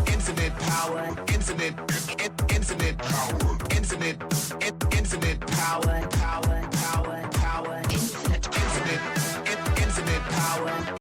Infinite power, infinite power, infinite power, power, infinite power.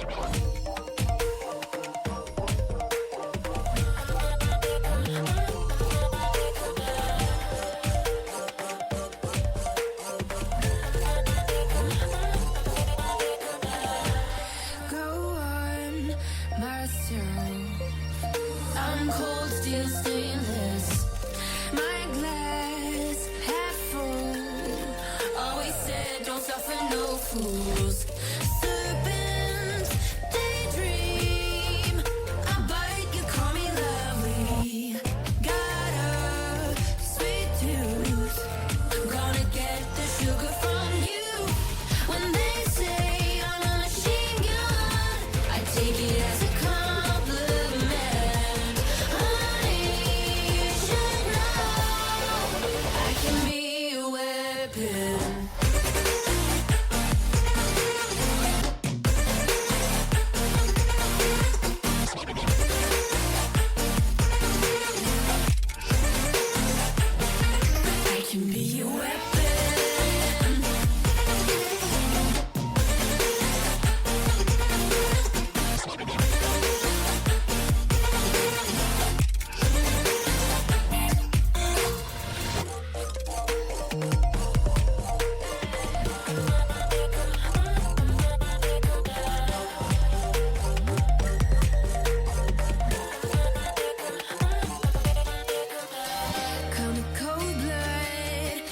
Go on, myself. I'm cold, still stainless. My glass half full. Always said, don't suffer no fools. Serpents, daydream. I bite, you call me lovely. Got a sweet tooth. Gonna get the sugar from you. When they say I'm a machine gun, I take it as a compliment. Honey, you should know I can be a weapon. I can be a weapon. Come cold blood,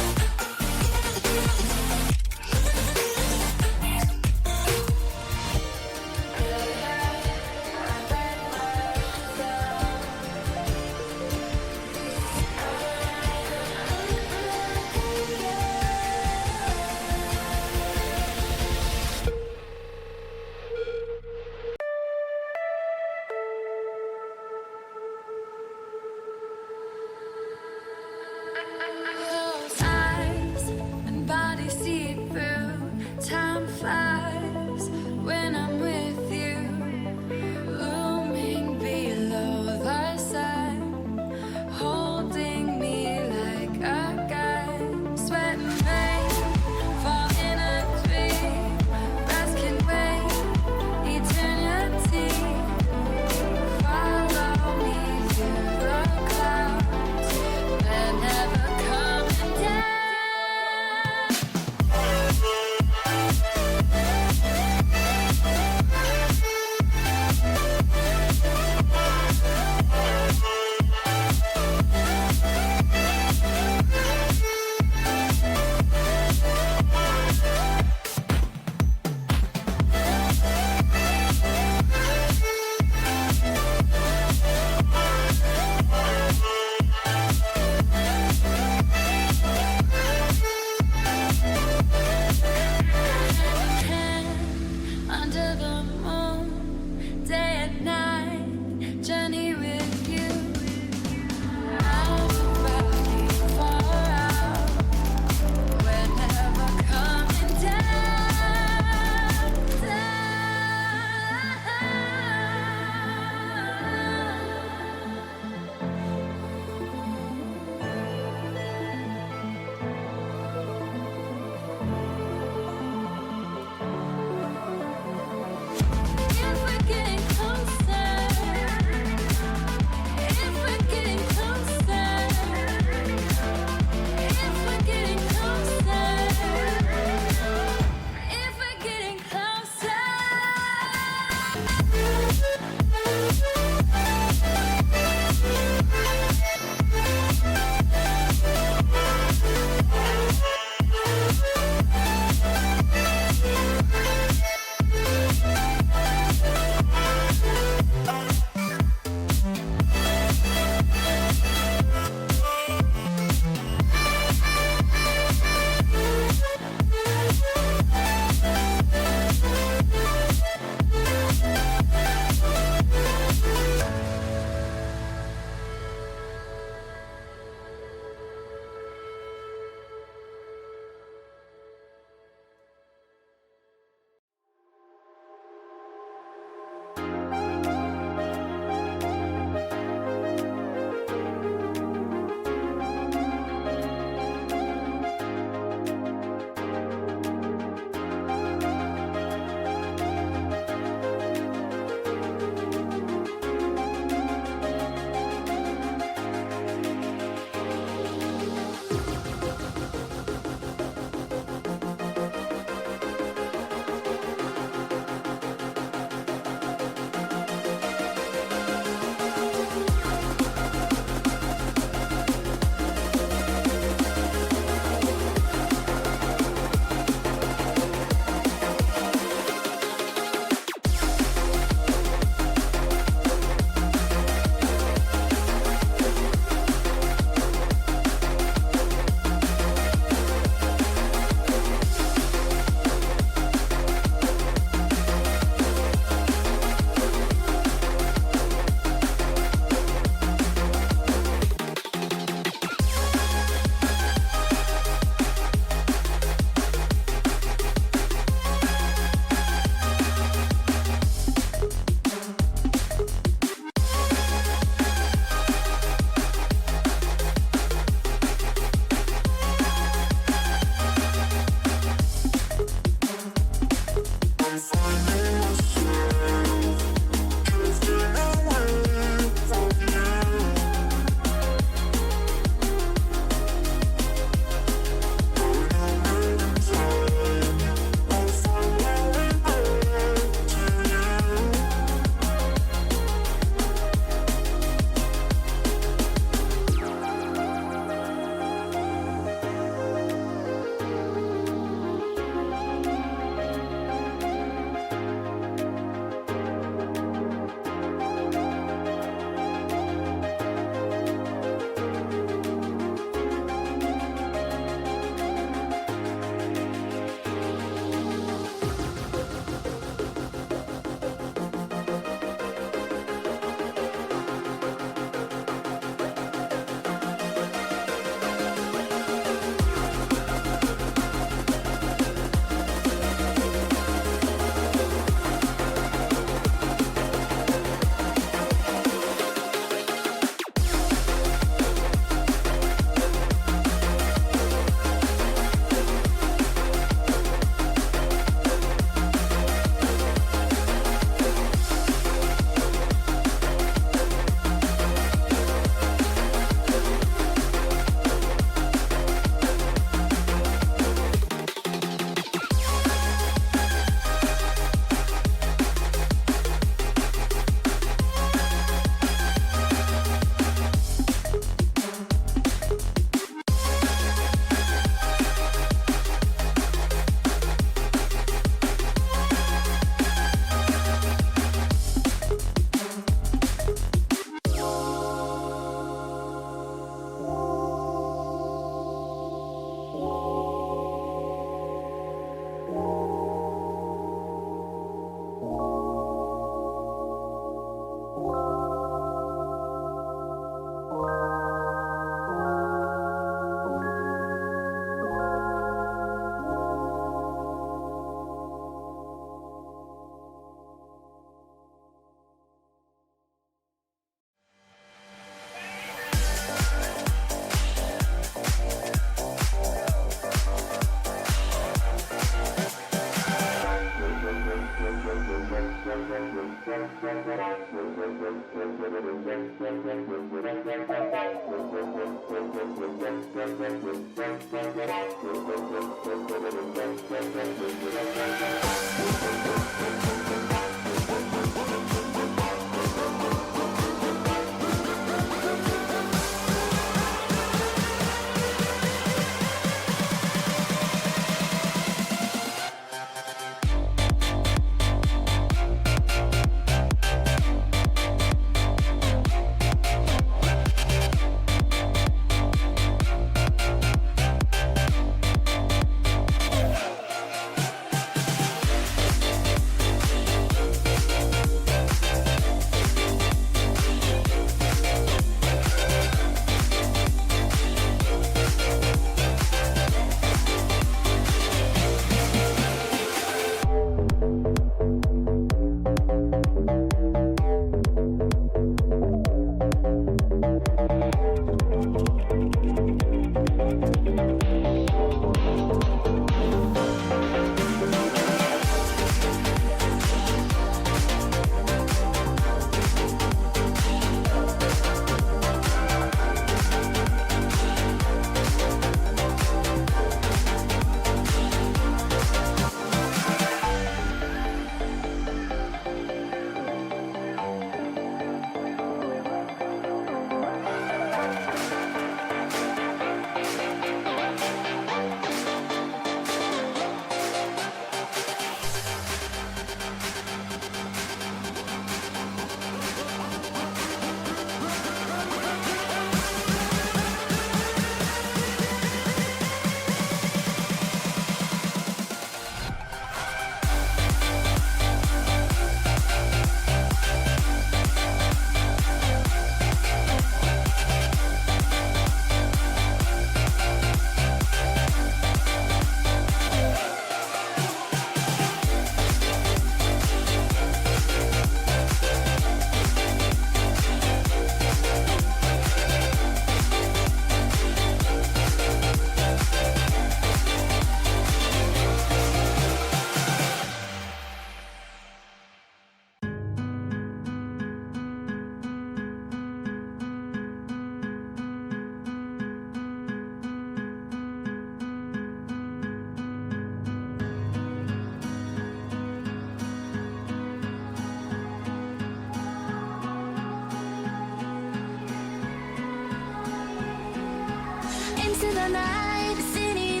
Into the night, city.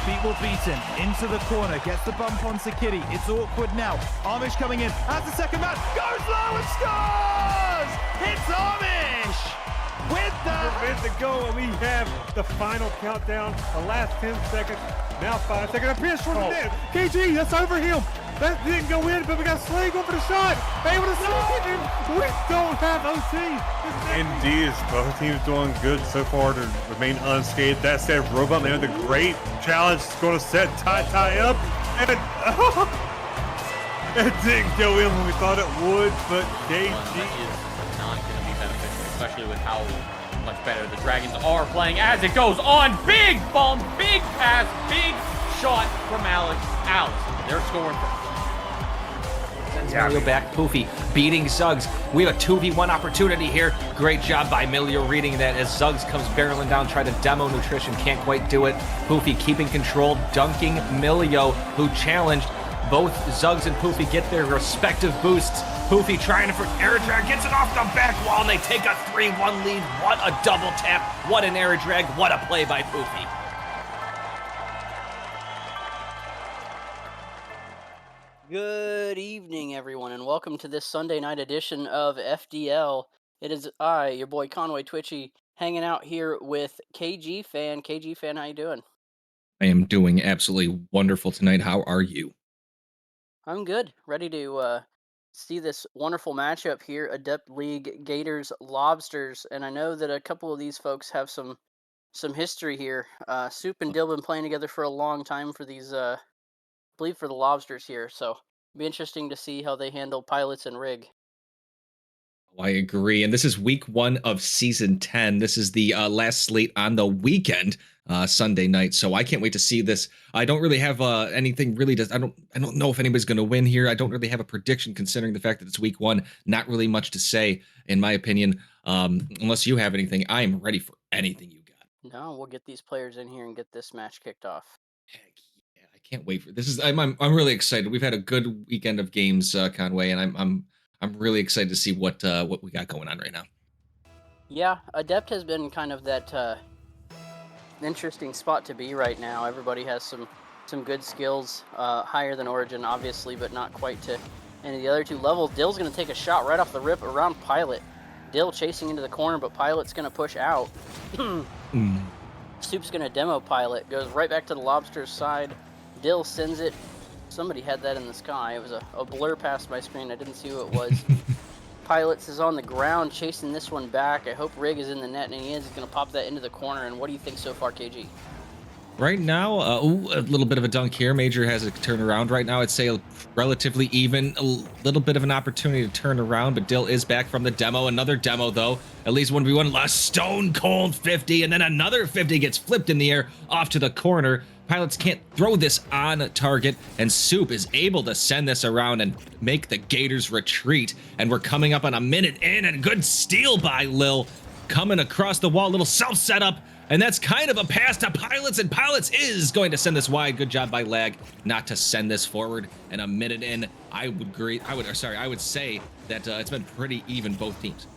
Feet will beaten into the corner, gets the bump on Sakitty. It's awkward now. Amish coming in, has the second man, goes low and scores! It's Amish with the... Minutes to go, and we have the final countdown. The last 10 seconds, now 5 seconds. A pitch from the net. KG, that's over him. That didn't go in, but we got Slade going for the shot. Able to sneak it in. We don't have OT. Indeed, both teams doing good so far to remain unscathed. That said, Robot Man with a great challenge is going to set tie up. And it didn't go in when we thought it would, but KG is not going to be beneficial, especially with how much better the Dragons are playing as it goes on. Big bump, big pass, big shot from Alex. They're scoring from. Sends Milio back. Poofy beating Zuggs. We have a 2v1 opportunity here. Great job by Milio reading that as Zuggs comes barreling down, trying to demo nutrition. Can't quite do it. Poofy keeping control, dunking Milio, who challenged. Both Zuggs and Poofy get their respective boosts. Poofy trying for air drag, gets it off the back wall, and they take a 3-1 lead. What a double tap. What an air drag. What a play by Poofy. Good evening, everyone, and welcome to this Sunday night edition of FDL. It is I, your boy Conway Twitchy, hanging out here with KG Fan. KG Fan, how you doing? I am doing absolutely wonderful tonight. How are you? I'm good. Ready to see this wonderful matchup here, Adept League Gators Lobsters, and I know that a couple of these folks have some history here. Soup and Dill been playing together for a long time for these believe for the Lobsters here, so it'll be interesting to see how they handle Pilots and Rig. I agree. And this is week 1 of season 10. This is the last slate on the weekend, Sunday night. So I can't wait to see this. I don't really have anything really I don't know if anybody's going to win here. I don't really have a prediction considering the fact that it's week 1. Not really much to say in my opinion. Unless you have anything, I am ready for anything you got. No, we'll get these players in here and get this match kicked off. Heck yeah, I can't wait for this. I'm really excited. We've had a good weekend of games, Conway, and I'm really excited to see what we got going on right now. Yeah, Adept has been kind of that interesting spot to be right now. Everybody has some good skills, higher than Origin, obviously, but not quite to any of the other 2 levels. Dill's going to take a shot right off the rip around Pilot. Dill chasing into the corner, but Pilot's going to push out. Soup's going to demo Pilot, goes right back to the Lobsters side. Dill sends it. Somebody had that in the sky. It was a blur past my screen. I didn't see who it was. Pilots is on the ground chasing this one back. I hope Rig is in the net, and he is. He's going to pop that into the corner. And what do you think so far, KG? Right now, a little bit of a dunk here. Major has a turnaround right now. I'd say relatively even. A little bit of an opportunity to turn around, but Dill is back from the demo. Another demo, though. At least 1v1. Last stone cold 50, and then another 50 gets flipped in the air off to the corner. Pilots can't throw this on target, and Soup is able to send this around and make the Gators retreat. And we're coming up on a minute in, and good steal by Lil. Coming across the wall, little self setup. And that's kind of a pass to Pilots, and Pilots is going to send this wide. Good job by Lag not to send this forward. And a minute in, I would say that it's been pretty even both teams.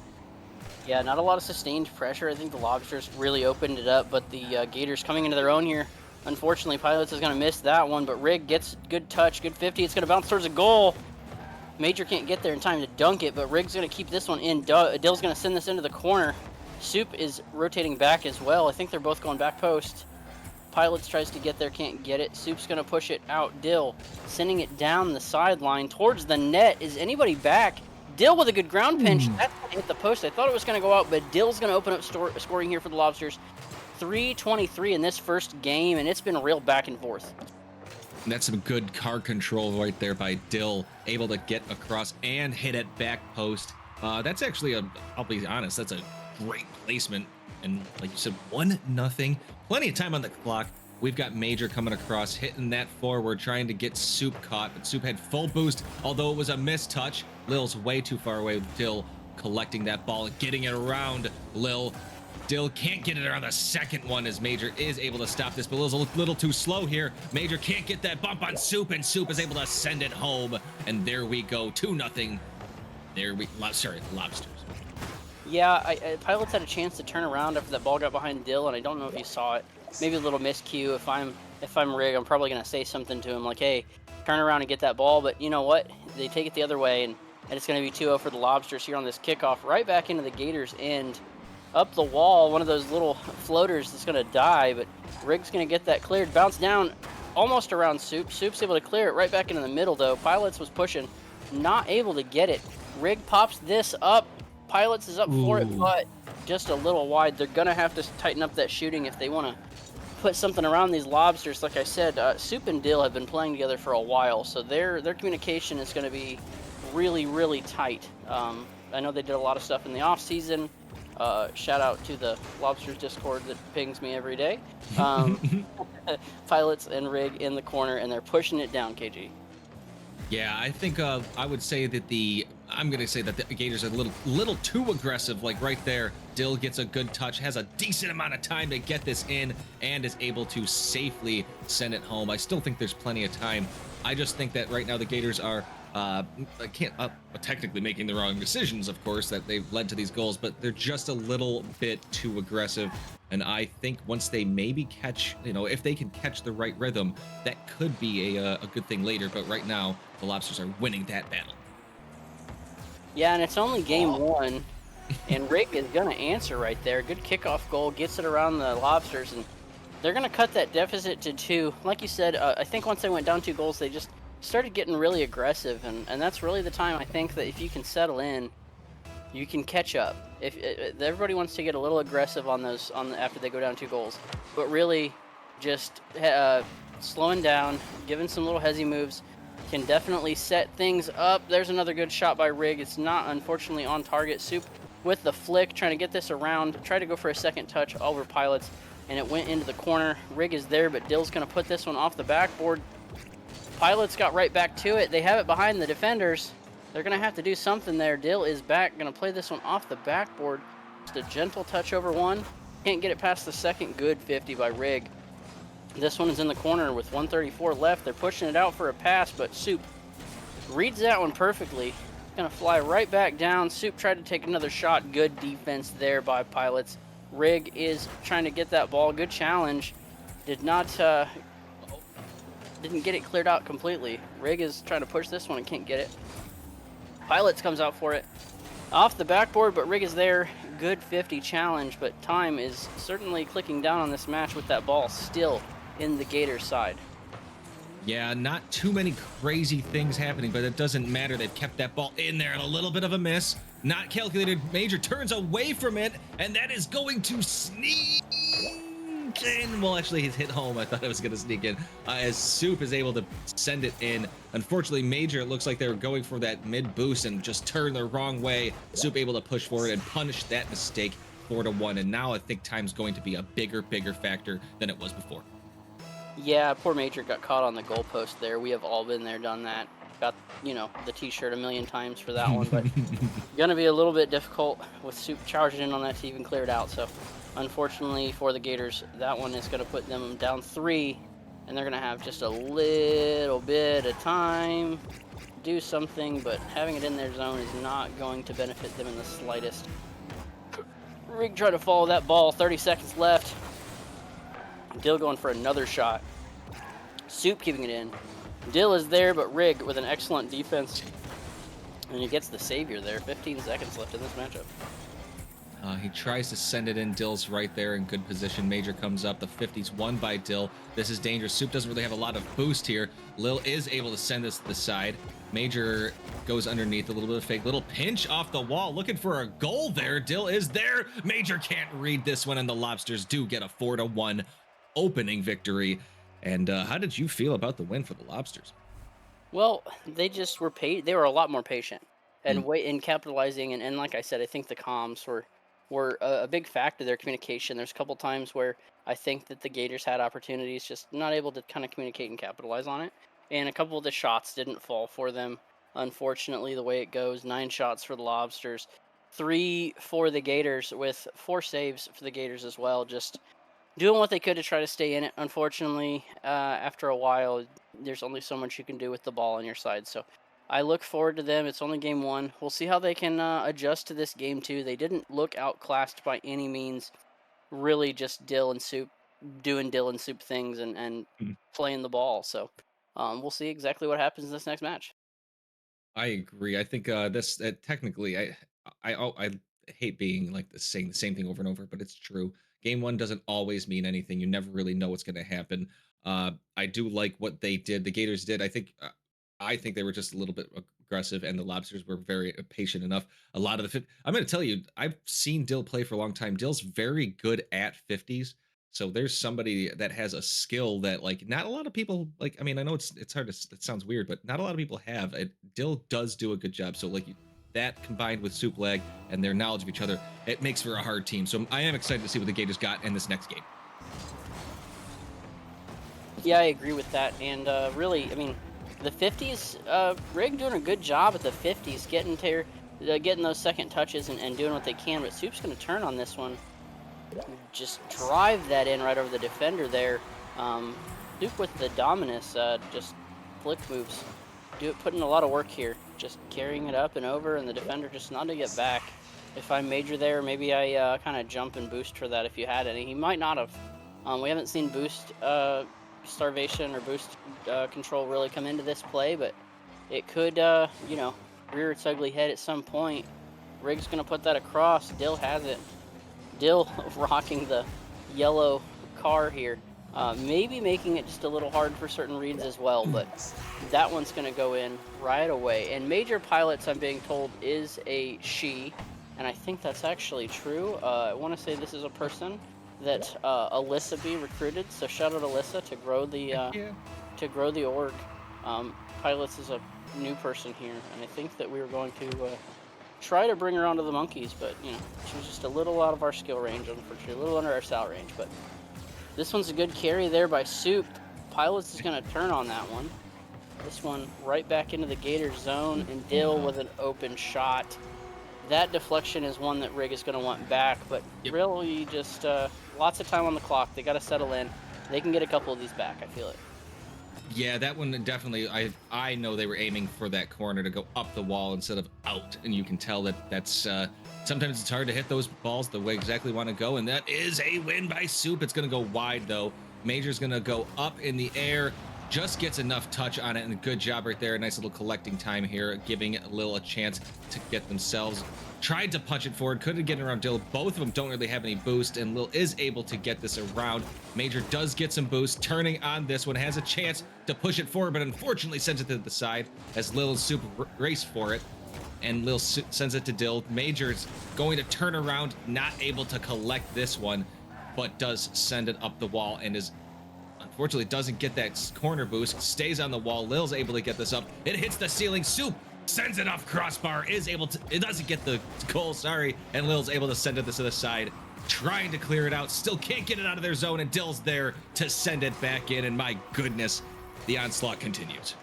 Yeah, not a lot of sustained pressure. I think the Lobsters really opened it up, but the Gators coming into their own here. Unfortunately, Pilots is going to miss that one, but Rig gets good touch, good 50. It's going to bounce towards a goal. Major can't get there in time to dunk it, but Rig's going to keep this one in. Dill's going to send this into the corner. Soup is rotating back as well. I think they're both going back post. Pilots tries to get there, can't get it. Soup's going to push it out. Dill sending it down the sideline towards the net. Is anybody back? Dill with a good ground pinch. That's going to hit the post. I thought it was going to go out, but Dill's going to open up scoring here for the Lobsters. 3:23 in this first game, and it's been real back and forth. And that's some good car control right there by Dill. Able to get across and hit it back post. That's actually I'll be honest, that's a great placement. And like you said, 1-0. Plenty of time on the clock. We've got Major coming across, hitting that forward, trying to get Soup caught. But Soup had full boost, although it was a missed touch. Lil's way too far away with Dill collecting that ball and getting it around Lil. Dill can't get it around the second one as Major is able to stop this, but Lil's a little too slow here. Major can't get that bump on Soup, and Soup is able to send it home. And there we go, 2-0. Lobsters. Yeah, Pilots had a chance to turn around after that ball got behind Dill, and I don't know if you saw it. Maybe a little miscue. If I'm Rig, I'm probably going to say something to him like, hey, turn around and get that ball. But you know what? They take it the other way, and it's going to be 2-0 for the Lobsters here on this kickoff. Right back into the Gators' end. Up the wall, one of those little floaters that's going to die, but Rig's going to get that cleared. Bounce down almost around Soup. Soup's able to clear it right back into the middle, though. Pilots was pushing, not able to get it. Rig pops this up. Pilots is up for it, but just a little wide. They're going to have to tighten up that shooting if they want to put something around these Lobsters. Like I said, Soup and Dill have been playing together for a while, so their communication is going to be really, really tight. I know they did a lot of stuff in the off-season. Shout out to the Lobsters Discord that pings me every day. Pilots and Rig in the corner, and they're pushing it down, KG. Yeah, I think I would say that I'm going to say that the Gators are a little too aggressive. Like right there, Dill gets a good touch, has a decent amount of time to get this in, and is able to safely send it home. I still think there's plenty of time. I just think that right now the Gators are technically making the wrong decisions, of course, that they've led to these goals, but they're just a little bit too aggressive. And I think once they maybe catch, if they can catch the right rhythm, that could be a good thing later. But right now, the Lobsters are winning that battle. Yeah, and it's only game one, and Rig is going to answer right there. Good kickoff goal, gets it around the Lobsters, and they're going to cut that deficit to 2. Like you said, I think once they went down 2 goals, they just started getting really aggressive, and that's really the time I think that if you can settle in, you can catch up. If everybody wants to get a little aggressive on those after they go down 2 goals, but really just slowing down, giving some little hezzy moves, can definitely set things up. There's another good shot by Rig. It's not, unfortunately, on target. Soup with the flick, trying to get this around. Tried to go for a second touch over Pilots, and it went into the corner. Rig is there, but Dill's going to put this one off the backboard. Pilots got right back to it. They have it behind the defenders. They're going to have to do something there. Dill is back, going to play this one off the backboard. Just a gentle touch over one. Can't get it past the second. Good 50 by Rig. This one is in the corner with 134 left. They're pushing it out for a pass, but Soup reads that one perfectly. Gonna fly right back down. Soup tried to take another shot. Good defense there by Pilots. Rig is trying to get that ball. Good challenge. Didn't get it cleared out completely. Rig is trying to push this one and can't get it. Pilots comes out for it. Off the backboard, but Rig is there. Good 50 challenge, but time is certainly clicking down on this match with that ball still in the Gators side. Yeah, not too many crazy things happening, but it doesn't matter. They've kept that ball in there and a little bit of a miss. Not calculated. Major turns away from it, and that is going to sneak in. Well, actually, he's hit home. I thought it was going to sneak in. As Soup is able to send it in. Unfortunately, Major, it looks like they were going for that mid boost and just turned the wrong way. Soup able to push forward and punish that mistake 4-1. And now I think time's going to be a bigger factor than it was before. Yeah, poor Major got caught on the goalpost there. We have all been there, done that. Got, you know, the t-shirt a million times for that one, but gonna be a little bit difficult with Soup charging in on that to even clear it out. So unfortunately for the Gators, that one is gonna put them down 3, and they're gonna have just a little bit of time to do something, but having it in their zone is not going to benefit them in the slightest. Rig tried to follow that ball, 30 seconds left. Dill going for another shot. Soup keeping it in. Dill is there, but Rig with an excellent defense. And he gets the savior there. 15 seconds left in this matchup. He tries to send it in. Dill's right there in good position. Major comes up. The 50's won by Dill. This is dangerous. Soup doesn't really have a lot of boost here. Lil is able to send this to the side. Major goes underneath, a little bit of fake. Little pinch off the wall. Looking for a goal there. Dill is there. Major can't read this one, and the Lobsters do get a 4-1 opening victory. And how did you feel about the win for the Lobsters? Well, they just were they were a lot more patient and in capitalizing, and like I said, I think the comms were a big factor. Their communication. There's a couple times where I think that the Gators had opportunities, just not able to kind of communicate and capitalize on it. And a couple of the shots didn't fall for them. Unfortunately, the way it goes, 9 shots for the Lobsters, 3 for the Gators, with 4 saves for the Gators as well. Just doing what they could to try to stay in it. Unfortunately, after a while, there's only so much you can do with the ball on your side. So I look forward to them. It's only game 1. We'll see how they can adjust to this game 2. They didn't look outclassed by any means. Really just Dill and Soup doing Dill and Soup things and playing the ball. So we'll see exactly what happens in this next match. I agree. I think this technically, I hate being like saying the same thing over and over, but it's true. Game 1 doesn't always mean anything. You never really know what's going to happen. I do like what they did. The Gators did. I think they were just a little bit aggressive, and the Lobsters were very patient enough. A lot of I'm going to tell you, I've seen Dill play for a long time. Dill's very good at 50s. So there's somebody that has a skill that like not a lot of people like. I mean, I know it's hard to. It sounds weird, but not a lot of people have. Dill does do a good job. So like that combined with Soup Lag and their knowledge of each other, it makes for a hard team. So I am excited to see what the Gators got in this next game. Yeah, I agree with that. And really, I mean, the 50s, Rig doing a good job at the 50s, getting those second touches and doing what they can. But Soup's going to turn on this one. Just drive that in right over the defender there. Soup with the dominance, just flick moves. Putting a lot of work here. Just carrying it up and over, and the defender just not to get back. If I'm Major there, maybe I kind of jump and boost for that if you had any. He might not have. We haven't seen boost starvation or boost control really come into this play, but it could, rear its ugly head at some point. Rig's going to put that across. Dill has it. Dill rocking the yellow car here. Maybe making it just a little hard for certain reads as well, but that one's going to go in right away. And Major Pilots, I'm being told, is a she, and I think that's actually true. I want to say this is a person that Alyssa B recruited, so shout out Alyssa to grow the org. Pilots is a new person here, and I think that we were going to try to bring her onto the monkeys, but you know, she was just a little out of our skill range, unfortunately, a little under our style range. But this one's a good carry there by Soup. Pilots is going to turn on that one. This one right back into the Gators zone, and Dill with an open shot. That deflection is one that Rig is going to want back, but really just lots of time on the clock. They got to settle in. They can get a couple of these back, I feel it. Yeah, that one definitely. I know they were aiming for that corner to go up the wall instead of out, and you can tell that's sometimes it's hard to hit those balls the way exactly want to go, and that is a win by Soup. It's going to go wide though. Major's going to go up in the air, just gets enough touch on it, and a good job right there. A nice little collecting time here, giving Lil a chance to get themselves. Tried to punch it forward, couldn't get around Dill. Both of them don't really have any boost, and Lil is able to get this around. Major does get some boost, turning on this one, has a chance to push it forward, but unfortunately sends it to the side as Lil and Soup race for it, and Lil sends it to Dill. Major's going to turn around, not able to collect this one, but does send it up the wall and is unfortunately doesn't get that corner boost, stays on the wall. Lil's able to get this up. It hits the ceiling. Soup sends it off crossbar, is able to, it doesn't get the goal, sorry, and Lil's able to send it to the side, trying to clear it out, still can't get it out of their zone, and Dill's there to send it back in, and my goodness, the onslaught continues.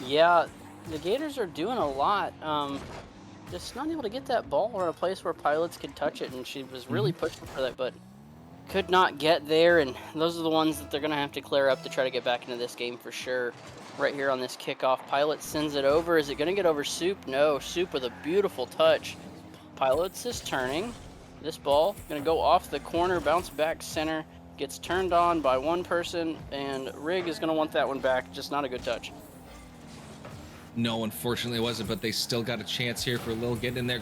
Yeah, the Gators are doing a lot. Just not able to get that ball in a place where Pilots could touch it, and she was really pushing for that, but could not get there, and those are the ones that they're going to have to clear up to try to get back into this game for sure. Right here on this kickoff, Pilot sends it over. Is it going to get over Soup? No, Soup with a beautiful touch. Pilots is turning. This ball going to go off the corner, bounce back center, gets turned on by one person, and Rig is going to want that one back. Just not a good touch. No, unfortunately it wasn't, but they still got a chance here for Lil getting in there.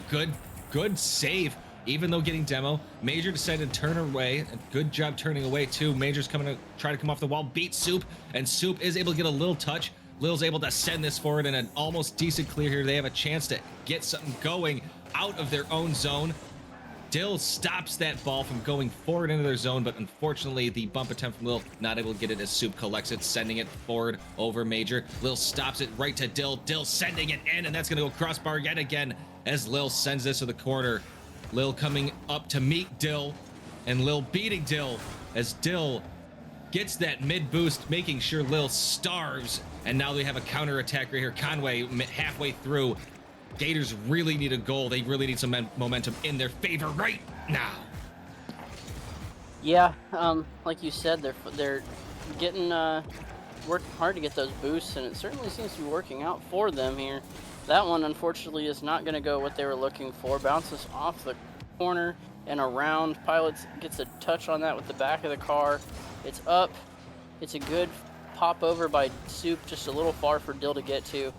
Good save. Even though getting demo, Major decided to turn away. A good job turning away too. Major's coming to try to come off the wall, beat Soup, and Soup is able to get a little touch. Lil's able to send this forward in an almost decent clear here. They have a chance to get something going out of their own zone. Dill stops that ball from going forward into their zone, but unfortunately the bump attempt from Lil not able to get it as Soup collects it, sending it forward over Major. Lil stops it right to Dill. Dill sending it in, and that's going to go crossbar yet again as Lil sends this to the corner. Lil coming up to meet Dill, and Lil beating Dill as Dill gets that mid boost, making sure Lil starves, and now they have a counter attack right here. Conway halfway through. Gators really need a goal. They really need some momentum in their favor right now. Yeah, like you said, they're getting working hard to get those boosts, and it certainly seems to be working out for them here. That one, unfortunately, is not going to go what they were looking for. Bounces off the corner and around. Pilots gets a touch on that with the back of the car. It's up. It's a good pop over by Soup, just a little far for Dill to get to.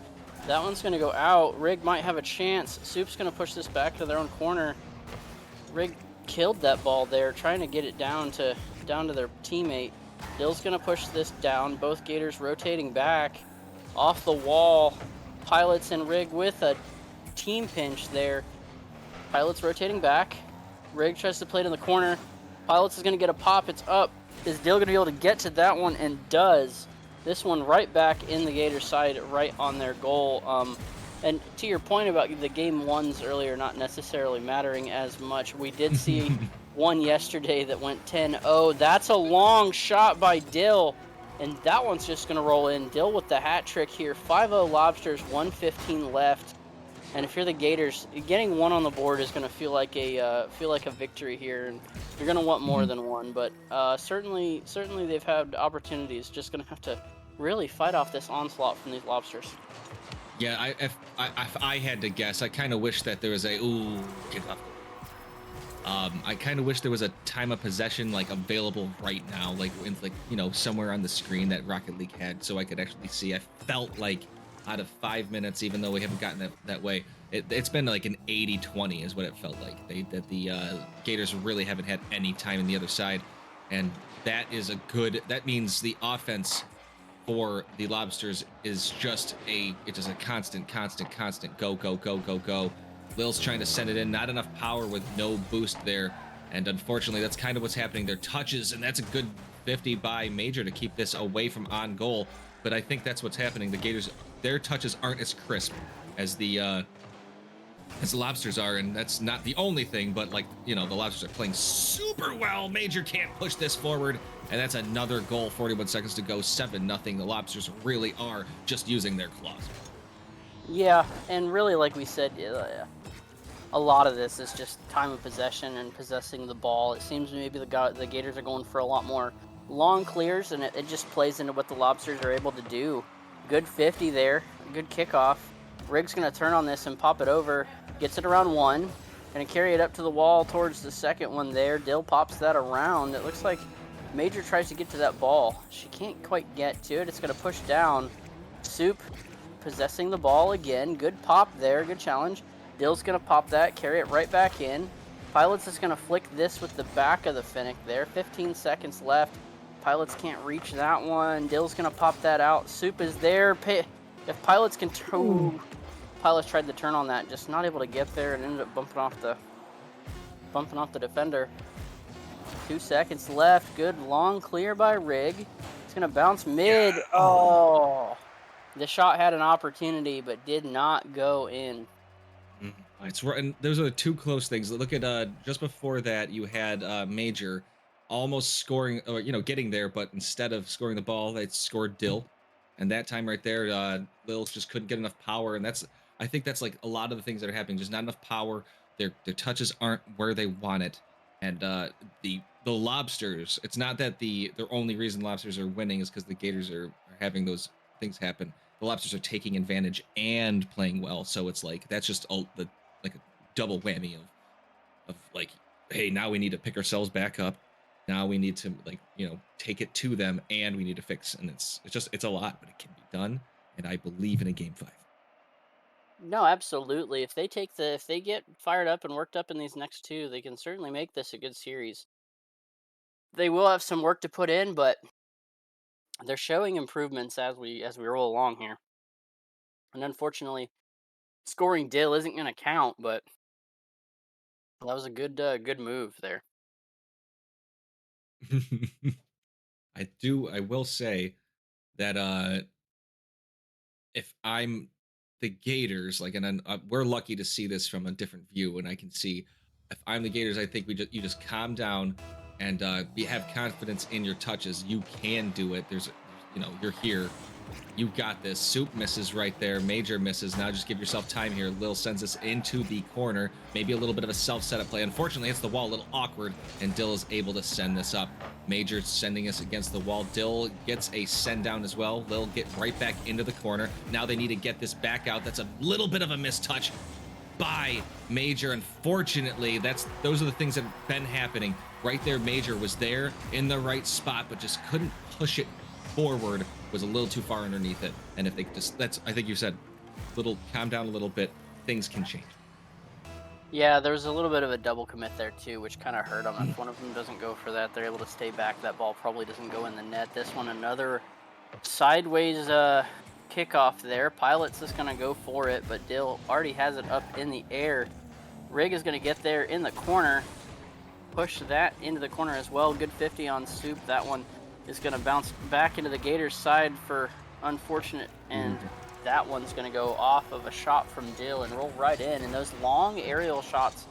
That one's going to go out. Rig might have a chance. Soup's going to push this back to their own corner. Rig killed that ball there, trying to get it down to their teammate. Dill's going to push this down. Both Gators rotating back off the wall. Pilots and Rig with a team pinch there. Pilots rotating back. Rig tries to play it in the corner. Pilots is going to get a pop. It's up. Is Dill going to be able to get to that one? And does. This one right back in the Gator side, right on their goal. And to your point about the game ones earlier not necessarily mattering as much, we did see one yesterday that went 10-0. That's a long shot by Dill. And that one's just going to roll in. Dill with the hat trick here. 5-0 Lobsters, 1:15 left. And if you're the Gators, getting one on the board is going to feel like a victory here. And you're going to want more than one. But certainly they've had opportunities. Just going to have to really fight off this onslaught from these Lobsters. Yeah, if I had to guess, I kind of wish that there was a get up. I kind of wish there was a time of possession like available right now, like in, like, you know, somewhere on the screen that Rocket League had, so I could actually see. I felt like out of 5 minutes, even though we haven't gotten that way, it's been like an 80-20 is what it felt like. The Gators really haven't had any time in the other side, and that means the offense for the Lobsters is just a constant go. Lil's trying to send it in, not enough power with no boost there, and unfortunately that's kind of what's happening. Their touches, and that's a good 50 by Major to keep this away from on goal. But I think that's what's happening. The Gators, their touches aren't as crisp as the Lobsters are, and that's not the only thing, but like, you know, the Lobsters are playing super well. Major can't push this forward, and that's another goal. 41 seconds to go, 7-0. The Lobsters really are just using their claws. Yeah, and really, like we said, a lot of this is just time of possession and possessing the ball. It seems maybe the Gators are going for a lot more long clears, and it just plays into what the Lobsters are able to do. Good 50 there, good kickoff. Riggs going to turn on this and pop it over. Gets it around one. Going to carry it up to the wall towards the second one there. Dill pops that around. It looks like Major tries to get to that ball. She can't quite get to it. It's going to push down. Soup possessing the ball again. Good pop there. Good challenge. Dill's going to pop that, carry it right back in. Pilots is going to flick this with the back of the Finnick there. 15 seconds left. Pilots can't reach that one. Dill's going to pop that out. Soup is there. If Pilots can turn... Pilots tried to turn on that, just not able to get there, and ended up bumping off the defender. 2 seconds left. Good long clear by Rig. It's going to bounce mid. Oh! The shot had an opportunity, but did not go in. It's right, and those are the two close things. Look at just before that, you had Major almost scoring, or getting there, but instead of scoring the ball, they scored Dill, and that time right there, Lil just couldn't get enough power, and I think that's like a lot of the things that are happening. Just not enough power. Their touches aren't where they want it, and the Lobsters. It's not that the only reason Lobsters are winning is because the Gators are having those things happen. The Lobsters are taking advantage and playing well, so it's like that's just like a double whammy of like, hey, now we need to pick ourselves back up. Now we need to take it to them, and we need to fix. And it's a lot, but it can be done. And I believe in a game 5. No, absolutely. If they get fired up and worked up in these next two, they can certainly make this a good series. They will have some work to put in, but they're showing improvements as we roll along here. And unfortunately, scoring Dill isn't going to count, but that was a good move there. I will say that if I'm the Gators, like, and we're lucky to see this from a different view, and I can see if I'm the Gators, I think you just calm down and have confidence in your touches. You can do it. You're here. You got this. Soup misses right there. Major misses. Now just give yourself time here. Lil sends us into the corner. Maybe a little bit of a self-setup play. Unfortunately, hits the wall a little awkward, and Dill is able to send this up. Major sending us against the wall. Dill gets a send down as well. Lil get right back into the corner. Now they need to get this back out. That's a little bit of a mistouch by Major. Unfortunately, those are the things that have been happening. Right there, Major was there in the right spot, but just couldn't push it forward. Was a little too far underneath it, and if they I think you said, calm down a little bit, things can change. Yeah, there was a little bit of a double commit there too, which kind of hurt them. If one of them doesn't go for that, they're able to stay back. That ball probably doesn't go in the net. This one, another sideways kickoff there. Pilots is going to go for it, but Dill already has it up in the air. Rig is going to get there in the corner, push that into the corner as well. Good 50 on Soup. That one is going to bounce back into the Gators side for unfortunate, and that one's going to go off of a shot from Dill and roll right in. And those long aerial shots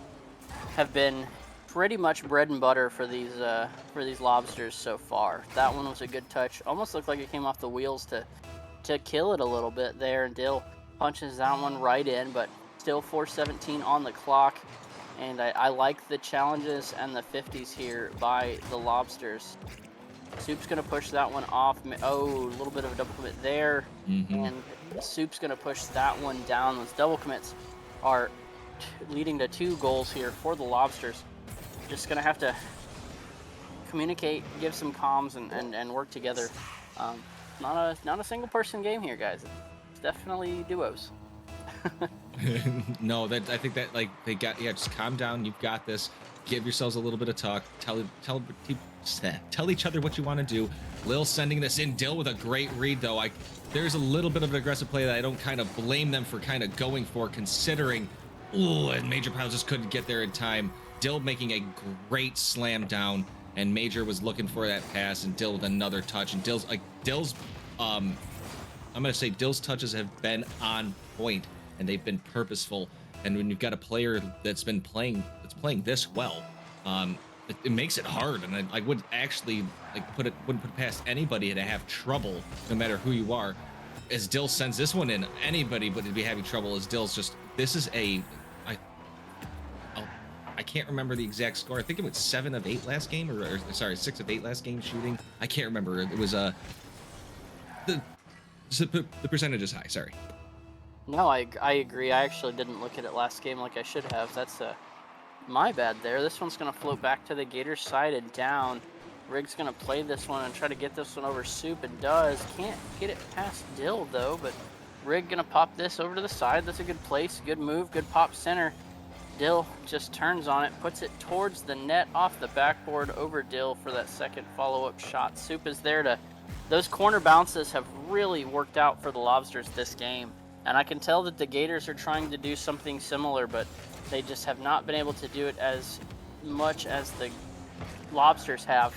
have been pretty much bread and butter for these Lobsters so far. That one was a good touch. Almost looked like it came off the wheels to kill it a little bit there, and Dill punches that one right in, but still 4:17 on the clock. And I like the challenges and the 50s here by the Lobsters. Soup's going to push that one off. Oh, a little bit of a double commit there. And Soup's going to push that one down. Those double commits are leading to 2 goals here for the Lobsters. Just going to have to communicate, give some comms, and work together. Not a single person game here, guys. It's definitely duos. No, I think that they got, just calm down. You've got this. Give yourselves a little bit of talk. Tell each other what you want to do. Lil sending this in. Dill with a great read, though. There's a little bit of an aggressive play that I don't kind of blame them for kind of going for, considering. And Major Piles just couldn't get there in time. Dill making a great slam down. and Major was looking for that pass, and Dill with another touch, and Dill's I'm gonna say Dill's touches have been on point, and they've been purposeful. And when you've got a player that's playing this well, it makes it hard. And I would actually wouldn't put it past anybody to have trouble, no matter who you are. As Dill sends this one in, anybody would be having trouble. As Dill's just, this is I can't remember the exact score. I think it was 7 of 8 last game, or sorry, 6 of 8 last game shooting. I can't remember. It was the percentage is high. Sorry. No, I agree. I actually didn't look at it last game like I should have. That's my bad there. This one's going to float back to the Gators side and down. Rig's going to play this one and try to get this one over Soup, and does. Can't get it past Dill, though, but Rig going to pop this over to the side. That's a good place, good move, good pop center. Dill just turns on it, puts it towards the net, off the backboard, over Dill for that second follow-up shot. Soup is there to... Those corner bounces have really worked out for the Lobsters this game. And I can tell that the Gators are trying to do something similar, but they just have not been able to do it as much as the Lobsters have.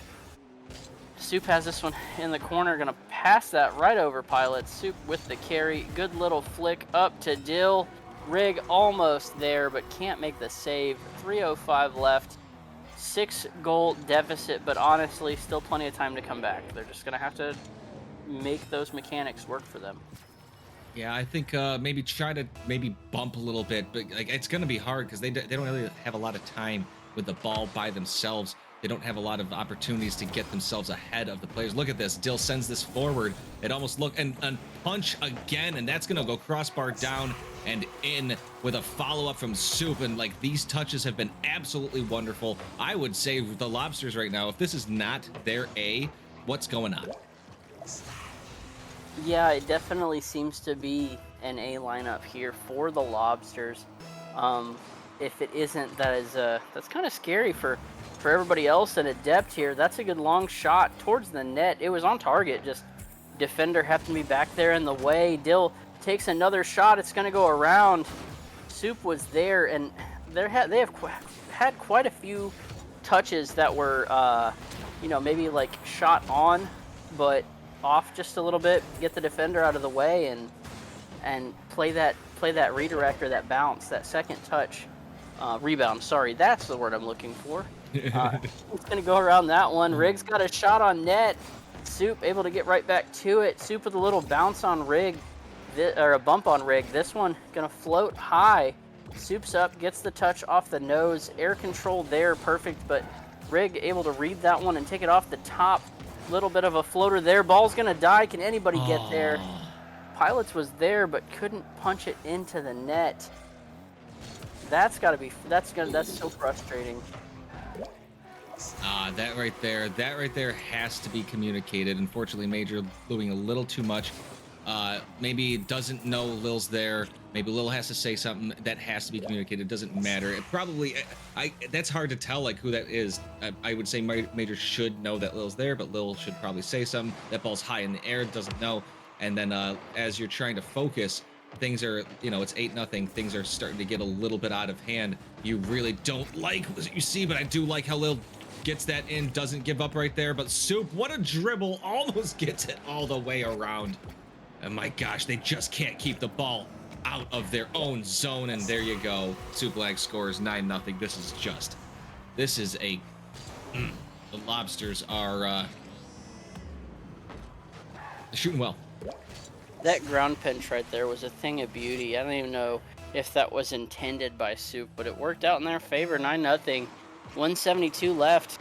Soup has this one in the corner, going to pass that right over Pilot. Soup with the carry. Good little flick up to Dill. Rig almost there, but can't make the save. 3:05 left. 6-goal deficit, but honestly, still plenty of time to come back. They're just going to have to make those mechanics work for them. Yeah, I think maybe try to bump a little bit, but it's going to be hard because they don't really have a lot of time with the ball by themselves. They don't have a lot of opportunities to get themselves ahead of the players. Look at this. Dill sends this forward. It almost looked and punch again, and that's going to go crossbar down and in with a follow-up from Soup. And these touches have been absolutely wonderful. I would say the Lobsters right now, if this is not their A, what's going on? Yeah, it definitely seems to be an A lineup here for the Lobsters. If it isn't, that's kind of scary for everybody else. And Adept here, that's a good long shot towards the net. It was on target, just defender happened to be back there in the way. Dill takes another shot. It's going to go around. Soup was there, and they have had quite a few touches that were, maybe shot on, but off just a little bit, get the defender out of the way, and play that redirect or that bounce, that second touch, rebound. Sorry, that's the word I'm looking for. It's gonna go around that one. Rig's got a shot on net. Soup able to get right back to it. Soup with a little bounce on Rig, or a bump on Rig. This one gonna float high. Soup's up, gets the touch off the nose. Air control there, perfect, but Rig able to read that one and take it off the top. Little bit of a floater there. Ball's gonna die. Can anybody get there? Pilots was there, but couldn't punch it into the net. That's so frustrating. That right there has to be communicated. Unfortunately, Major doing a little too much. Maybe doesn't know Lil's there. Maybe Lil has to say something that has to be communicated. It doesn't matter. It probably, that's hard to tell who that is. I would say Major should know that Lil's there, but Lil should probably say something. That ball's high in the air, doesn't know. And then as you're trying to focus, things are, it's 8-0. Things are starting to get a little bit out of hand. You really don't like what you see, but I do like how Lil gets that in, doesn't give up right there. But Soup, what a dribble, almost gets it all the way around. And my gosh, they just can't keep the ball out of their own zone. And there you go. Soup Lag scores 9-0. This is a... the Lobsters are shooting well. That ground pinch right there was a thing of beauty. I don't even know if that was intended by Soup, but it worked out in their favor. 9-0. 172 left.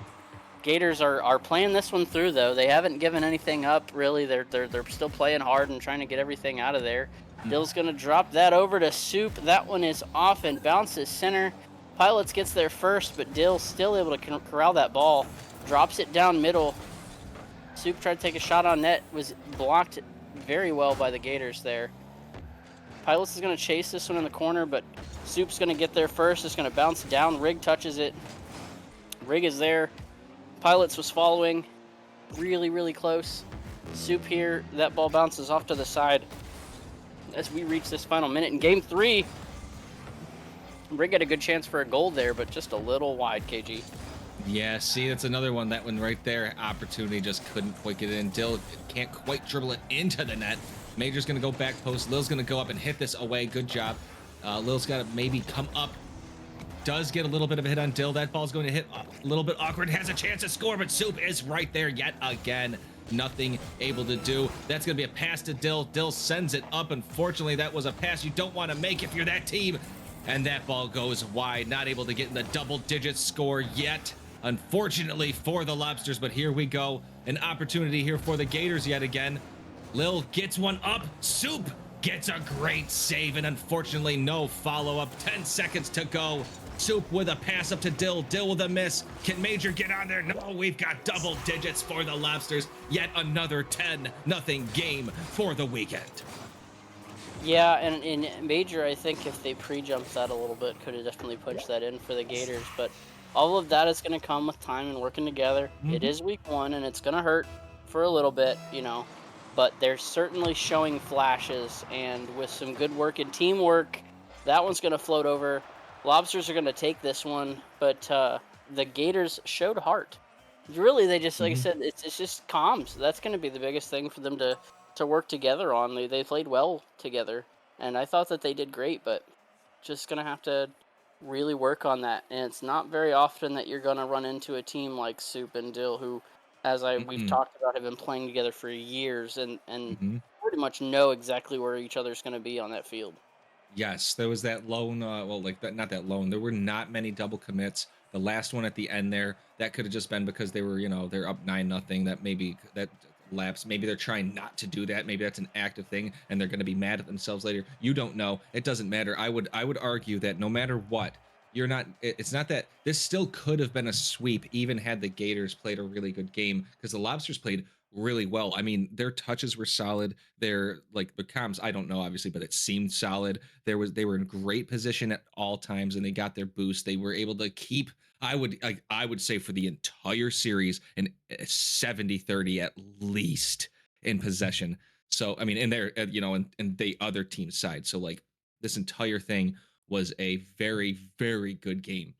Gators are playing this one through, though. They haven't given anything up, really. They're still playing hard and trying to get everything out of there. Dill's going to drop that over to Soup. That one is off and bounces center. Pilots gets there first, but Dill's still able to corral that ball. Drops it down middle. Soup tried to take a shot on net. Was blocked very well by the Gators there. Pilots is going to chase this one in the corner, but Soup's going to get there first. It's going to bounce down. Rig touches it. Rig is there. Pilots was following. Really, really close. Soup here. That ball bounces off to the side as we reach this final minute in Game 3. Rig had a good chance for a goal there, but just a little wide, KG. Yeah, see, it's another one. That one right there. Opportunity just couldn't quite get it in. Dill can't quite dribble it into the net. Major's going to go back post. Lil's going to go up and hit this away. Good job. Lil's got to maybe come up. Does get a little bit of a hit on Dill. That ball's going to hit a little bit awkward. Has a chance to score, but Soup is right there yet again. Nothing able to do. That's going to be a pass to Dill. Dill sends it up. Unfortunately, that was a pass you don't want to make if you're that team. And that ball goes wide. Not able to get in the double-digit score yet. Unfortunately for the Lobsters, but here we go. An opportunity here for the Gators yet again. Lil gets one up. Soup gets a great save, and unfortunately, no follow-up. 10 seconds to go. Soup with a pass up to Dill. Dill with a miss. Can Major get on there? No, we've got double digits for the Lobsters. Yet another 10-0 game for the weekend. Yeah, and in Major, I think if they pre-jumped that a little bit, could have definitely punched that in for the Gators. But all of that is going to come with time and working together. It is week one, and it's going to hurt for a little bit, but they're certainly showing flashes. And with some good work and teamwork, that one's going to float over. Lobsters are going to take this one, but the Gators showed heart. Really, they just, like I said, it's just comms. That's going to be the biggest thing for them to work together on. They played well together, and I thought that they did great, but just gonna have to really work on that. And it's not very often that you're gonna run into a team like Soup and Dill, who, as we've Mm-mm. talked about, have been playing together for years and Mhm. pretty much know exactly where each other's gonna be on that field. Yes, there was that lone, well, like that, not that lone. There were not many double commits. The last one at the end there, that could have just been because they were, they're up 9-0. That maybe that lapse. Maybe they're trying not to do that. Maybe that's an active thing, and they're going to be mad at themselves later. You don't know. It doesn't matter. I would argue that no matter what, you're not. It's not that this still could have been a sweep, even had the Gators played a really good game, because the Lobsters played really well. I mean, their touches were solid. Their like the comms, I don't know obviously, but it seemed solid. They were in great position at all times, and they got their boost. They were able to keep, I would say, for the entire series, an 70-30 at least in possession. So I mean, in their and the other team's side. So like this entire thing was a very, very good game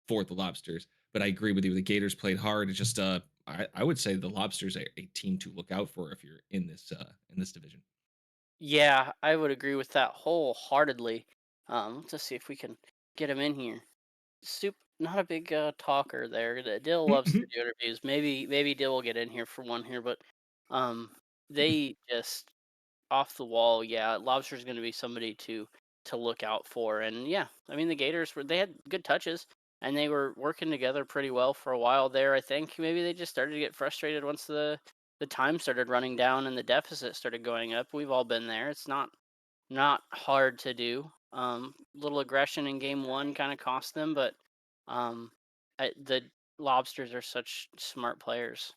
for the Lobsters. But I agree with you. The Gators played hard. It's just I would say the Lobsters are a team to look out for if you're in this division. Yeah, I would agree with that wholeheartedly. Let's see if we can get him in here. Soup, not a big talker there. Dill loves to do interviews. Maybe Dill will get in here for one here, but um, they just off the wall. Yeah, Lobster's going to be somebody to look out for. And yeah, I mean the Gators they had good touches and they were working together pretty well for a while there. I think maybe they just started to get frustrated once the time started running down and the deficit started going up. We've all been there. It's not hard to do. Little aggression in game one kind of cost them, but the Lobsters are such smart players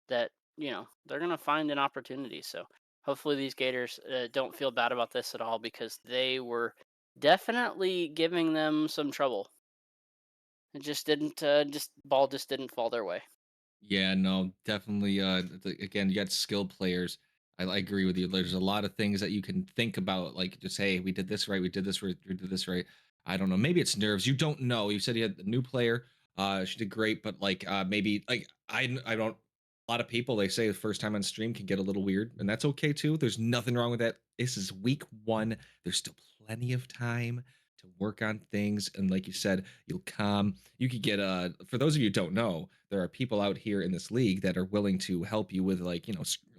that they're gonna find an opportunity. So hopefully these Gators don't feel bad about this at all because they were definitely giving them some trouble. It just didn't just ball just didn't fall their way. Yeah, no, definitely. Again, you got skilled players. I agree with you. There's a lot of things that you can think about, like just hey, we did this right, we did this right, we did this right. I don't know. Maybe it's nerves. You don't know. You said you had a new player. She did great, but like maybe like I don't. A lot of people they say the first time on stream can get a little weird, and that's okay too. There's nothing wrong with that. This is week one. There's still plenty of time to work on things, and like you said, you'll come. You could get for those of you who don't know, there are people out here in this league that are willing to help you with like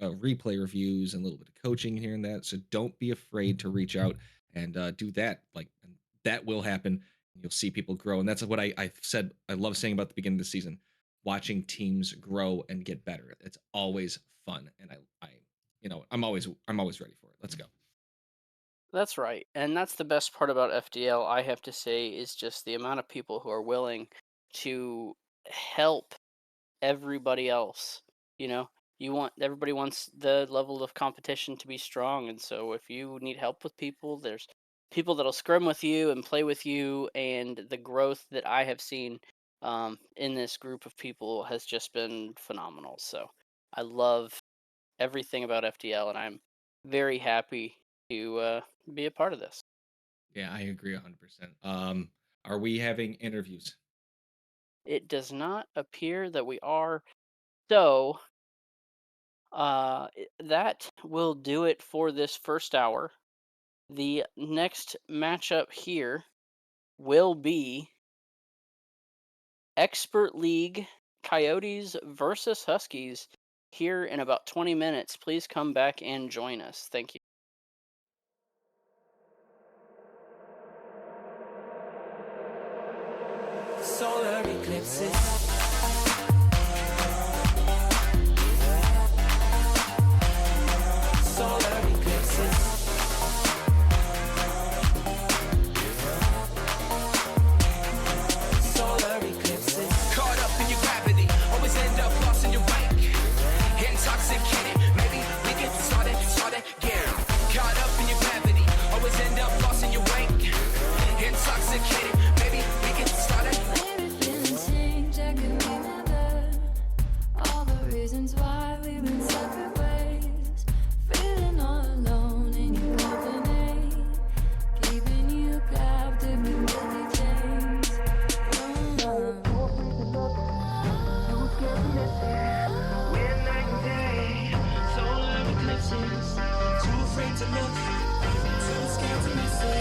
replay reviews and a little bit of coaching here and that. So don't be afraid to reach out and do that. Like and that will happen. You'll see people grow, and that's what I said. I love saying about the beginning of the season, watching teams grow and get better. It's always fun, and I'm always ready for it. Let's go. That's right. And that's the best part about FDL, I have to say, is just the amount of people who are willing to help everybody else. You know, everybody wants the level of competition to be strong, and so if you need help with people, there's people that'll scrim with you and play with you, and the growth that I have seen in this group of people has just been phenomenal. So I love everything about FDL, and I'm very happy to be a part of this. Yeah, I agree 100%. Are we having interviews? It does not appear that we are. So that will do it for this first hour. The next matchup here will be Expert League Coyotes versus Huskies here in about 20 minutes. Please come back and join us. Thank you. Solar eclipses. Solar eclipses. Solar eclipses. Caught up in your gravity, always end up lost in your wake. Intoxicated, maybe we get started again. Caught up in your gravity, always end up lost in your wake. Intoxicated, maybe we get started. Maybe feeling change, I can remember all the reasons why we've been separate ways. Feeling all alone in your company, keeping you captive with guilty chains. We're night and day, solar eclipses. Too afraid to look, too scared to miss it.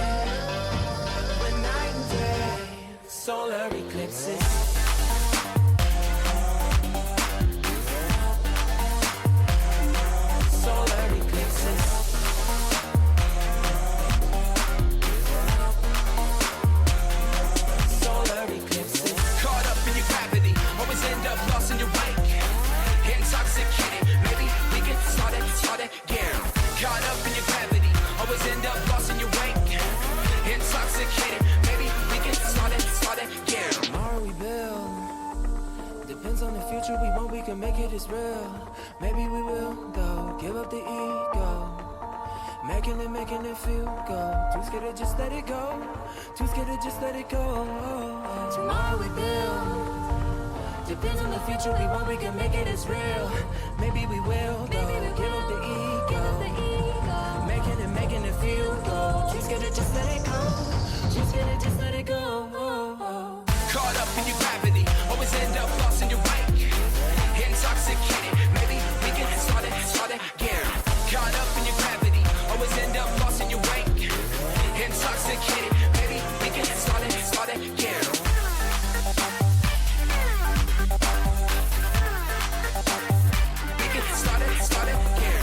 We're night and day, solar eclipses. Solar eclipses. Solar eclipses. Caught up in your gravity, always end up lost in your wake. Intoxicated, maybe we get started again. Caught up in your gravity, always end up lost in your wake. Intoxicated, maybe we get started again. Tomorrow we build, depends on the future we want, we can make it as real. Maybe we will, though, give up the ego. Making it feel good. Too scared to just let it go. Too scared to just let it go. Tomorrow we build. Depends on the future we want, we can make it as real. Maybe we will, though. Give up the ego. Making it feel good. Too scared to just let it go. Too scared to just let it go. Caught up in your gravity, always end up lost in your wake. Intoxicated, maybe we get started again. Caught up in your gravity, always end up lost in your wake. Intoxicated, maybe we get started again. We get started again.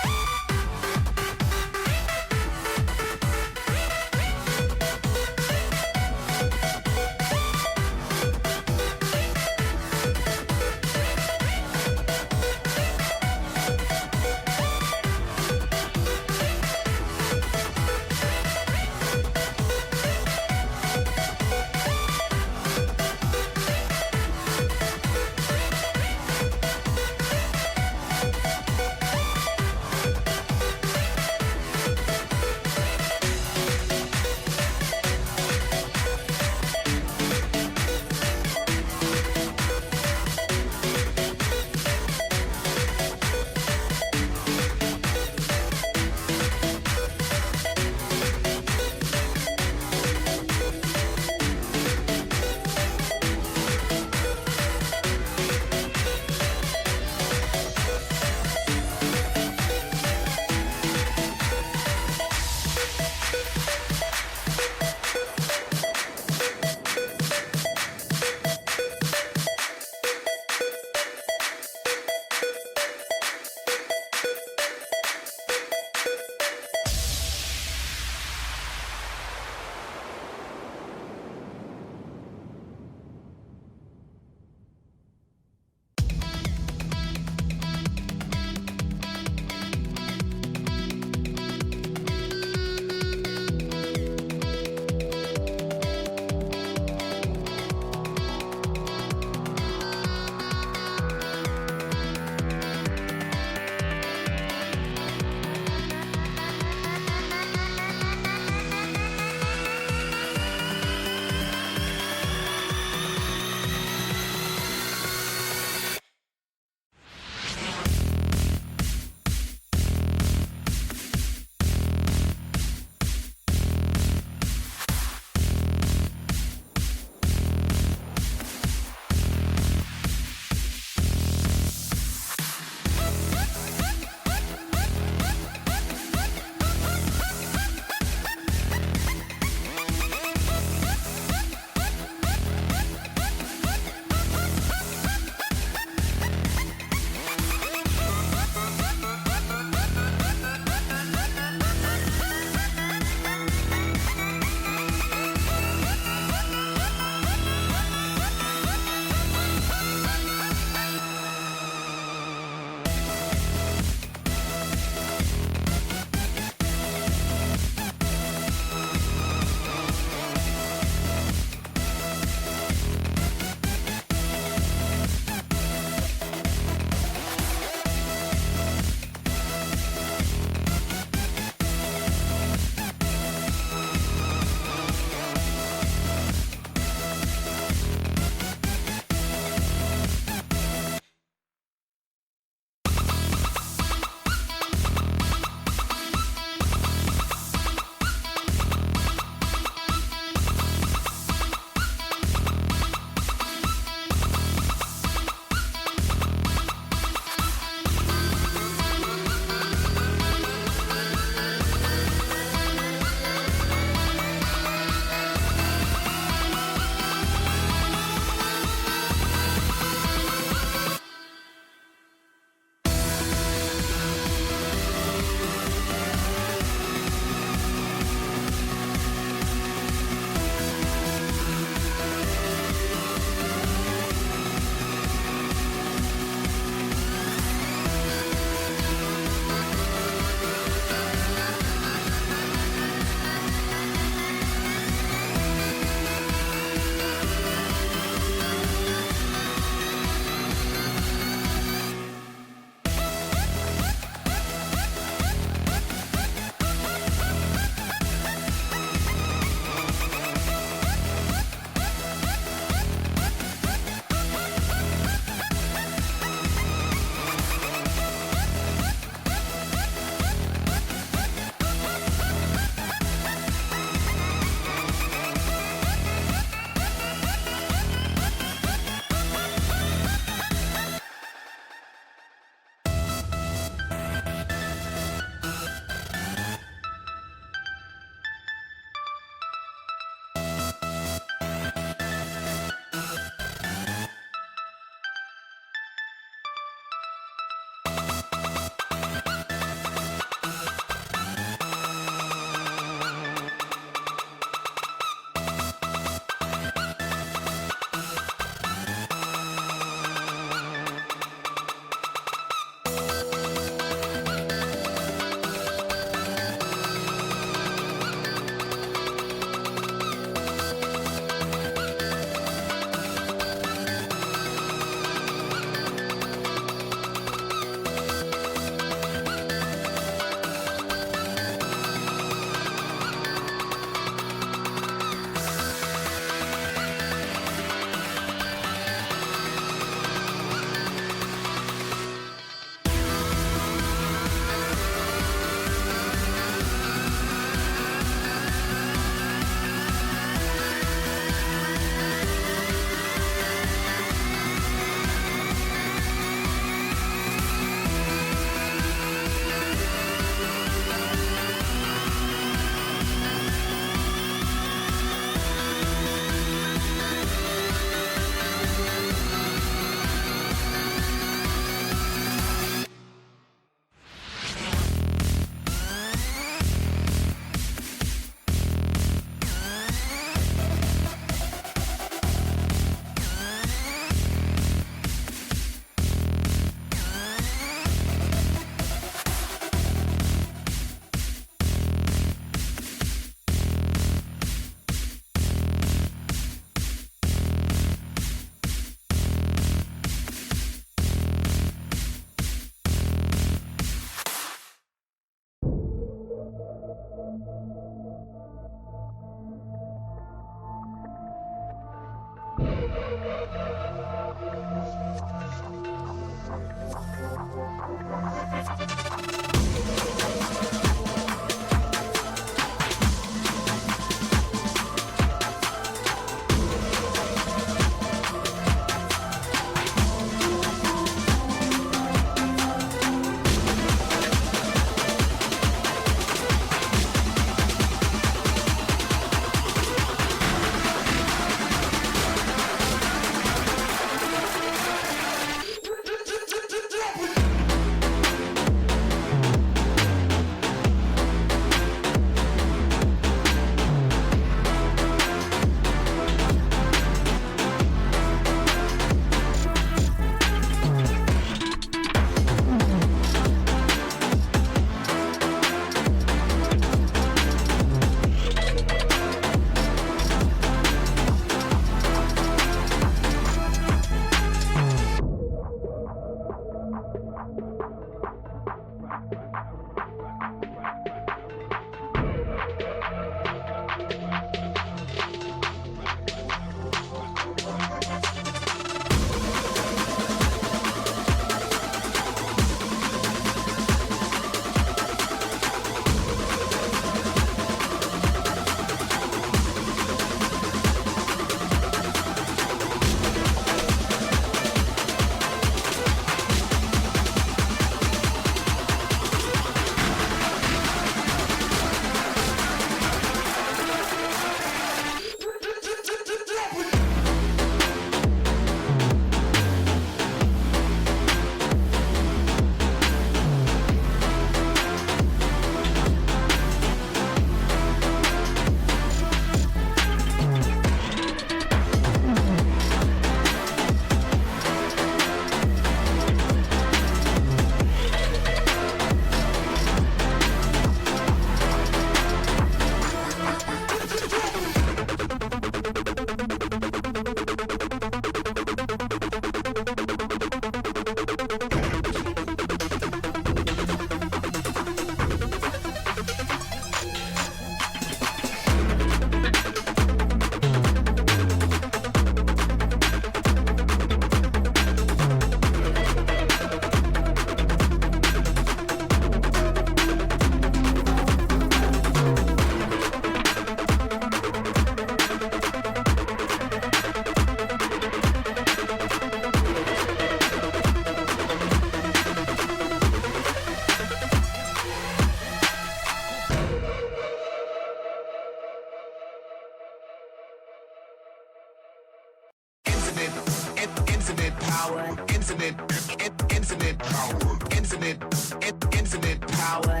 infinite power, infinite power,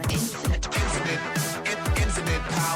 infinite power. Infinite power.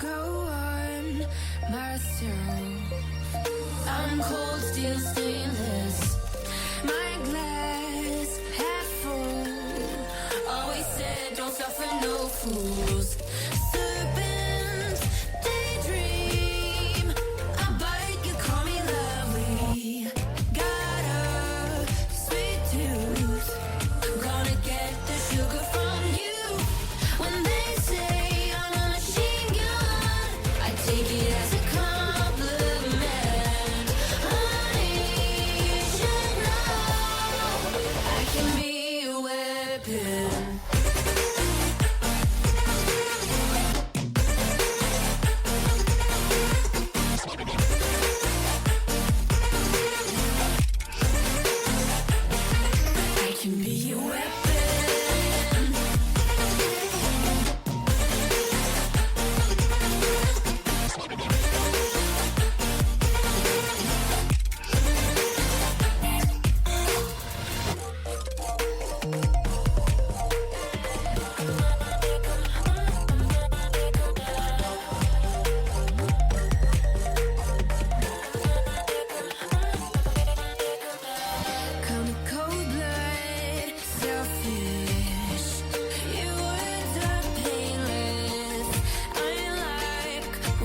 Go on, myself. I'm cold, steel stainless. My glass half full. Always said, don't suffer no fools. Serpents, daydream. I bite, you call me lovely. Got a sweet tooth. Gonna get the sugar from you. When they say I'm a machine gun, I take it as a compliment. Honey, you should know I can be a weapon.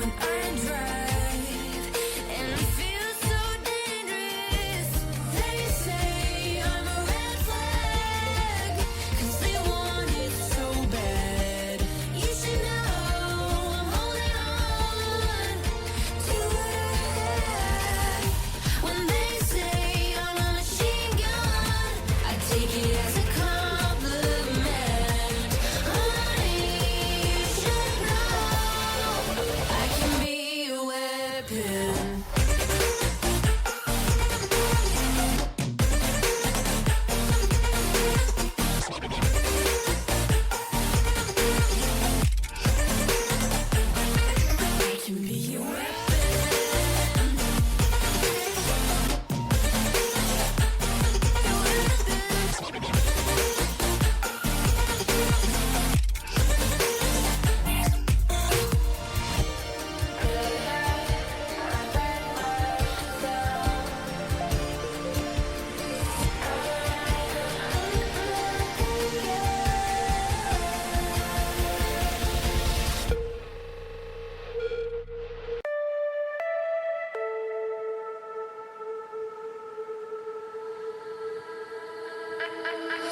when I drive, and it feels so dangerous. They say I'm a red flag, 'cause they want it so bad. You should know I'm holding on to what I had. When they say I'm a machine gun, I take it as a compliment. Honey, you should know I can be a weapon. I can be a weapon.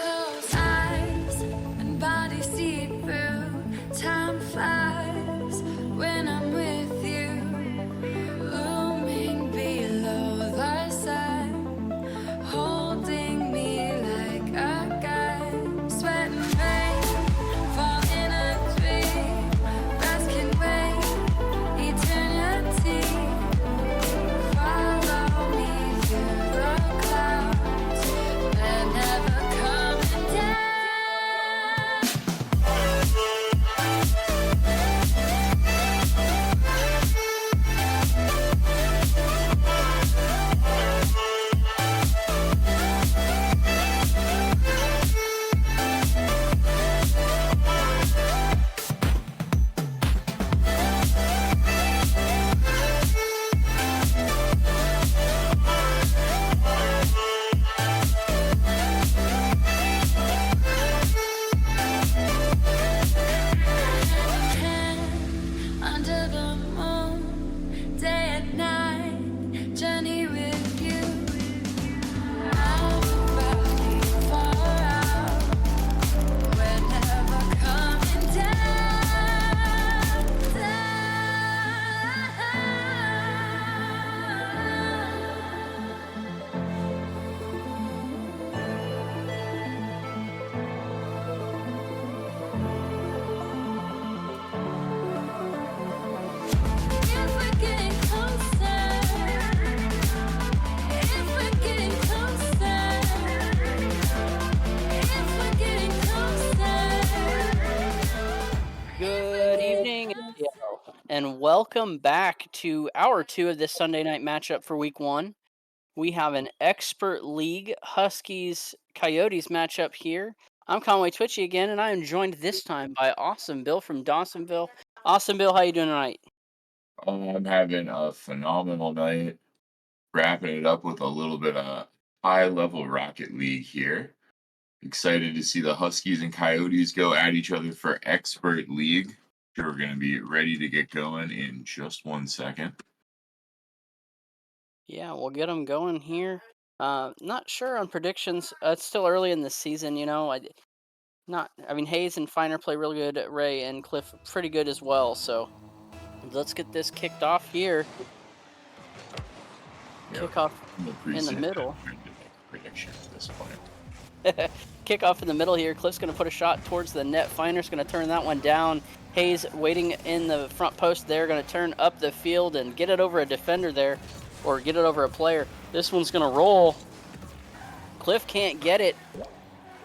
Those eyes and body see through. Time flies when I'm with you. Looming below the sun, holding me like a gun. Sweat and rain, fall in a dream. Rest can wait, eternity. Follow me through the clouds. They're never coming down. Under the moon, day and night, journey with you. Out about you far out, we're never coming down, If we're getting closer, if we're getting closer, if we're getting closer. Good evening, and welcome back to hour 2 of this Sunday night matchup for week 1. We have an expert league Huskies Coyotes matchup here. I'm Conway Twitchy again, and I am joined this time by Awesome Bill from Dawsonville. Awesome Bill, how you doing tonight? I'm having a phenomenal night, wrapping it up with a little bit of high level Rocket League here. Excited to see the Huskies and Coyotes go at each other for Expert League. Sure, we're going to be ready to get going in just 1 second. Yeah, we'll get them going here. Not sure on predictions. It's still early in the season, you know. Hayes and Finer play really good. Ray and Cliff pretty good as well. So let's get this kicked off here. Kickoff in the middle. Prediction at this point. Kickoff in the middle here. Cliff's going to put a shot towards the net. Finer's going to turn that one down. Hayes waiting in the front post there. Going to turn up the field and get it over a defender there, or get it over a player. This one's going to roll. Cliff can't get it.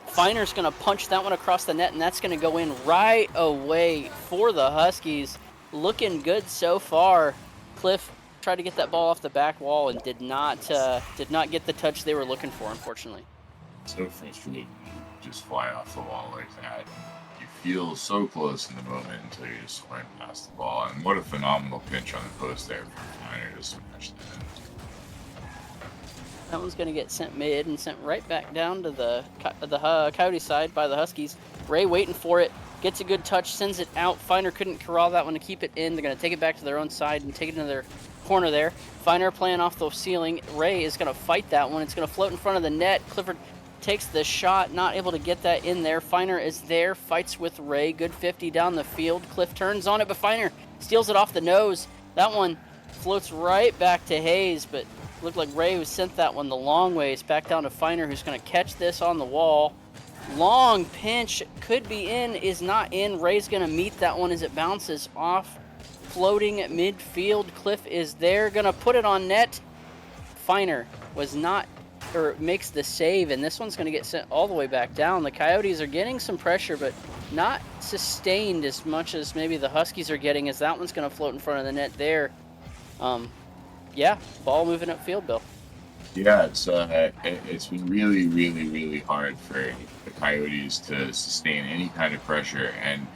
Finer's going to punch that one across the net, and that's going to go in right away for the Huskies. Looking good so far. Cliff tried to get that ball off the back wall and did not get the touch they were looking for, unfortunately. So frustrating to just fly off the wall like that. You feel so close in the moment until you just swing past the ball. And what a phenomenal pinch on the post there from Finer to smash that in. That one's going to get sent mid and sent right back down to the Coyote side by the Huskies. Ray waiting for it. gets a good touch, sends it out. Finer couldn't corral that one to keep it in. They're going to take it back to their own side and take it into their corner there. Finer playing off the ceiling. Ray is going to fight that one. It's going to float in front of the net. Clifford takes the shot, not able to get that in there. Finer is there, fights with Ray. Good 50 down the field. Cliff turns on it, but Finer steals it off the nose. That one floats right back to Hayes, but looked like Ray who sent that one the long ways back down to Finer, who's going to catch this on the wall. Long pinch, could be in, is not in. Ray's going to meet that one as it bounces off, floating at midfield. Cliff is there, going to put it on net. Finer was not, or makes the save, and this one's going to get sent all the way back down. The Coyotes are getting some pressure, but not sustained as much as maybe the Huskies are getting, as that one's going to float in front of the net there. Yeah, ball moving upfield, Bill. Yeah, it's been really, really, really hard for the Coyotes to sustain any kind of pressure, and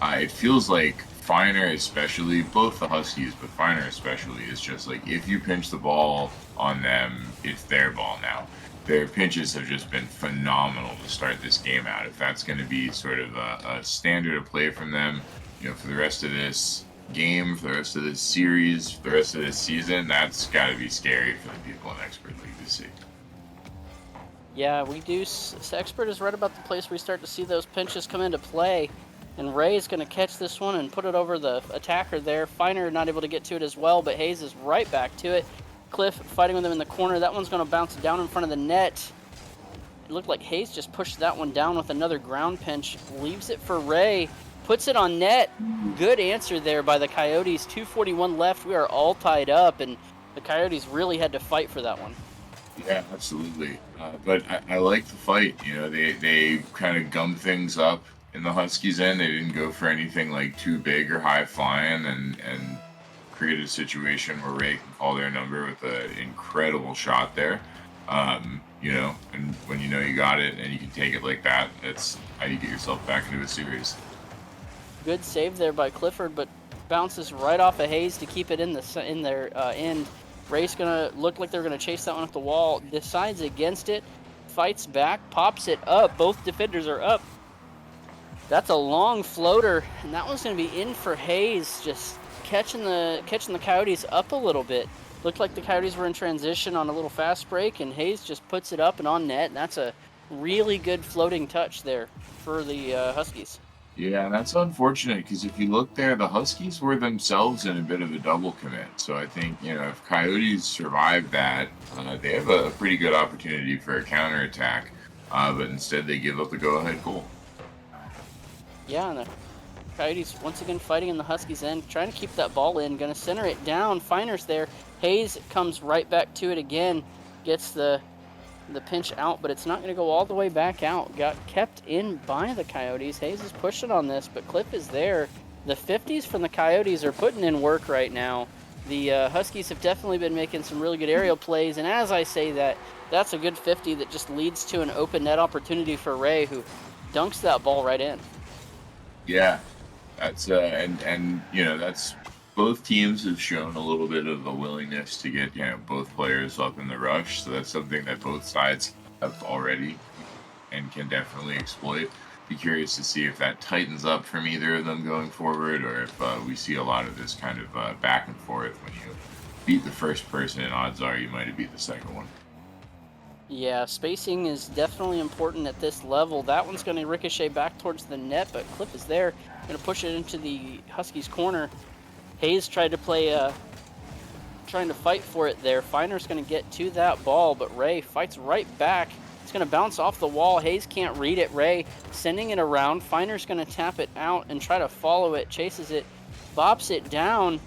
it feels like Finer especially, both the Huskies, but Finer especially, is just like, if you pinch the ball on them, it's their ball now. Their pinches have just been phenomenal to start this game out. If that's going to be sort of a standard of play from them, you know, for the rest of this game, for the rest of this series, for the rest of this season, that's got to be scary for the people in Expert League to see. Yeah, we do. Expert is right about the place where we start to see those pinches come into play. And Ray is going to catch this one and put it over the attacker there. Finer not able to get to it as well, but Hayes is right back to it. Cliff fighting with him in the corner. That one's going to bounce down in front of the net. It looked like Hayes just pushed that one down with another ground pinch. Leaves it for Ray. Puts it on net. Good answer there by the Coyotes. 2:41 left. We are all tied up, and the Coyotes really had to fight for that one. Yeah, absolutely. But I like the fight. You know, they kind of gummed things up in the Huskies' end. They didn't go for anything like too big or high flying, and created a situation where Ray can call their number with an incredible shot there. You know, and when you know you got it and you can take it like that, that's how you get yourself back into a series. Good save there by Clifford, but bounces right off of Hayes to keep it in their end. Ray's gonna look like they're gonna chase that one off the wall. Decides against it, fights back, pops it up. Both defenders are up. That's a long floater, and that one's gonna be in for Hayes. Just catching the Coyotes up a little bit. Looked like the Coyotes were in transition on a little fast break, and Hayes just puts it up and on net. And that's a really good floating touch there for the Huskies. Yeah, that's unfortunate, because if you look there, the Huskies were themselves in a bit of a double commit. So I think, you know, if Coyotes survive that, they have a pretty good opportunity for a counterattack. But instead they give up the go-ahead goal. Yeah, and the Coyotes once again fighting in the Huskies' end, trying to keep that ball in, gonna center it down. Finer's there. Hayes comes right back to it again, gets the pinch out, but it's not going to go all the way back out. Got kept in by the Coyotes. Hayes is pushing on this, but Cliff is there. The 50s from the Coyotes are putting in work right now. The Huskies have definitely been making some really good aerial plays, and as I say that, that's a good 50 that just leads to an open net opportunity for Ray, who dunks that ball right in. Yeah, that's and you know, that's, both teams have shown a little bit of a willingness to get, you know, both players up in the rush. So that's something that both sides have already and can definitely exploit. Be curious to see if that tightens up from either of them going forward, or if we see a lot of this kind of back and forth. When you beat the first person, and odds are you might have beat the second one. Yeah, spacing is definitely important at this level. That one's going to ricochet back towards the net, but Cliff is there. Going to push it into the Huskies' corner. Hayes tried to play, trying to fight for it there. Finer's going to get to that ball, but Ray fights right back. It's going to bounce off the wall. Hayes can't read it. Ray sending it around. Finer's going to tap it out and try to follow it. Chases it, bops it down.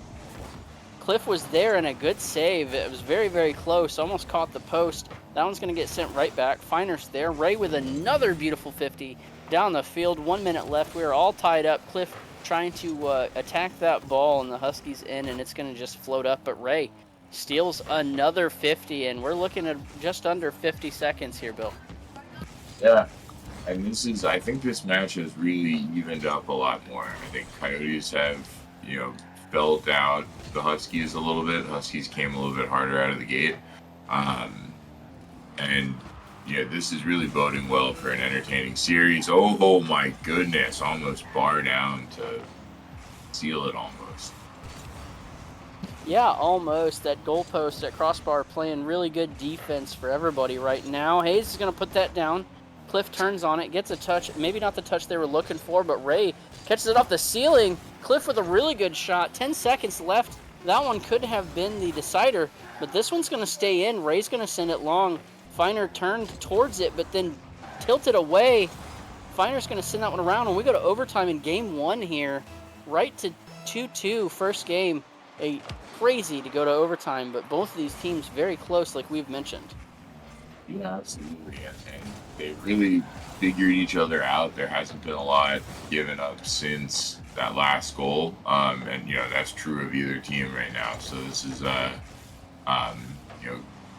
Cliff was there, and a good save. It was very, very close. Almost caught the post. That one's going to get sent right back. Finer's there. Ray with another beautiful 50 down the field. 1 minute left. We are all tied up. Cliff trying to attack that ball in the Huskies' end, and it's going to just float up. But Ray steals another 50, and we're looking at just under 50 seconds here, Bill. Yeah, and I think this match has really evened up a lot more. I think Coyotes have, you know, felt out the Huskies a little bit. Huskies came a little bit harder out of the gate. And, yeah, this is really boding well for an entertaining series. Oh my goodness, almost bar down to seal it almost. Yeah, almost. That goalpost, that crossbar playing really good defense for everybody right now. Hayes is going to put that down. Cliff turns on it, gets a touch. Maybe not the touch they were looking for, but Ray catches it off the ceiling. Cliff with a really good shot. 10 seconds left. That one could have been the decider, but this one's going to stay in. Ray's going to send it long. Finer turned towards it, but then tilted away. Finer's going to send that one around, and we go to overtime in game 1 here. Right to 2-2 first game. Crazy to go to overtime, but both of these teams very close, like we've mentioned. Yeah, absolutely. And they really figured each other out. There hasn't been a lot given up since that last goal. And that's true of either team right now. So this is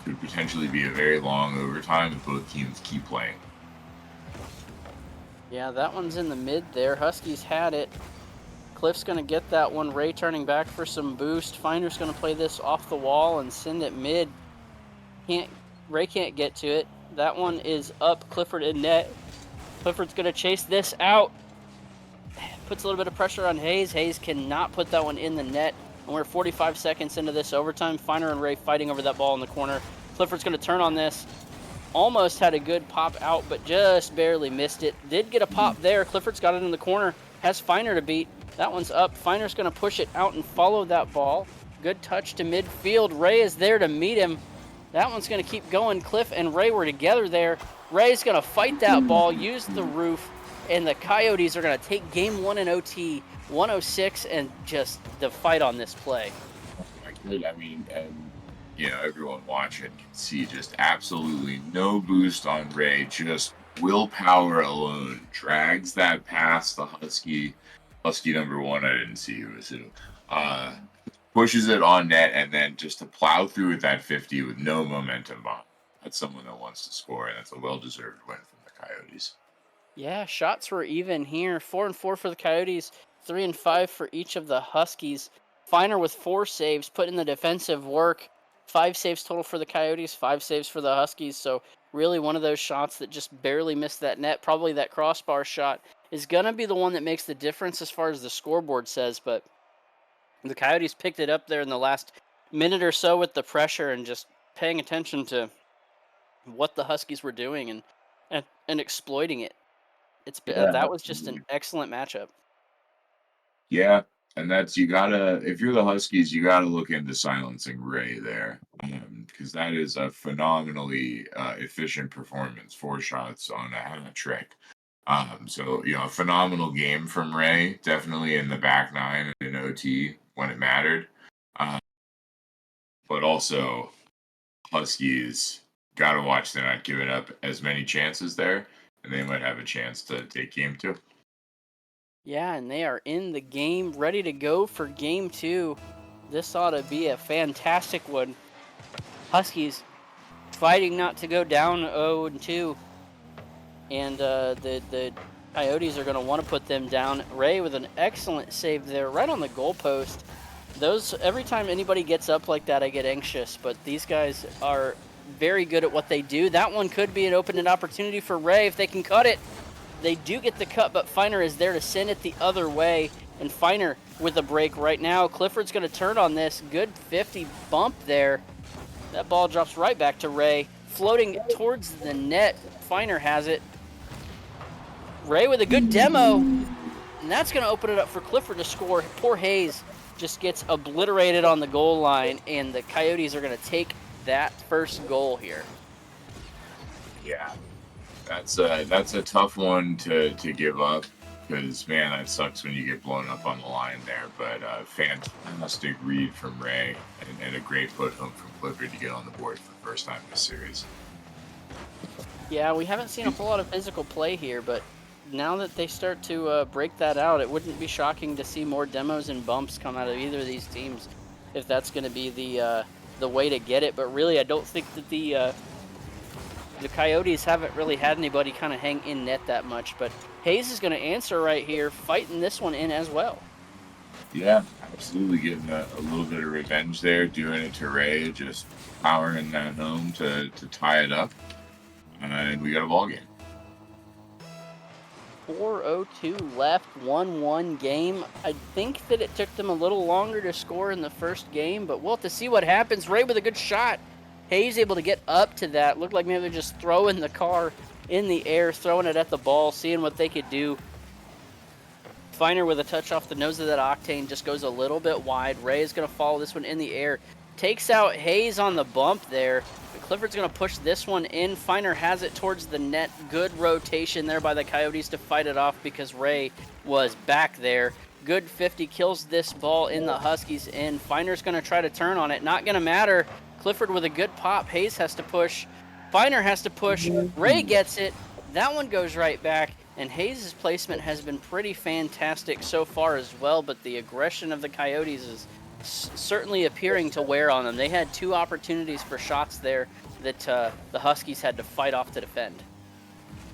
could potentially be a very long overtime if both teams keep playing. Yeah, that one's in the mid there. Huskies had it. Cliff's going to get that one. Ray turning back for some boost. Finer's going to play this off the wall and send it mid. Ray can't get to it. That one is up. Clifford in net. Clifford's going to chase this out. Puts a little bit of pressure on Hayes. Hayes cannot put that one in the net. And we're 45 seconds into this overtime. Finer and Ray fighting over that ball in the corner. Clifford's going to turn on this. Almost had a good pop out, but just barely missed it. Did get a pop there. Clifford's got it in the corner. Has Finer to beat. That one's up. Finer's going to push it out and follow that ball. Good touch to midfield. Ray is there to meet him. That one's going to keep going. Cliff and Ray were together there. Ray's going to fight that ball, use the roof, and the Coyotes are going to take game 1 in OT, 106, and just the fight on this play. I mean, and everyone watching can see just absolutely no boost on Ray. Just willpower alone drags that past the Husky number 1. I didn't see who was who. Pushes it on net, and then just to plow through with that 50 with no momentum behind. That's someone that wants to score, and that's a well-deserved win from the Coyotes. Yeah, shots were even here. 4-4 for the Coyotes, 3-5 for each of the Huskies. Finer with 4 saves, put in the defensive work. 5 saves total for the Coyotes, 5 saves for the Huskies. So really one of those shots that just barely missed that net. Probably that crossbar shot is going to be the one that makes the difference as far as the scoreboard says. But the Coyotes picked it up there in the last minute or so with the pressure and just paying attention to what the Huskies were doing and exploiting it. That was just an excellent matchup. Yeah, and that's if you're the Huskies, you gotta look into silencing Ray there, because that is a phenomenally efficient performance. 4 shots on a hat trick. So a phenomenal game from Ray, definitely in the back 9 in OT when it mattered. But also, Huskies gotta watch they're not giving up as many chances there, and they might have a chance to take game 2. Yeah, and they are in the game, ready to go for game 2. This ought to be a fantastic one. Huskies fighting not to go down 0-2. And the Coyotes are going to want to put them down. Ray with an excellent save there, right on the goalpost. Every time anybody gets up like that, I get anxious. But these guys are very good at what they do. That one could be an open opportunity for Ray if they can cut it. They do get the cut, but Finer is there to send it the other way. And Finer with a break right now. Clifford's going to turn on this. Good 50 bump there. That ball drops right back to Ray. Floating towards the net. Finer has it. Ray with a good demo. And that's going to open it up for Clifford to score. Poor Hayes just gets obliterated on the goal line. And the Coyotes are going to take that first goal here. Yeah. That's a tough one to give up, because man, that sucks when you get blown up on the line there. But fantastic read from Ray and a great put home from Clifford to get on the board for the first time this series. Yeah, we haven't seen a whole lot of physical play here, but now that they start to break that out, it wouldn't be shocking to see more demos and bumps come out of either of these teams if that's going to be the way to get it. But really, I don't think that the Coyotes haven't really had anybody kind of hang in net that much, but Hayes is going to answer right here, fighting this one in as well. Yeah, absolutely getting a little bit of revenge there, doing it to Ray, just powering that home to tie it up. and we got a ball game. 4:02 left, 1-1 game. I think that it took them a little longer to score in the first game, but we'll have to see what happens. Ray with a good shot. Hayes able to get up to that. Looked like maybe they're just throwing the car in the air, throwing it at the ball, seeing what they could do. Finer with a touch off the nose of that Octane, just goes a little bit wide. Ray is going to follow this one in the air. Takes out Hayes on the bump there. Clifford's going to push this one in. Finer has it towards the net. Good rotation there by the Coyotes to fight it off because Ray was back there. Good 50 kills this ball in the Huskies end. Finer's going to try to turn on it. Not going to matter. Clifford with a good pop. Hayes has to push. Finer has to push. Ray gets it. That one goes right back. And Hayes' placement has been pretty fantastic so far as well, but the aggression of the Coyotes is certainly appearing to wear on them. They had 2 opportunities for shots there that the Huskies had to fight off to defend.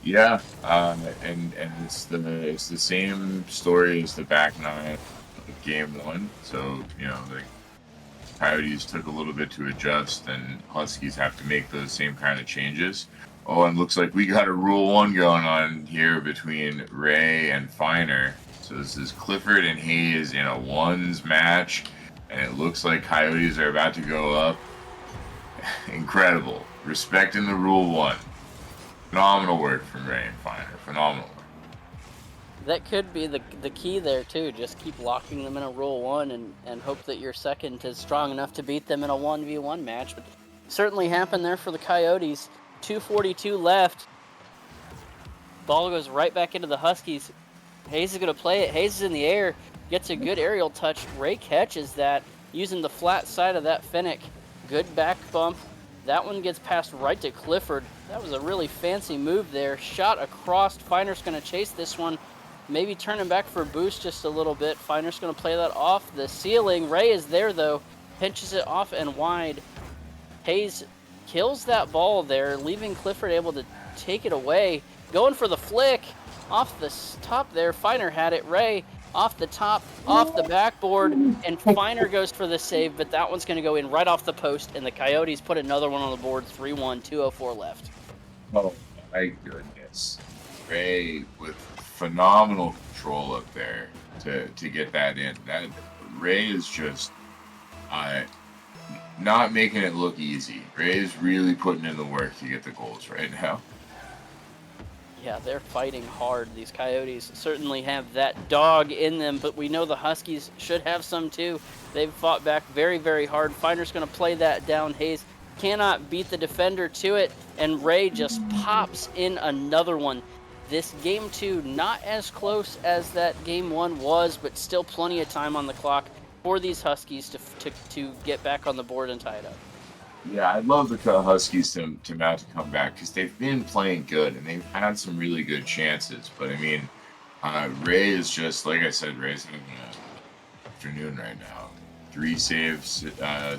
Yeah, and it's the same story as the back 9 of game 1. So, you know, the Coyotes took a little bit to adjust, and Huskies have to make those same kind of changes. Oh, and looks like we got a Rule 1 going on here between Ray and Finer. So this is Clifford and Hayes in a ones match, and it looks like Coyotes are about to go up. Incredible. Respecting the Rule 1. Phenomenal work from Ray and Finer. Phenomenal work. That could be the key there, too. Just keep locking them in a Rule 1 and hope that your second is strong enough to beat them in a 1v1 match. But certainly happened there for the Coyotes. 2:42 left. Ball goes right back into the Huskies. Hayes is going to play it. Hayes is in the air. Gets a good aerial touch. Ray catches that using the flat side of that Finnick. Good back bump. That one gets passed right to Clifford. That was a really fancy move there. Shot across. Finer's going to chase this one. Maybe turn him back for a boost just a little bit. Finer's going to play that off the ceiling. Ray is there, though. Pinches it off and wide. Hayes kills that ball there, leaving Clifford able to take it away. Going for the flick. Off the top there. Finer had it. Ray off the top, off the backboard, and Finer goes for the save, but that one's going to go in right off the post, and the Coyotes put another one on the board, 3-1, 2:04 left. Oh, my goodness. Ray with phenomenal control up there to get that in. That Ray is just not making it look easy. Ray is really putting in the work to get the goals right now. Yeah, they're fighting hard. These Coyotes certainly have that dog in them, but we know the Huskies should have some too. They've fought back very, very hard. Finer's going to play that down. Hayes cannot beat the defender to it, and Ray just pops in another one. This game 2, not as close as that game 1 was, but still plenty of time on the clock for these Huskies to get back on the board and tie it up. Yeah, I'd love the Huskies to mount a comeback because they've been playing good and they've had some really good chances. But I mean, Ray is just, like I said, Ray's having an afternoon right now. 3 saves,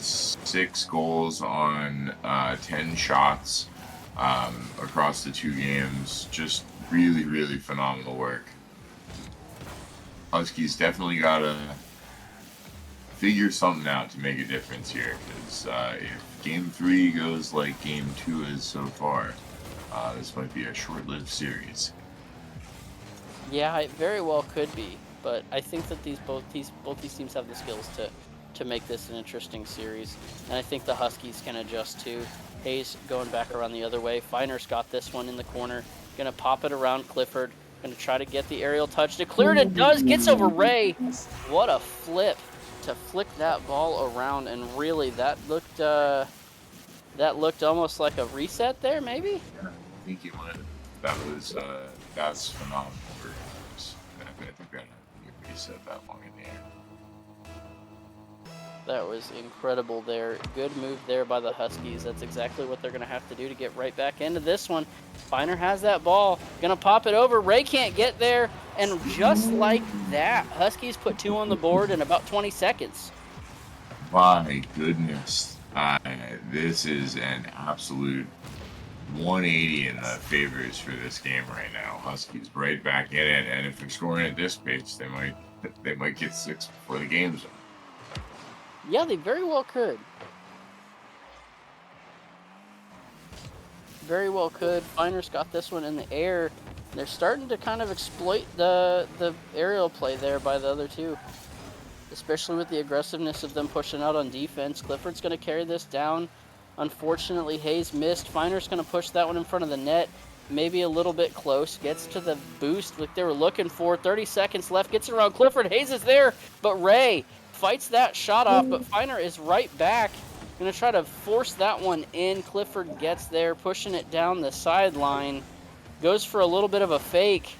6 goals on 10 shots across the 2 games. Just really, really phenomenal work. Huskies definitely got to figure something out to make a difference here because if Game 3 goes like Game 2 is so far, this might be a short-lived series. Yeah, it very well could be, but I think that both these teams have the skills to make this an interesting series, and I think the Huskies can adjust too. Hayes going back around the other way. Finer's got this one in the corner, gonna pop it around Clifford, gonna try to get the aerial touch to clear it. It does, gets over Ray. What a flip to flick that ball around, and really that looked almost like a reset there, maybe. Yeah, I think you might. That's phenomenal. I think that you reset that long in the air. That was incredible there. Good move there by the Huskies. That's exactly what they're going to have to do to get right back into this one. Finer has that ball. Going to pop it over. Ray can't get there. And just like that, Huskies put 2 on the board in about 20 seconds. My goodness. This is an absolute 180 in the favors for this game right now. Huskies right back in it, and if they're scoring at this pace, they might get 6 before the game's up. Yeah, they very well could. Very well could. Finer's got this one in the air. They're starting to kind of exploit the aerial play there by the other two, especially with the aggressiveness of them pushing out on defense. Clifford's going to carry this down. Unfortunately, Hayes missed. Finer's going to push that one in front of the net. Maybe a little bit close. Gets to the boost like they were looking for. 30 seconds left. Gets it around Clifford. Hayes is there, but Ray fights that shot off, but Finer is right back. Going to try to force that one in. Clifford gets there, pushing it down the sideline. Goes for a little bit of a fake.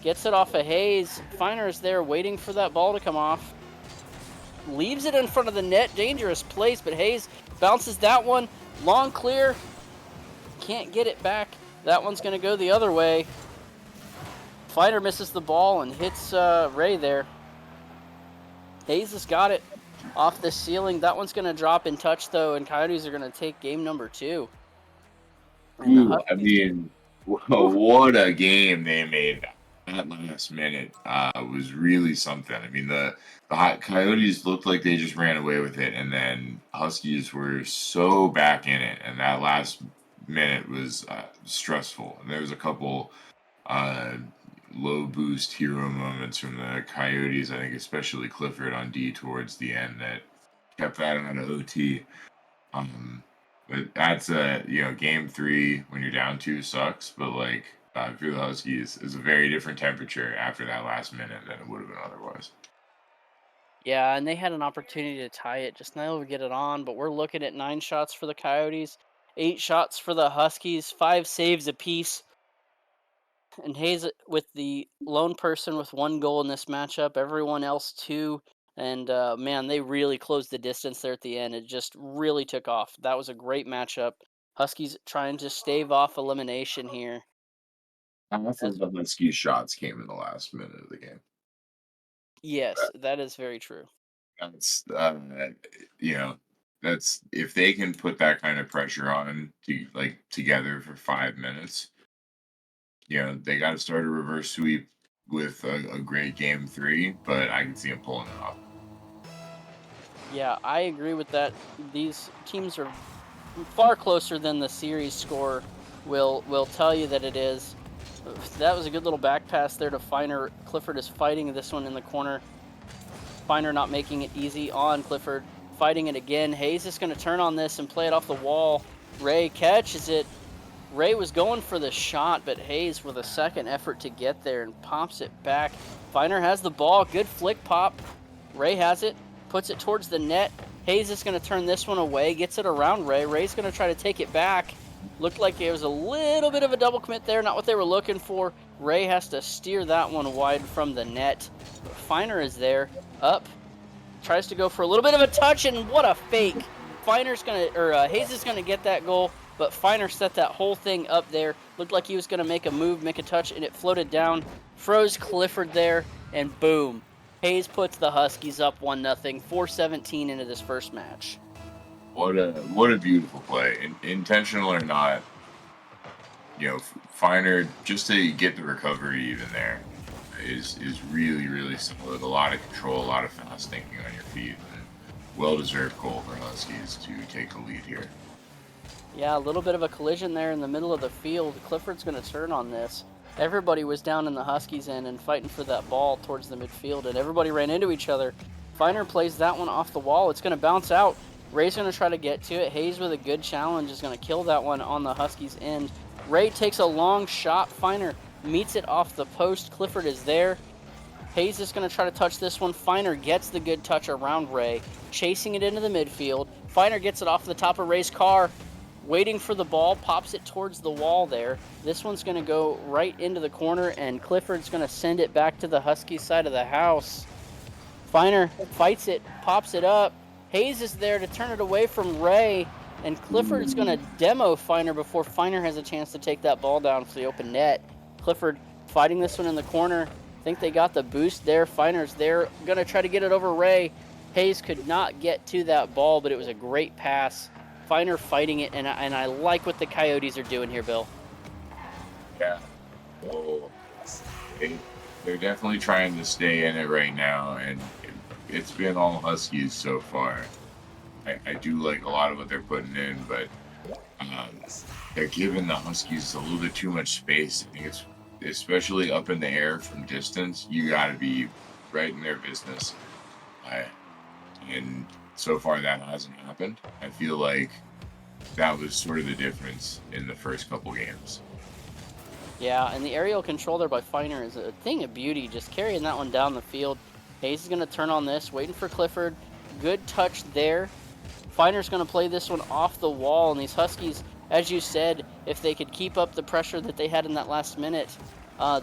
Gets it off of Hayes. Finer is there waiting for that ball to come off. Leaves it in front of the net. Dangerous place, but Hayes bounces that one. Long clear. Can't get it back. That one's going to go the other way. Finer misses the ball and hits Ray there. Hayes has got it off the ceiling. That one's going to drop in touch, though, and Coyotes are going to take game number 2. And Ooh, I mean, what a game they made. That last minute was really something. I mean, the Coyotes looked like they just ran away with it, and then Huskies were so back in it, and that last minute was stressful. And there was a couple low boost hero moments from the Coyotes, I think especially Clifford on D towards the end that kept that out of OT. But that's game 3 when you're down 2 sucks, but like if you're the Huskies, is a very different temperature after that last minute than it would have been otherwise. Yeah, and they had an opportunity to tie it, just not able to get it on, but we're looking at 9 shots for the Coyotes, 8 shots for the Huskies, 5 saves apiece. And Hayes with the lone person with 1 goal in this matchup, everyone else 2. And man, they really closed the distance there at the end. It just really took off. That was a great matchup. Huskies trying to stave off elimination here. Half of the Huskies shots came in the last minute of the game. Yes, that is very true. That's that's if they can put that kind of pressure on together for 5 minutes. They got to start a reverse sweep with a great game 3, but I can see them pulling it off. Yeah, I agree with that. These teams are far closer than the series score will tell you that it is. That was a good little back pass there to Finer. Clifford is fighting this one in the corner. Finer not making it easy on Clifford. Fighting it again. Hayes is going to turn on this and play it off the wall. Ray catches it. Ray was going for the shot, but Hayes with a second effort to get there and pops it back. Finer has the ball. Good flick pop. Ray has it. Puts it towards the net. Hayes is going to turn this one away. Gets it around Ray. Ray's going to try to take it back. Looked like it was a little bit of a double commit there. Not what they were looking for. Ray has to steer that one wide from the net. Finer is there. Up. Tries to go for a little bit of a touch, and what a fake. Hayes is going to get that goal, but Finer set that whole thing up there. Looked like he was going to make a move, make a touch, and it floated down. Froze Clifford there, and boom. Hayes puts the Huskies up 1-0, 4:17 into this first match. What a beautiful play, intentional or not. Finer just to get the recovery even there is really, really solid. A lot of control, a lot of fast thinking on your feet. Well-deserved goal for Huskies to take the lead here. Yeah, a little bit of a collision there in the middle of the field. Clifford's going to turn on this. Everybody was down in the Huskies' end and fighting for that ball towards the midfield, and everybody ran into each other. Finer plays that one off the wall. It's going to bounce out. Ray's going to try to get to it. Hayes with a good challenge is going to kill that one on the Huskies' end. Ray takes a long shot. Finer meets it off the post. Clifford is there. Hayes is going to try to touch this one. Finer gets the good touch around Ray, chasing it into the midfield. Finer gets it off the top of Ray's car, waiting for the ball, pops it towards the wall there. This one's going to go right into the corner, and Clifford's going to send it back to the Huskies side of the house. Finer fights it, pops it up. Hayes is there to turn it away from Ray, and Clifford's going to demo Finer before Finer has a chance to take that ball down for the open net. Clifford fighting this one in the corner. I think they got the boost there. Finer's there, going to try to get it over Ray. Hayes could not get to that ball, but it was a great pass. Finer fighting it, and I like what the Coyotes are doing here, Bill. Yeah. Oh, they're definitely trying to stay in it right now, and it's been all Huskies so far. I do like a lot of what they're putting in, but they're giving the Huskies a little bit too much space. I think it's especially up in the air from distance. You got to be right in their business. And so far that hasn't happened. I feel like that was sort of the difference in the first couple games. Yeah, and the aerial control there by Feiner is a thing of beauty, just carrying that one down the field. Hayes is going to turn on this, waiting for Clifford. Good touch there. Feiner's going to play this one off the wall, and these Huskies, as you said, if they could keep up the pressure that they had in that last minute,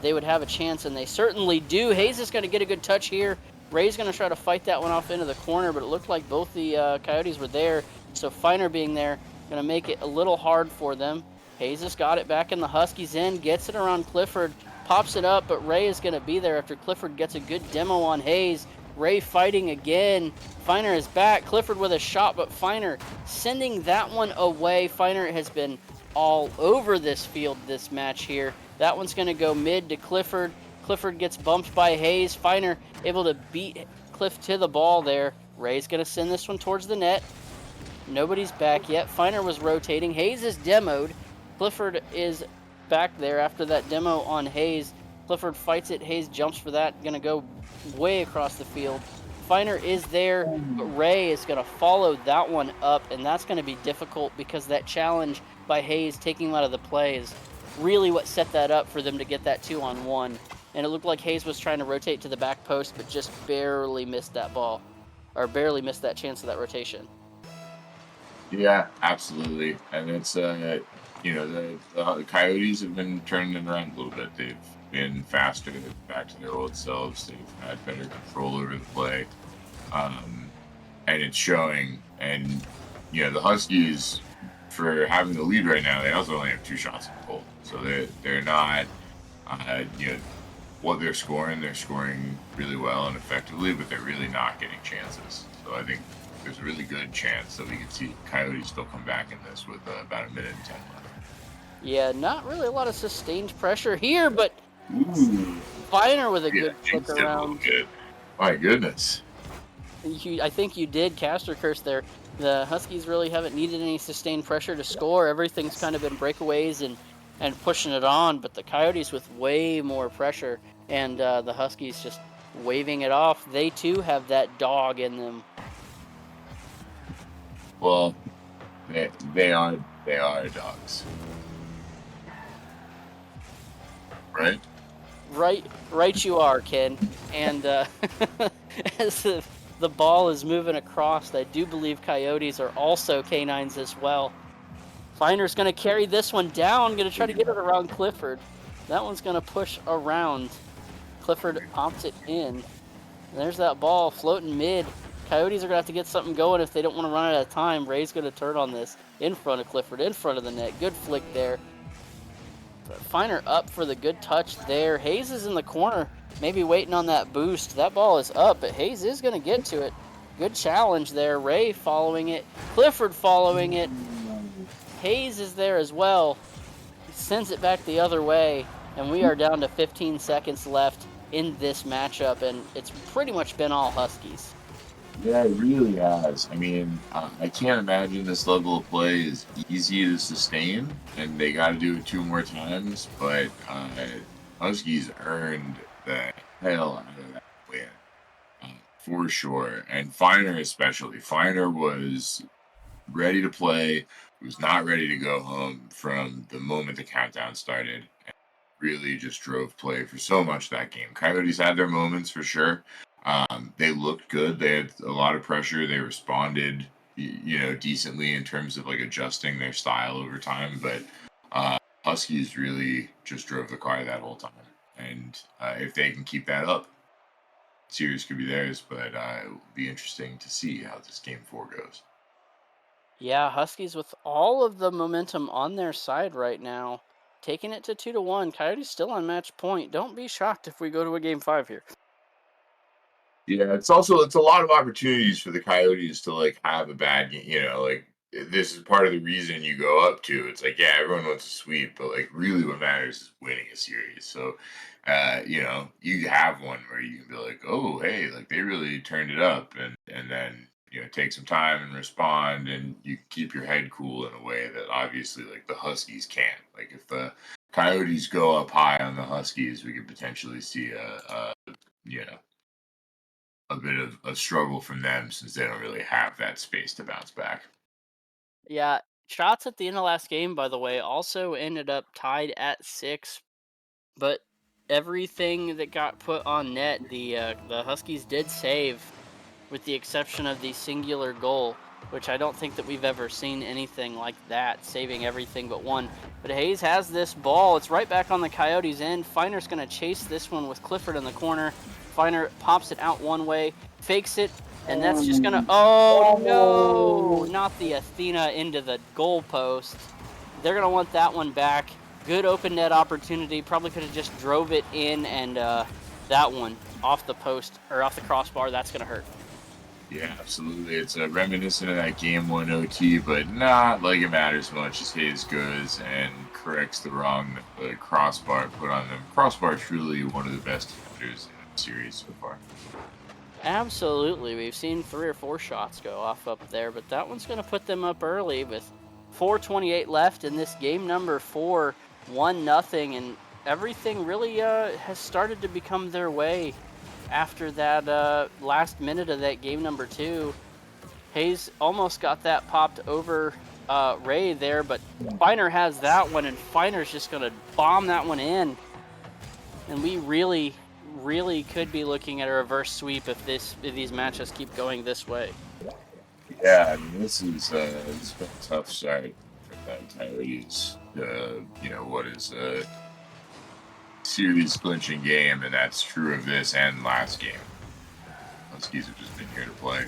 they would have a chance, and they certainly do. Hayes is going to get a good touch here. Ray's going to try to fight that one off into the corner, but it looked like both the Coyotes were there, so Feiner being there going to make it a little hard for them. Hayes has got it back in the Huskies' end, gets it around Clifford, pops it up, but Ray is going to be there after Clifford gets a good demo on Hayes. Ray fighting again. Feiner is back. Clifford with a shot, but Feiner sending that one away. Feiner has been all over this field this match here. That one's going to go mid to Clifford. Clifford gets bumped by Hayes. Feiner able to beat Cliff to the ball there. Ray's going to send this one towards the net. Nobody's back yet. Feiner was rotating. Hayes is demoed. Clifford is back there after that demo on Hayes. Clifford fights it. Hayes jumps for that. Going to go way across the field. Feiner is there, but Ray is going to follow that one up, and that's going to be difficult because that challenge by Hayes taking him out of the play is really what set that up for them to get that 2-on-1. And it looked like Hayes was trying to rotate to the back post, but just barely missed that ball, or barely missed that chance of that rotation. Yeah, absolutely. And it's the Coyotes have been turning it around a little bit. They've been faster, back to their old selves. They've had better control over the play, and it's showing. And the Huskies, for having the lead right now, they also only have 2 shots in goal, so they're not, what they're scoring really well and effectively, but they're really not getting chances. So I think there's a really good chance that we could see Coyotes still come back in this with about 1:10 left. Yeah, not really a lot of sustained pressure here, but Ooh. Feiner with a Yeah, good flick jinxed it a little around. bit. My goodness. I think you did caster curse there. The Huskies really haven't needed any sustained pressure to score. Everything's kind of been breakaways and pushing it on, but the Coyotes with way more pressure, and the Huskies just waving it off. They too have that dog in them. Well, they are dogs, right? Right, you are, Ken. And as the ball is moving across, I do believe Coyotes are also canines as well. Feiner's going to carry this one down, going to try to get it around Clifford. That one's going to push around. Clifford pops it in. There's that ball floating mid. Coyotes are going to have to get something going if they don't want to run out of time. Ray's going to turn on this in front of Clifford, in front of the net. Good flick there. Feiner up for the good touch there. Hayes is in the corner, maybe waiting on that boost. That ball is up, but Hayes is going to get to it. Good challenge there. Ray following it. Clifford following it. Hayes is there as well. He sends it back the other way, and we are down to 15 seconds left in this matchup, and it's pretty much been all Huskies. Yeah, it really has. I mean, I can't imagine this level of play is easy to sustain, and they got to do it 2 more times. But Huskies earned the hell out of that win, for sure. And Feiner especially. Feiner was ready to play. Was not ready to go home from the moment the countdown started. And really just drove play for so much that game. Coyotes had their moments for sure. They looked good. They had a lot of pressure. They responded, decently in terms of like adjusting their style over time. But Huskies really just drove the car that whole time. And if they can keep that up, series could be theirs. But it will be interesting to see how this game 4 goes. Yeah, Huskies with all of the momentum on their side right now, taking it to 2-1. Coyotes still on match point. Don't be shocked if we go to a game 5 here. Yeah, it's a lot of opportunities for the Coyotes to like have a bad game. Like this is part of the reason you go up to. It's like, yeah, everyone wants to sweep, but like really what matters is winning a series. So, you have one where you can be like, oh, hey, like they really turned it up, and then take some time and respond, and you keep your head cool in a way that obviously like the Huskies can't. Like if the Coyotes go up high on the Huskies, we could potentially see a bit of a struggle from them since they don't really have that space to bounce back. Yeah, shots at the end of last game, by the way, also ended up tied at 6, but everything that got put on net, the Huskies did save, with the exception of the singular goal, which I don't think that we've ever seen anything like that, saving everything but one. But Hayes has this ball. It's right back on the Coyotes' end. Finer's going to chase this one with Clifford in the corner. Finer pops it out one way, fakes it, and that's just going to... Oh, no! Not the Athena into the goalpost. They're going to want that one back. Good open net opportunity. Probably could have just drove it in, and that one off the post, or off the crossbar, that's going to hurt. Yeah, absolutely. It's reminiscent of that game 1 OT, but not like it matters much as Hayes goes and corrects the wrong the crossbar put on them. Crossbar truly one of the best defenders in the series so far. Absolutely. We've seen 3 or 4 shots go off up there, but that one's going to put them up early with 4:28 left in this game number 4, 1-0, and everything really has started to become their way after that last minute of that game number 2. Hayes almost got that popped over Ray there, but Finer has that one, and Finer's just going to bomb that one in. And we really could be looking at a reverse sweep if these matches keep going this way. Yeah, I mean, this has been a tough start for the Coyotes. What is a series clinching game, and that's true of this and last game. Huskies have just been here to play.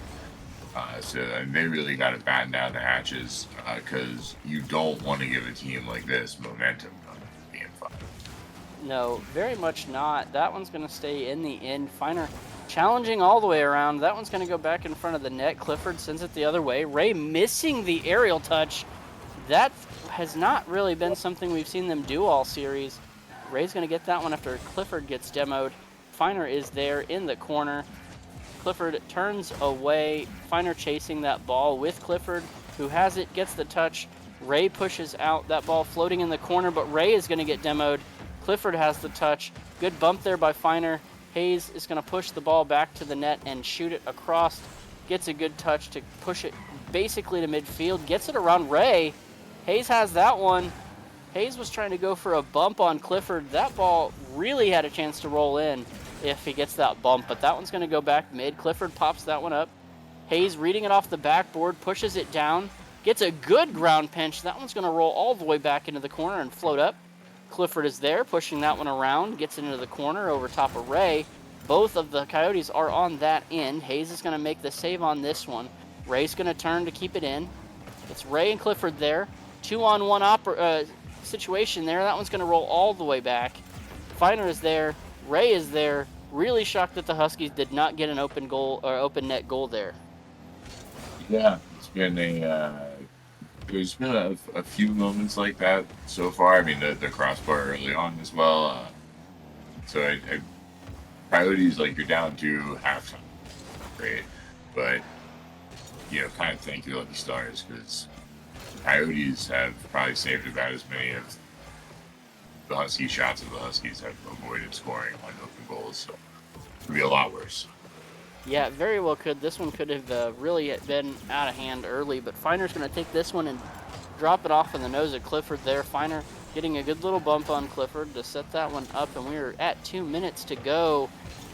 They really got to batten down the hatches because you don't want to give a team like this momentum on game 5. No, very much not. That one's going to stay in the end. Finer challenging all the way around. That one's going to go back in front of the net. Clifford sends it the other way. Ray missing the aerial touch. That has not really been something we've seen them do all series. Ray's going to get that one after Clifford gets demoed. Finer is there in the corner. Clifford turns away. Finer chasing that ball with Clifford, who has it, gets the touch. Ray pushes out. That ball floating in the corner, but Ray is going to get demoed. Clifford has the touch. Good bump there by Finer. Hayes is going to push the ball back to the net and shoot it across. Gets a good touch to push it basically to midfield. Gets it around Ray. Hayes has that one. Hayes was trying to go for a bump on Clifford. That ball really had a chance to roll in if he gets that bump, but that one's going to go back mid. Clifford pops that one up. Hayes reading it off the backboard, pushes it down, gets a good ground pinch. That one's going to roll all the way back into the corner and float up. Clifford is there, pushing that one around, gets into the corner over top of Ray. Both of the Coyotes are on that end. Hayes is going to make the save on this one. Ray's going to turn to keep it in. It's Ray and Clifford there. 2-on-1 situation there. That one's going to roll all the way back. Finer is there. Ray is there. Really shocked that the Huskies did not get an open goal or open net goal there. Yeah, it's been there's been a few moments like that so far. I mean, the crossbar early on as well. Coyotes, like, you're down 2 halftime, great, but kind of thank your lucky stars because Coyotes have probably saved about as many of the Husky shots as the Huskies have avoided scoring on open goals. So it could be a lot worse. Yeah, very well could. This one could have really been out of hand early, but Finer's going to take this one and drop it off in the nose of Clifford there. Finer getting a good little bump on Clifford to set that one up, and we're at 2 minutes to go.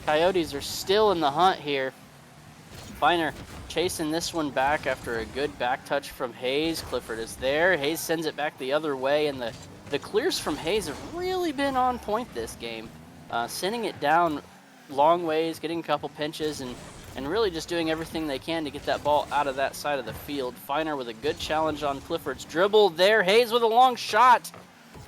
Coyotes are still in the hunt here. Finer chasing this one back after a good back touch from Hayes. Clifford is there. Hayes sends it back the other way, and the clears from Hayes have really been on point this game. Sending it down long ways, getting a couple pinches, and really just doing everything they can to get that ball out of that side of the field. Finer with a good challenge on Clifford's dribble there. Hayes with a long shot.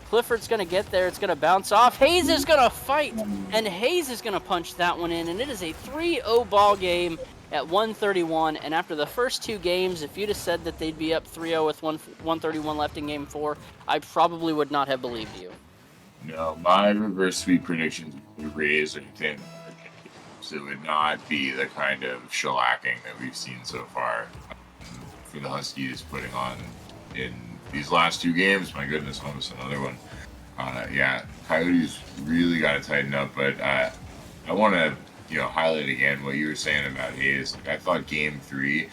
Clifford's going to get there. It's going to bounce off. Hayes is going to fight, and Hayes is going to punch that one in, and it is a 3-0 ball game at 1:31. And after the first 2 games, if you'd have said that they'd be up 3-0 with 1:31 left in game 4, I probably would not have believed you. No, my reverse sweep predictions were raised anything. So it would not be the kind of shellacking that we've seen so far for the Huskies putting on in these last 2 games. My goodness, almost another one. Yeah, Coyotes really got to tighten up, but I want to, highlight again what you were saying about Hayes. I thought Game 3,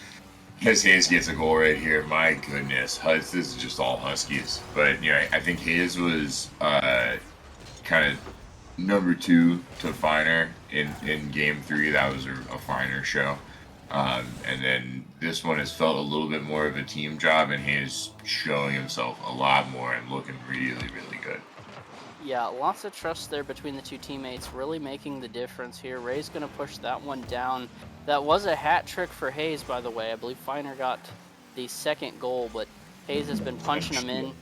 as Hayes gets a goal right here, my goodness, this is just all Huskies. But I think Hayes was kind of number 2 to Finer in Game 3. That was a Finer show. And then this one has felt a little bit more of a team job, and Hayes showing himself a lot more and looking really, really good. Yeah, lots of trust there between the two teammates, really making the difference here. Ray's going to push that one down. That was a hat trick for Hayes, by the way. I believe Finer got the second goal, but Hayes has been punching them in.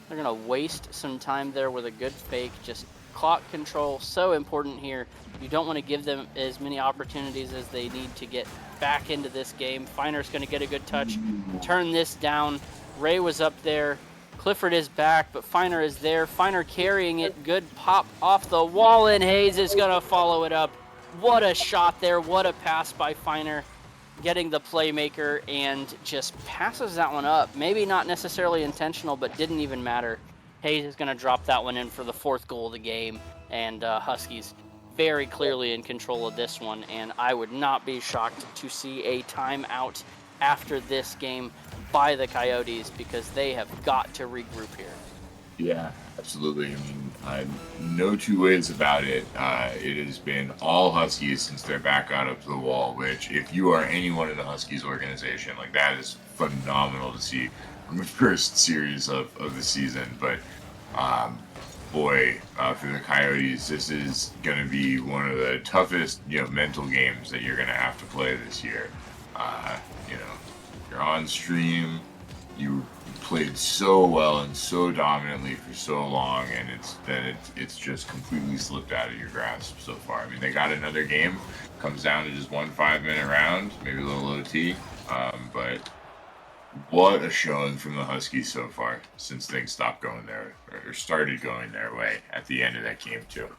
They're going to waste some time there with a good fake. Just clock control, so important here. You don't want to give them as many opportunities as they need to get back into this game. Finer's going to get a good touch, turn this down. Ray was up there. Clifford is back, but Finer is there. Finer carrying it. Good pop off the wall, and Hayes is going to follow it up. What a shot there. What a pass by Finer. Getting the playmaker and just passes that one up. Maybe not necessarily intentional, but didn't even matter. Hayes is going to drop that one in for the 4th goal of the game, and Huskies very clearly in control of this one, and I would not be shocked to see a timeout after this game by the Coyotes, because they have got to regroup here. Yeah, absolutely. I mean, no two ways about it. It has been all Huskies since they're back out up to the wall, which, if you are anyone in the Huskies organization, like, that is phenomenal to see from the first series of the season. But boy, for the Coyotes, this is going to be one of the toughest, mental games that you're going to have to play this year. You're on stream, you played so well and so dominantly for so long, and it's just completely slipped out of your grasp so far. I mean, they got another game, comes down to just one 5-minute round, maybe a little OT, but what a showing from the Huskies so far since things stopped going or started going their way at the end of that game too.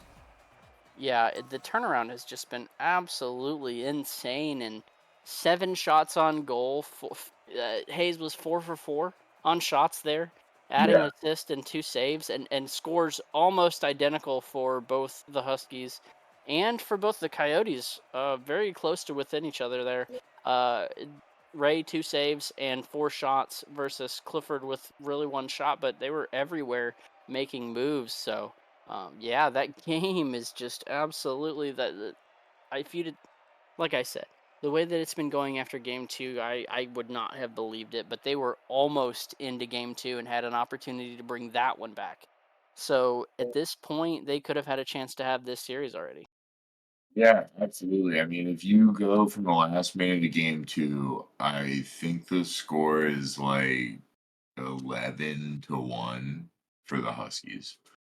Yeah, the turnaround has just been absolutely insane, and 7 shots on goal. Hayes was 4 for 4 on shots there, adding an assist and 2 saves, and scores almost identical for both the Huskies and for both the Coyotes, very close to within each other there. Ray 2 saves and 4 shots versus Clifford with really 1 shot, but they were everywhere making moves. So yeah, that game is just absolutely if you did, like I said, the way that it's been going after game 2, I would not have believed it, but they were almost into game 2 and had an opportunity to bring that one back. So at this point, they could have had a chance to have this series already. Yeah, absolutely. I mean, if you go from the last minute of game 2, I think the score is like 11-1 for the Huskies.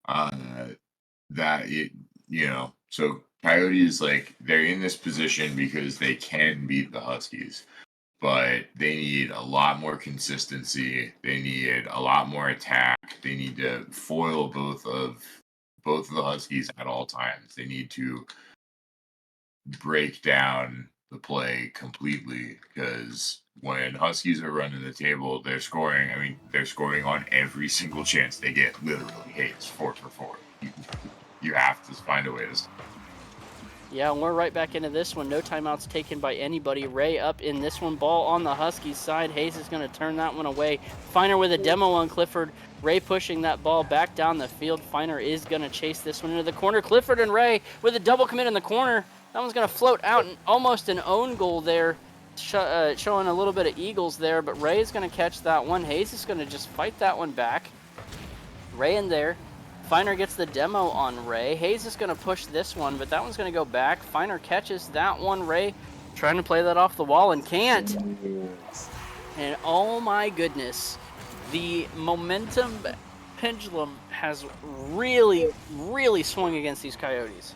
Uh, so Coyotes, like, they're in this position because they can beat the Huskies, but they need a lot more consistency. They need a lot more attack. They need to foil both of the Huskies at all times. They need to break down the play completely, because when Huskies are running the table, they're scoring. I mean, they're scoring on every single chance they get. Literally, hey, it's 4 for 4. You have to find a way to. Yeah, and we're right back into this one. No timeouts taken by anybody. Ray up in this one. Ball on the Huskies side. Hayes is going to turn that one away. Finer with a demo on Clifford. Ray pushing that ball back down the field. Finer is going to chase this one into the corner. Clifford and Ray with a double commit in the corner. That one's going to float out, and almost an own goal there. Showing a little bit of Eagles there, but Ray is going to catch that one. Hayes is going to just fight that one back. Ray in there. Finer gets the demo on Ray. Hayes is going to push this one, but that one's going to go back. Finer catches that one. Ray trying to play that off the wall and can't. And oh my goodness, the momentum pendulum has really, really swung against these Coyotes.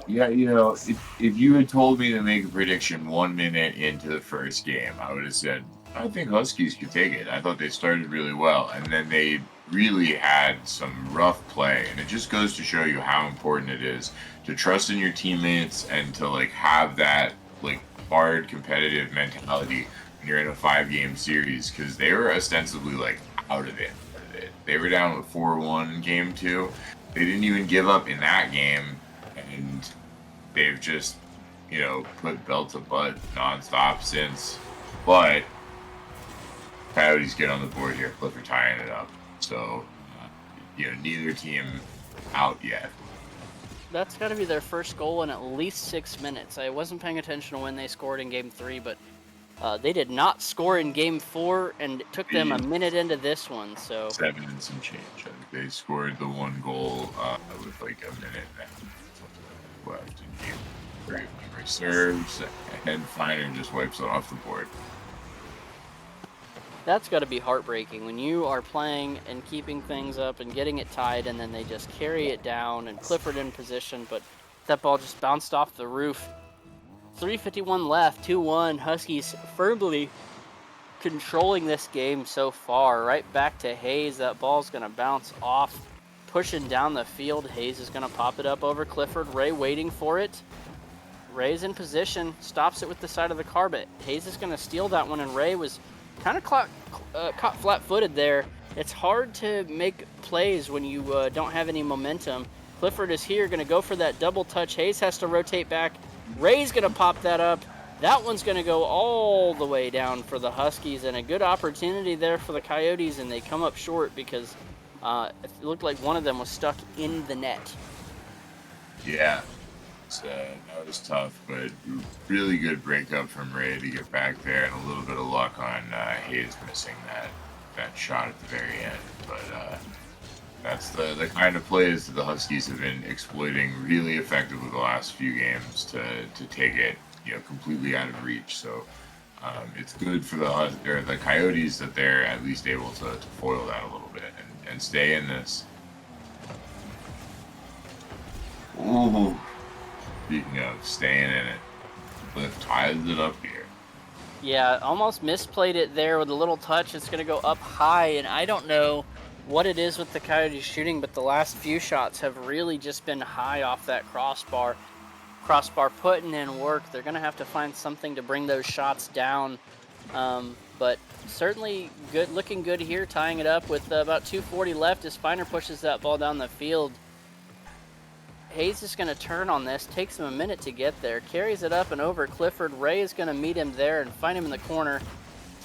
Yeah, if you had told me to make a prediction 1 minute into the first game, I would have said I think Huskies could take it. I thought they started really well, and then they really had some rough play, and it just goes to show you how important it is to trust in your teammates and to like have that like hard competitive mentality when you're in a 5-game series, because they were ostensibly like out of it. They were down with 4-1 in game 2. They didn't even give up in that game, and they've just put belt to butt nonstop since. But Coyotes get on the board here. Clifford tying it up. So, neither team out yet. That's got to be their first goal in at least 6 minutes. I wasn't paying attention to when they scored in Game 3, but they did not score in Game 4, and it took them a minute into this one. So 7 and some change. I think they scored the 1 goal with like a minute left in Game 3. Memory serves, and Finer just wipes it off the board. that's got to be heartbreaking when you are playing and keeping things up and getting it tied, and then they just carry it down and Clifford in position, but that ball just bounced off the roof. 3:51 left, 2-1. Huskies firmly controlling this game so far. Right back to Hayes. That ball's going to bounce off, pushing down the field. Hayes is going to pop it up over Clifford. Ray waiting for it. Ray's in position, stops it with the side of the car, but Hayes is going to steal that one, and Ray was kind of caught flat-footed there. It's hard to make plays when you don't have any momentum. Clifford is here, going to go for that double touch. Hayes has to rotate back. Ray's going to pop that up. That one's going to go all the way down for the Huskies, and a good opportunity there for the Coyotes, and they come up short because it looked like one of them was stuck in the net. Yeah. That was tough, but really good breakup from Ray to get back there, and a little bit of luck on Hayes missing that shot at the very end. But that's the kind of plays that the Huskies have been exploiting really effectively the last few games to take it completely out of reach. So it's good for the Coyotes that they're at least able to foil that a little bit and stay in this. Ooh. Speaking of staying in it, Cliff ties it up here. Yeah, almost misplayed it there with a little touch. It's going to go up high, and I don't know what it is with the Coyotes shooting, but the last few shots have really just been high off that crossbar. Crossbar putting in work. They're going to have to find something to bring those shots down. But certainly good, looking good here, tying it up with about 2:40 left as Finer pushes that ball down the field. Hayes is going to turn on this, takes him a minute to get there, carries it up and over Clifford. Ray is going to meet him there and find him in the corner.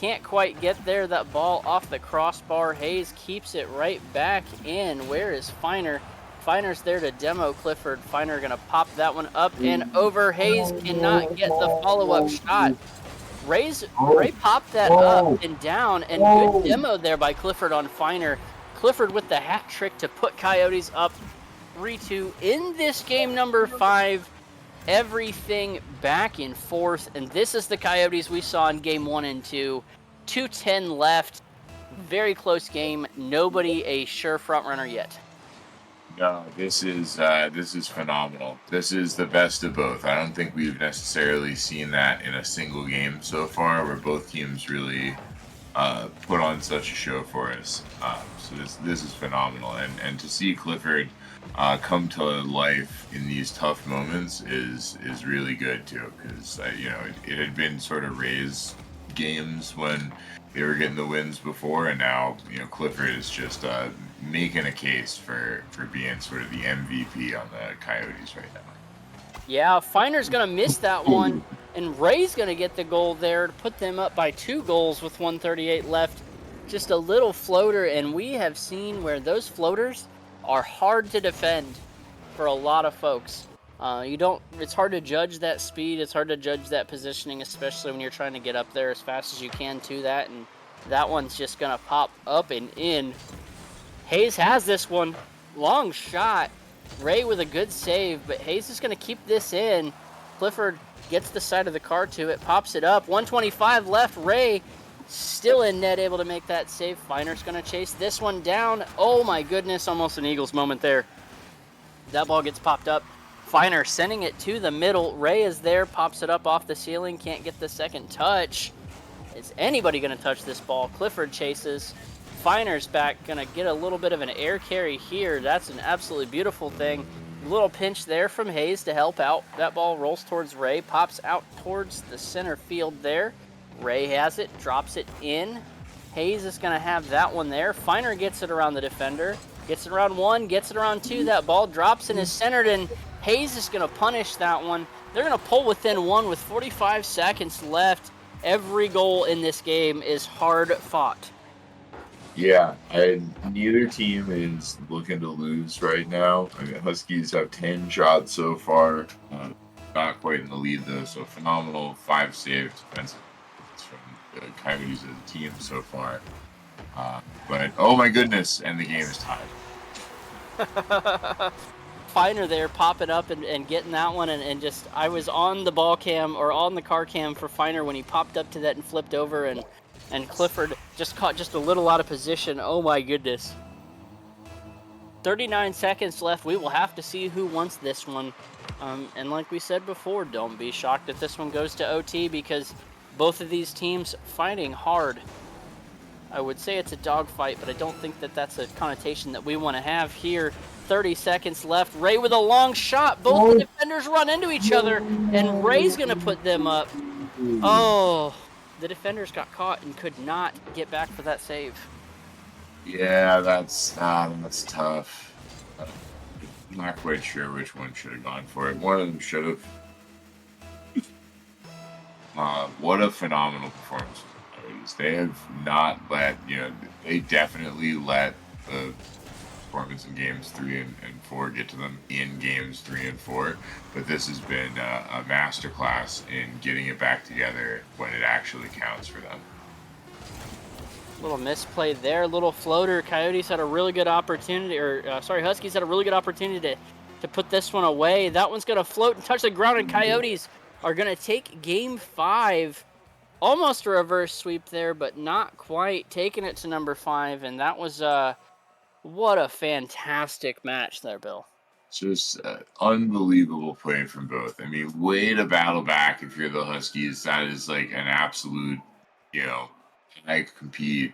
Can't quite get there, that ball off the crossbar. Hayes keeps it right back in. Where is Finer? Finer's there to demo Clifford. Finer going to pop that one up and over. Hayes cannot get the follow-up shot. Ray popped that up and down, and good demo there by Clifford on Finer. Clifford with the hat trick to put Coyotes up 3-2 in this game number 5. Everything back and forth, and this is the Coyotes we saw in game 1 and 2. 2:10 left. Very close game. Nobody a sure front runner yet. No, this is phenomenal. This is the best of both. I don't think we've necessarily seen that in a single game so far, where both teams really put on such a show for us. So this is phenomenal, and to see Clifford come to life in these tough moments is really good too, because it had been sort of Ray's games when they were getting the wins before, and now Clifford is just making a case for being sort of the MVP on the Coyotes right now. Yeah, Finer's gonna miss that one, and Ray's gonna get the goal there to put them up by 2 goals with 1:38 left. Just a little floater, and we have seen where those floaters are hard to defend for a lot of folks. It's hard to judge that speed. It's hard to judge that positioning, especially when you're trying to get up there as fast as you can to that. And that one's just going to pop up and in. Hayes has this one. Long shot. Ray with a good save, but Hayes is going to keep this in. Clifford gets the side of the car to it, pops it up. 1:25 left. Ray still in net, able to make that save. Finer's going to chase this one down. Oh my goodness, almost an Eagles moment there. That ball gets popped up. Finer sending it to the middle. Ray is there, pops it up off the ceiling, can't get the second touch. Is anybody going to touch this ball? Clifford chases. Finer's back, going to get a little bit of an air carry here. That's an absolutely beautiful thing. A little pinch there from Hayes to help out. That ball rolls towards Ray, pops out towards the center field there. Ray has it, drops it in. Hayes is going to have that one there. Finer gets it around the defender. Gets it around 1, gets it around 2. That ball drops and is centered, and Hayes is going to punish that one. They're going to pull within 1 with 45 seconds left. Every goal in this game is hard fought. Yeah, neither team is looking to lose right now. I mean, Huskies have 10 shots so far. Not quite in the lead, though, so phenomenal 5 saves defensive from the Coyotes as a team so far. But, oh my goodness, and the game is tied. Finer there popping up and getting that one, and just, I was on the ball cam, or on the car cam for Finer when he popped up to that and flipped over, and Clifford just caught just a little out of position. Oh my goodness. 39 seconds left. We will have to see who wants this one. And like we said before, don't be shocked if this one goes to OT, because both of these teams fighting hard. I would say it's a dogfight, but I don't think that that's a connotation that we want to have here. 30 seconds left. Ray with a long shot. Both the defenders run into each other, and Ray's going to put them up. Oh, the defenders got caught and could not get back for that save. Yeah, that's tough. I'm not quite sure which one should have gone for it. One of them should have. What a phenomenal performance. They have not let, they definitely let the performance in games 3 and 4 get to them in games 3 and 4, but this has been a masterclass in getting it back together when it actually counts for them. Little misplay there, little floater. Coyotes had a really good opportunity, Huskies had a really good opportunity to put this one away. That one's going to float and touch the ground, and Coyotes are going to take game 5. Almost a reverse sweep there, but not quite. Taking it to number 5, and that was what a fantastic match there, Bill. Just unbelievable play from both. I mean, way to battle back if you're the Huskies. That is like an absolute, high compete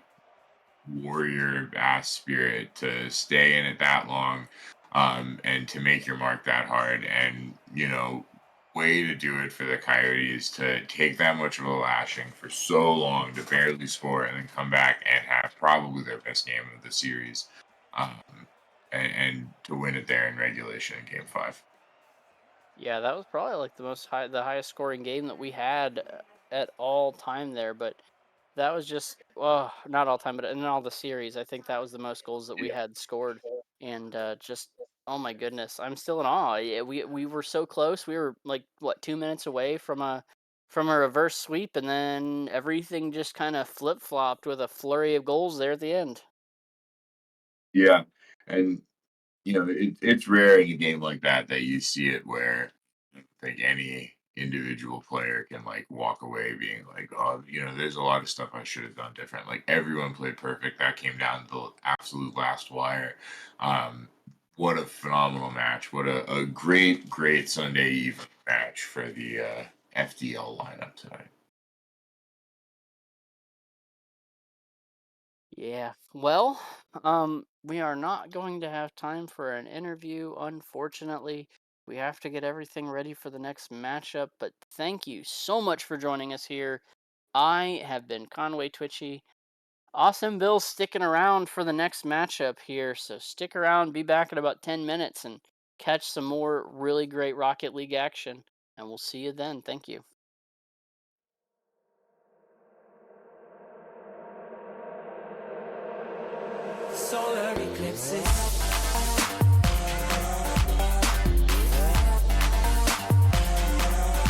warrior ass spirit to stay in it that long, and to make your mark that hard, and way to do it for the Coyotes to take that much of a lashing for so long, to barely score and then come back and have probably their best game of the series, and to win it there in regulation in game 5. Yeah, that was probably like the highest scoring game that we had at all time there, but that was just, well, not all time, but in all the series, I think that was the most goals that we had scored, and just, oh my goodness, I'm still in awe. Yeah, we were so close. We were like, what, 2 minutes away from a reverse sweep, and then everything just kind of flip-flopped with a flurry of goals there at the end. Yeah, and it's rare in a game like that you see it where I don't think any individual player can walk away being like, oh, there's a lot of stuff I should have done different. Like, everyone played perfect. That came down to the absolute last wire. What a phenomenal match. What a great Sunday evening match for the FDL lineup tonight. Yeah, well, we are not going to have time for an interview, unfortunately. We have to get everything ready for the next matchup, but thank you so much for joining us here. I have been Conway Twitchy. Awesome Bill's sticking around for the next matchup here, so stick around, be back in about 10 minutes, and catch some more really great Rocket League action, and we'll see you then. Thank you. Solar eclipses.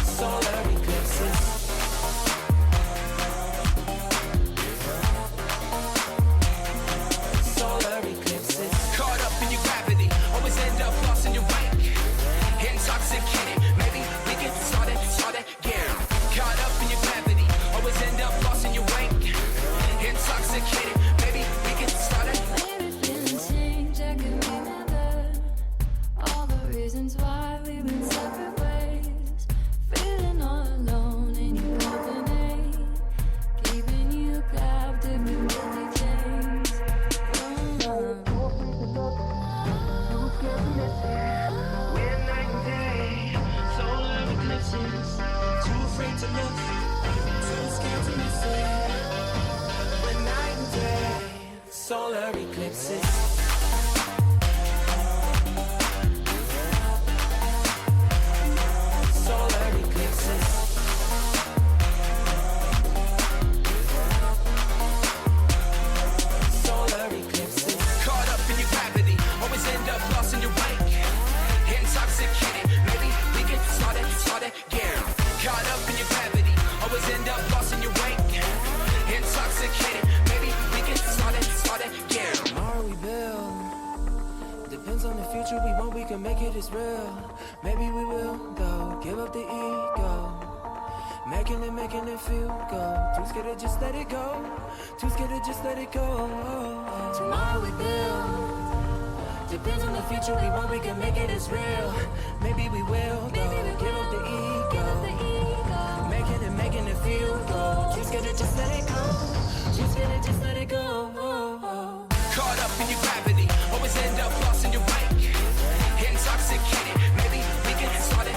Solar eclipses. Solar eclipses. Caught up in your gravity, always end up lost in your wake. Intoxicated, maybe we get started again. Caught up in your gravity, always end up lost in your wake. Intoxicated, maybe we get started. Maybe feeling change, I could be never this real. Maybe we will, though. Give up the ego. Making it feel good. Too scared to just let it go. Too scared to just let it go. Tomorrow we build. Depends on the future we want, we can make it as real. Maybe we will, though. Give up the ego. Making it feel good. Too scared to just let it go. Too scared to just let it go. Caught up in your gravity, always end up lost in your wake. Intoxicated, maybe we can start it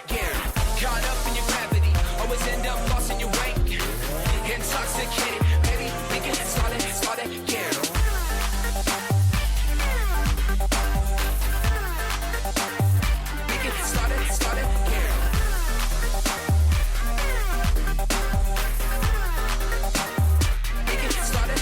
again. Caught up in your gravity, always end up lost in your wake. Intoxicated, maybe we can start it again. We can start it again. We can start it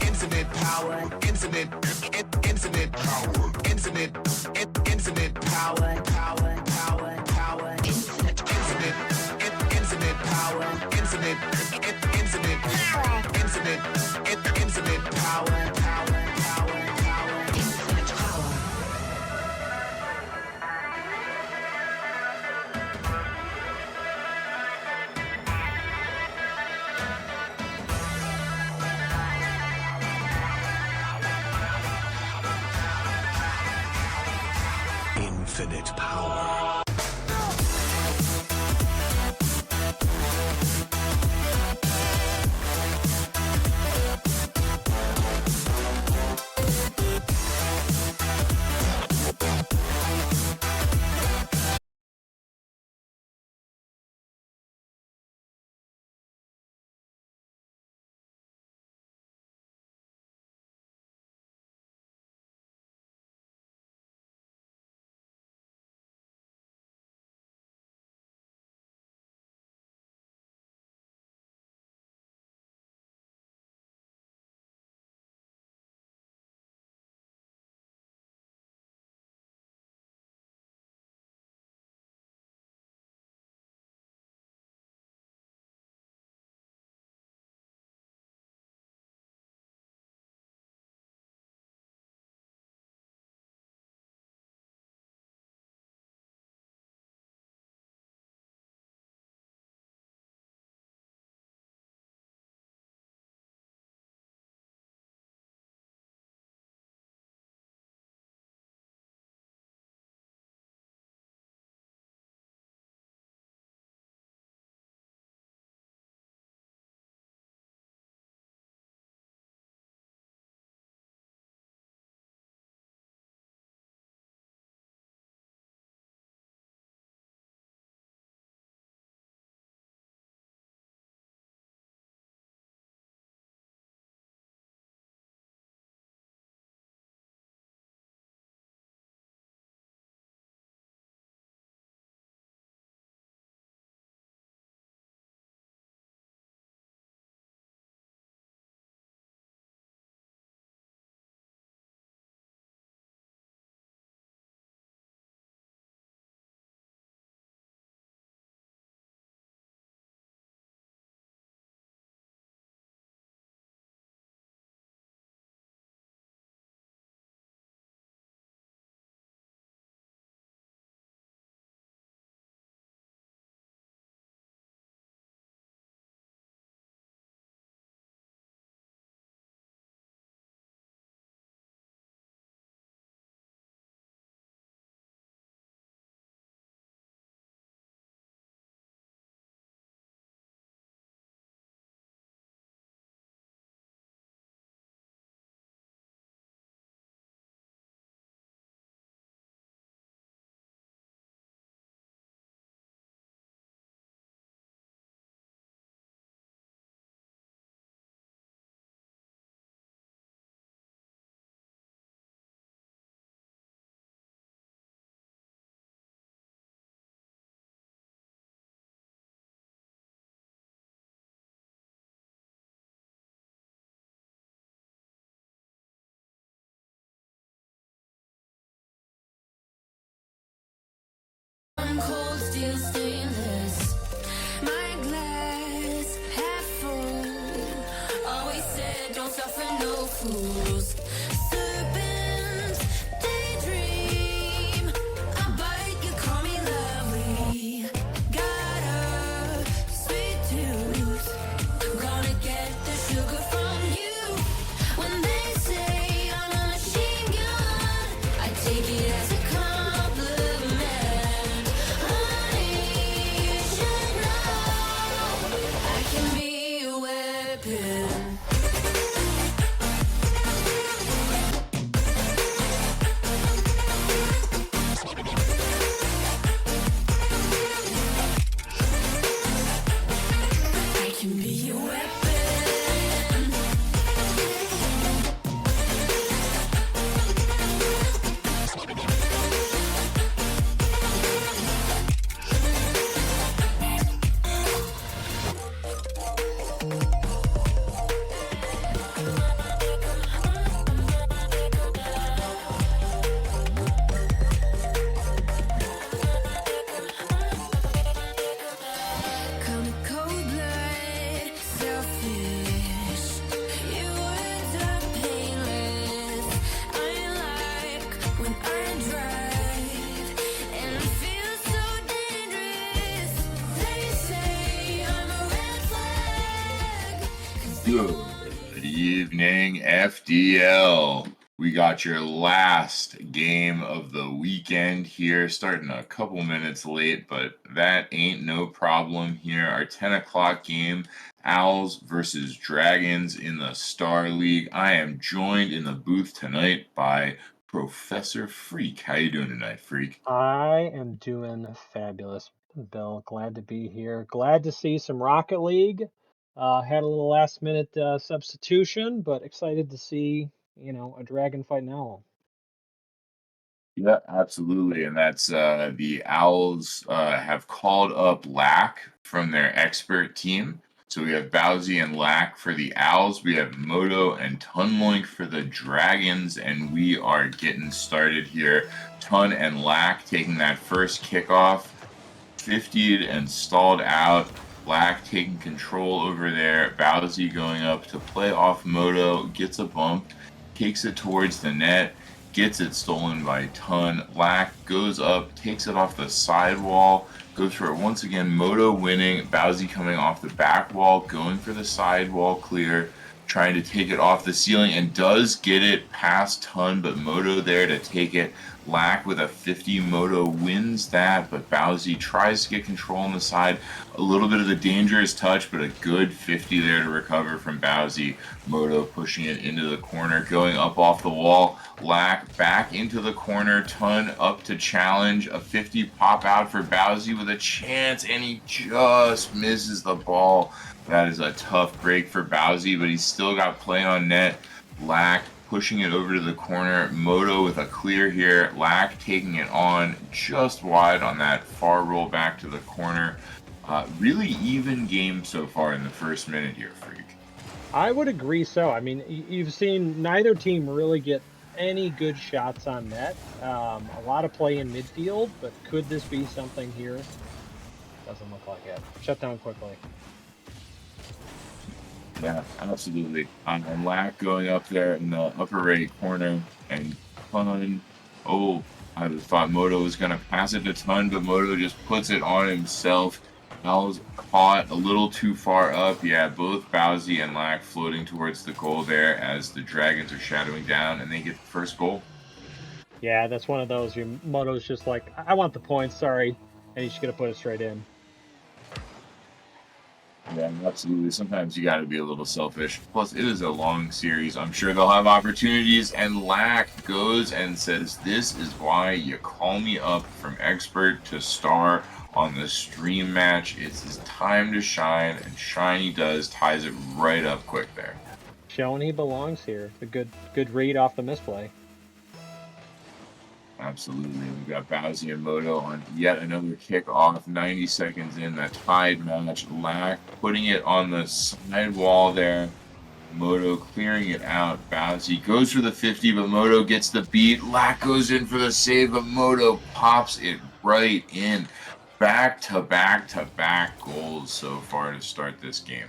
Infinite power, infinite power, infinite power, power, infinite power, infinite power, infinite power. Infinite power. I'm cold steel stainless. My glass half full. Always said don't suffer no fools. Serpents daydream. I bite, you call me lovely. Got a sweet tooth. Gonna get the sugar from you. When they say I'm a machine gun, I take it as a compliment. Honey, you should know I can be a weapon. I can be a weapon. Come cold blood, selfish. Your words are painless. I like when I drive and feel so dangerous. They say I'm a red flag. Good evening, FDL. We got your last game of the weekend here, starting a couple minutes late, but that ain't no problem here. Our 10 o'clock game, Owls versus Dragons in the Star League. I am joined in the booth tonight by Professor Freak. How you doing tonight, Freak? I am doing fabulous, Bill. Glad to be here. Glad to see some Rocket League. Had a little last minute substitution, but excited to see, a dragon fight an owl. Yeah, absolutely. And that's the Owls have called up Lack from their expert team. So we have Bowsy and Lack for the Owls. We have Moto and Tunmoink for the Dragons. And we are getting started here. Tun and Lack taking that first kickoff, 50'd and stalled out. Lack taking control over there. Bowsy going up to play off Moto, gets a bump, takes it towards the net. Gets it stolen by Tun. Lack goes up, takes it off the sidewall, goes for it once again. Moto winning. Bowsy coming off the back wall, going for the sidewall clear, trying to take it off the ceiling, and does get it past Tun, but Moto there to take it. Lack with a 50. Moto wins that, but Bowsy tries to get control on the side. A little bit of the dangerous touch, but a good 50 there to recover from Bowsy. Moto pushing it into the corner, going up off the wall. Lack back into the corner. Tun up to challenge. A 50 pop out for Bowsy with a chance, and he just misses the ball. That is a tough break for Bowsy, but he's still got play on net. Lack pushing it over to the corner. Moto with a clear here. Lack taking it on just wide on that far roll back to the corner. Really even game so far in the first minute here, Freak. I would agree so. I mean, you've seen neither team really get any good shots on net. A lot of play in midfield, but could this be something here? Doesn't look like it. Shut down quickly. Yeah, absolutely. And Lack going up there in the upper right corner and Tun. Oh, I thought Moto was going to pass it to Tun, but Moto just puts it on himself. Owls caught a little too far up. Yeah, both Bowsy and Lack floating towards the goal there as the Dragons are shadowing down, and they get the first goal. Yeah, that's one of those. Your Moto's just like, I want the points, sorry. And he's just going to put it straight in. Yeah, absolutely. Sometimes you got to be a little selfish. Plus, it is a long series. I'm sure they'll have opportunities. And Lack goes and says, "This is why you call me up from expert to star on the stream match. It's his time to shine." And shine he does. Ties it right up quick there. Showing he belongs here. A good read off the misplay. Absolutely. We've got Bowsy and Moto on yet another kickoff. 90 seconds in that tied match. Lack putting it on the side wall there. Moto clearing it out. Bowsy goes for the 50, but Moto gets the beat. Lack goes in for the save, but Moto pops it right in. Back to back to back goals so far to start this game.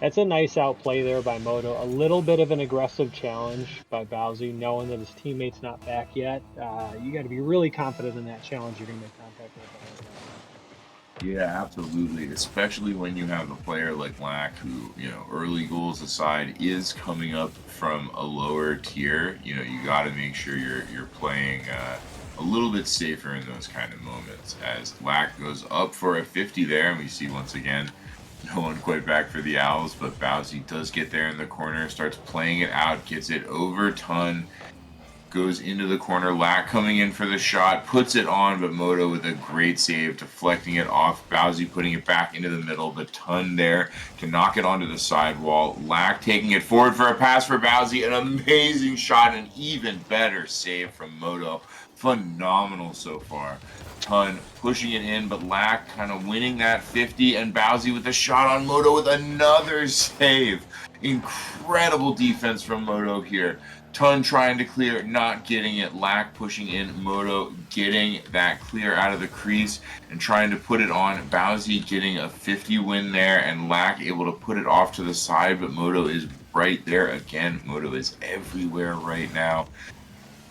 That's a nice outplay there by Moto. A little bit of an aggressive challenge by Bowsy, knowing that his teammate's not back yet. You got to be really confident in that challenge. You're going to make contact with the net. Yeah, absolutely. Especially when you have a player like Lack who, early goals aside, is coming up from a lower tier. You got to make sure you're playing a little bit safer in those kind of moments. As Lack goes up for a 50 there, and we see once again no one quite back for the Owls, but Bowsy does get there in the corner, starts playing it out, gets it over Ton, goes into the corner. Lack coming in for the shot, puts it on, but Moto with a great save, deflecting it off. Bowsy putting it back into the middle, but Ton there to knock it onto the sidewall. Lack taking it forward for a pass for Bowsy. An amazing shot, an even better save from Moto. Phenomenal so far. Ton pushing it in, but Lack kind of winning that 50, and Bowsy with a shot on Moto with another save. Incredible defense from Moto here. Ton trying to clear, not getting it. Lack pushing in. Moto getting that clear out of the crease and trying to put it on. Bowsy getting a 50 win there, and Lack able to put it off to the side, but Moto is right there again. Moto is everywhere right now.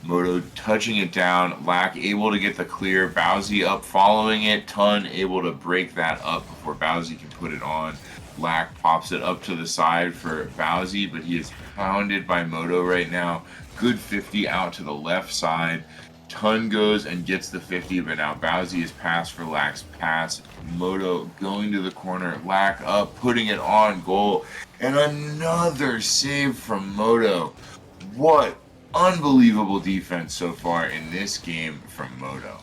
Moto touching it down. Lack able to get the clear. Bowsy up following it. Ton able to break that up before Bowsy can put it on. Lack pops it up to the side for Bowsy, but he is pounded by Moto right now. Good 50 out to the left side. Ton goes and gets the 50, but now Bowsy is passed for Lack's pass. Moto going to the corner. Lack up, putting it on goal. And another save from Moto. What unbelievable defense so far in this game from Moto.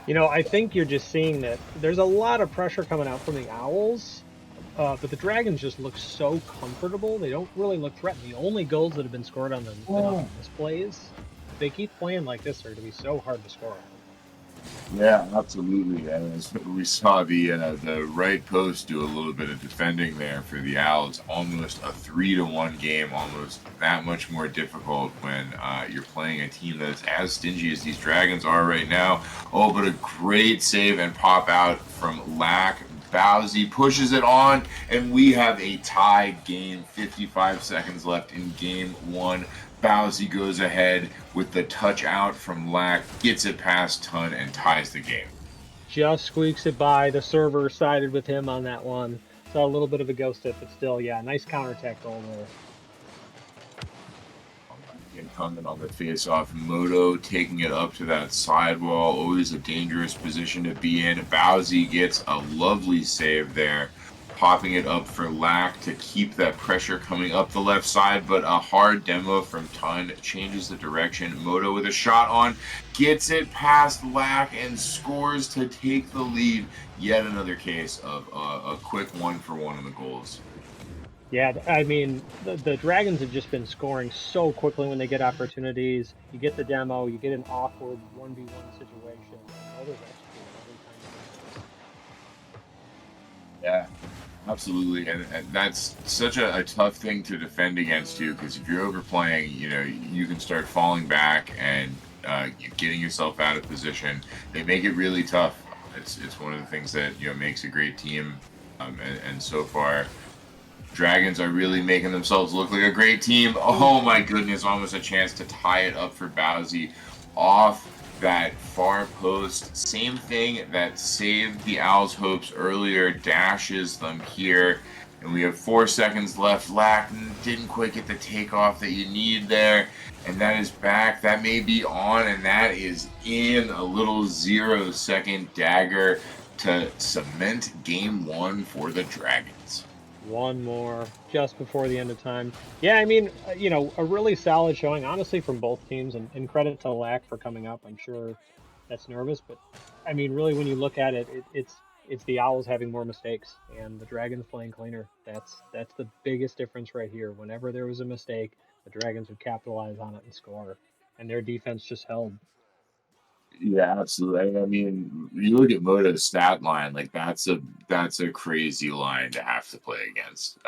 I think you're just seeing that there's a lot of pressure coming out from the Owls, but the Dragons just look so comfortable. They don't really look threatened. The only goals that have been scored on them on misplays. If they keep playing like this, they're going to be so hard to score on. Yeah, absolutely. And as we saw the right post do a little bit of defending there for the Owls. Almost a 3-1 game, almost that much more difficult when you're playing a team that's as stingy as these Dragons are right now. Oh, but a great save and pop out from Lack. Bowsy pushes it on, and we have a tie game. 55 seconds left in game one. Bowsy goes ahead with the touch out from Lack, gets it past Ton, and ties the game. Just squeaks it by. The server sided with him on that one. Saw a little bit of a ghost hit, but still, yeah, nice counterattack goal there. Incumbent on the face-off. Moto taking it up to that sidewall. Always a dangerous position to be in. Bowsy gets a lovely save there, popping it up for Lack to keep that pressure coming up the left side, but a hard demo from Ton changes the direction. Moto with a shot on, gets it past Lack and scores to take the lead. Yet another case of a quick 1-for-1 on the goals. Yeah, I mean, the Dragons have just been scoring so quickly when they get opportunities. You get the demo, you get an awkward 1v1 situation. Moto's executing every time. Yeah, absolutely. And that's such a tough thing to defend against, too, because if you're overplaying, you can start falling back and getting yourself out of position. They make it really tough. It's one of the things that, makes a great team. And so far, Dragons are really making themselves look like a great team. Oh my goodness, almost a chance to tie it up for Bowsy off that far post. Same thing that saved the Owls' hopes earlier, dashes them here. And we have 4 seconds left. Lack didn't quite get the takeoff that you need there. And that is back. That may be on, and that is in. A little 0-second dagger to cement game one for the Dragons. One more just before the end of time. Yeah, I mean, a really solid showing, honestly, from both teams, and credit to Lack for coming up. I'm sure that's nervous, but I mean, really, when you look at it, it's the Owls having more mistakes and the Dragons playing cleaner. That's the biggest difference right here. Whenever there was a mistake, the Dragons would capitalize on it and score, and their defense just held. Yeah, absolutely. I mean, you look at Moto's stat line, like that's a crazy line to have to play against.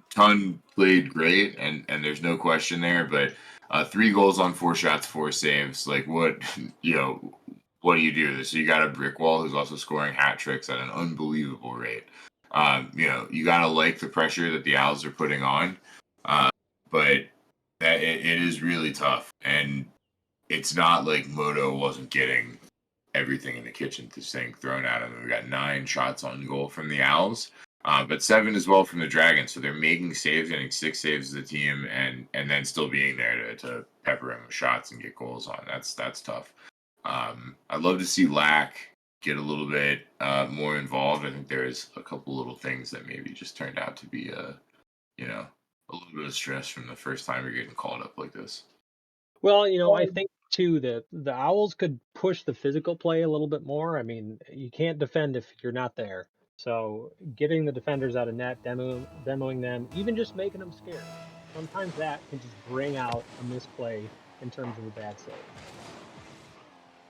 Ton played great, and there's no question there. But 3 goals on 4 shots, 4 saves. Like what, what do you do? So you got a brick wall who's also scoring hat tricks at an unbelievable rate. You got to like the pressure that the Owls are putting on, but it is really tough. And it's not like Moto wasn't getting everything in the kitchen sink thrown at him. We got 9 shots on goal from the Owls, but 7 as well from the Dragons. So they're making saves, getting 6 saves as a team, and then still being there to pepper him with shots and get goals on. That's tough. I'd love to see Lack get a little bit more involved. I think there's a couple little things that maybe just turned out to be a little bit of stress from the first time you're getting called up like this. Well, I think too that the Owls could push the physical play a little bit more. I mean, you can't defend if you're not there. So getting the defenders out of net, demoing them, even just making them scared. Sometimes that can just bring out a misplay in terms of a bad save.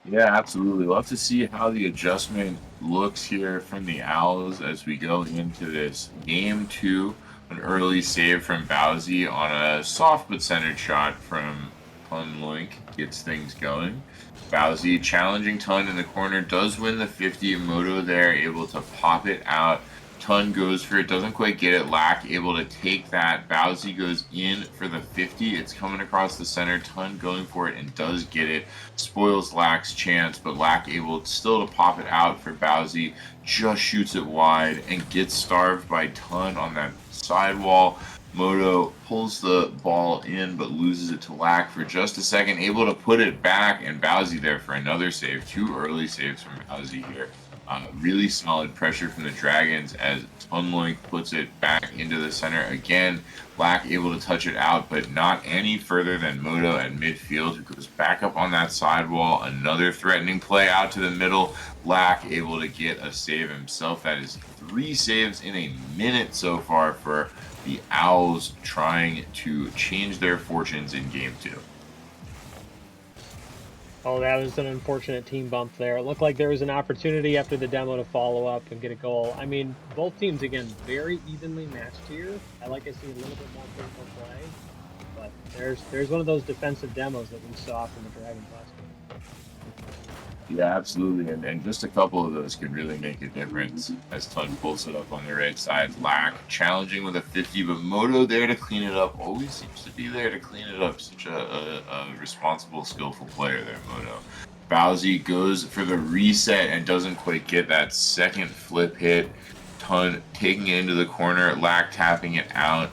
Yeah, absolutely. Love to see how the adjustment looks here from the Owls as we go into this game 2. An early save from Bowsy on a soft but centered shot from Punloink gets things going. Bowsy challenging Tun in the corner, does win the 50. Moto there, able to pop it out. Tun goes for it, doesn't quite get it. Lack able to take that. Bowsy goes in for the 50. It's coming across the center. Tun going for it and does get it. Spoils Lack's chance, but Lack able still to pop it out for Bowsy. Just shoots it wide and gets starved by Tun on that sidewall. Moto pulls the ball in but loses it to Lack for just a second. Able to put it back, and Bowsy there for another save. 2 early saves from Bowsy here. Really solid pressure from the Dragons as Tunloink puts it back into the center again. Lack able to touch it out, but not any further than Moto at midfield, who goes back up on that sidewall. Another threatening play out to the middle. Lack able to get a save himself. That is 3 saves in a minute so far for the Owls, trying to change their fortunes in game 2. Oh, that was an unfortunate team bump there. It looked like there was an opportunity after the demo to follow up and get a goal. I mean, both teams, again, very evenly matched here. I like to see a little bit more physical play, but there's one of those defensive demos that we saw from the Dragons last game. Yeah, absolutely. And just a couple of those could really make a difference as Tun pulls it up on the right side. Lack challenging with a 50, but Moto there to clean it up. Always seems to be there to clean it up. Such a responsible, skillful player there, Moto. Bowsy goes for the reset and doesn't quite get that second flip hit. Tun taking it into the corner, Lack tapping it out.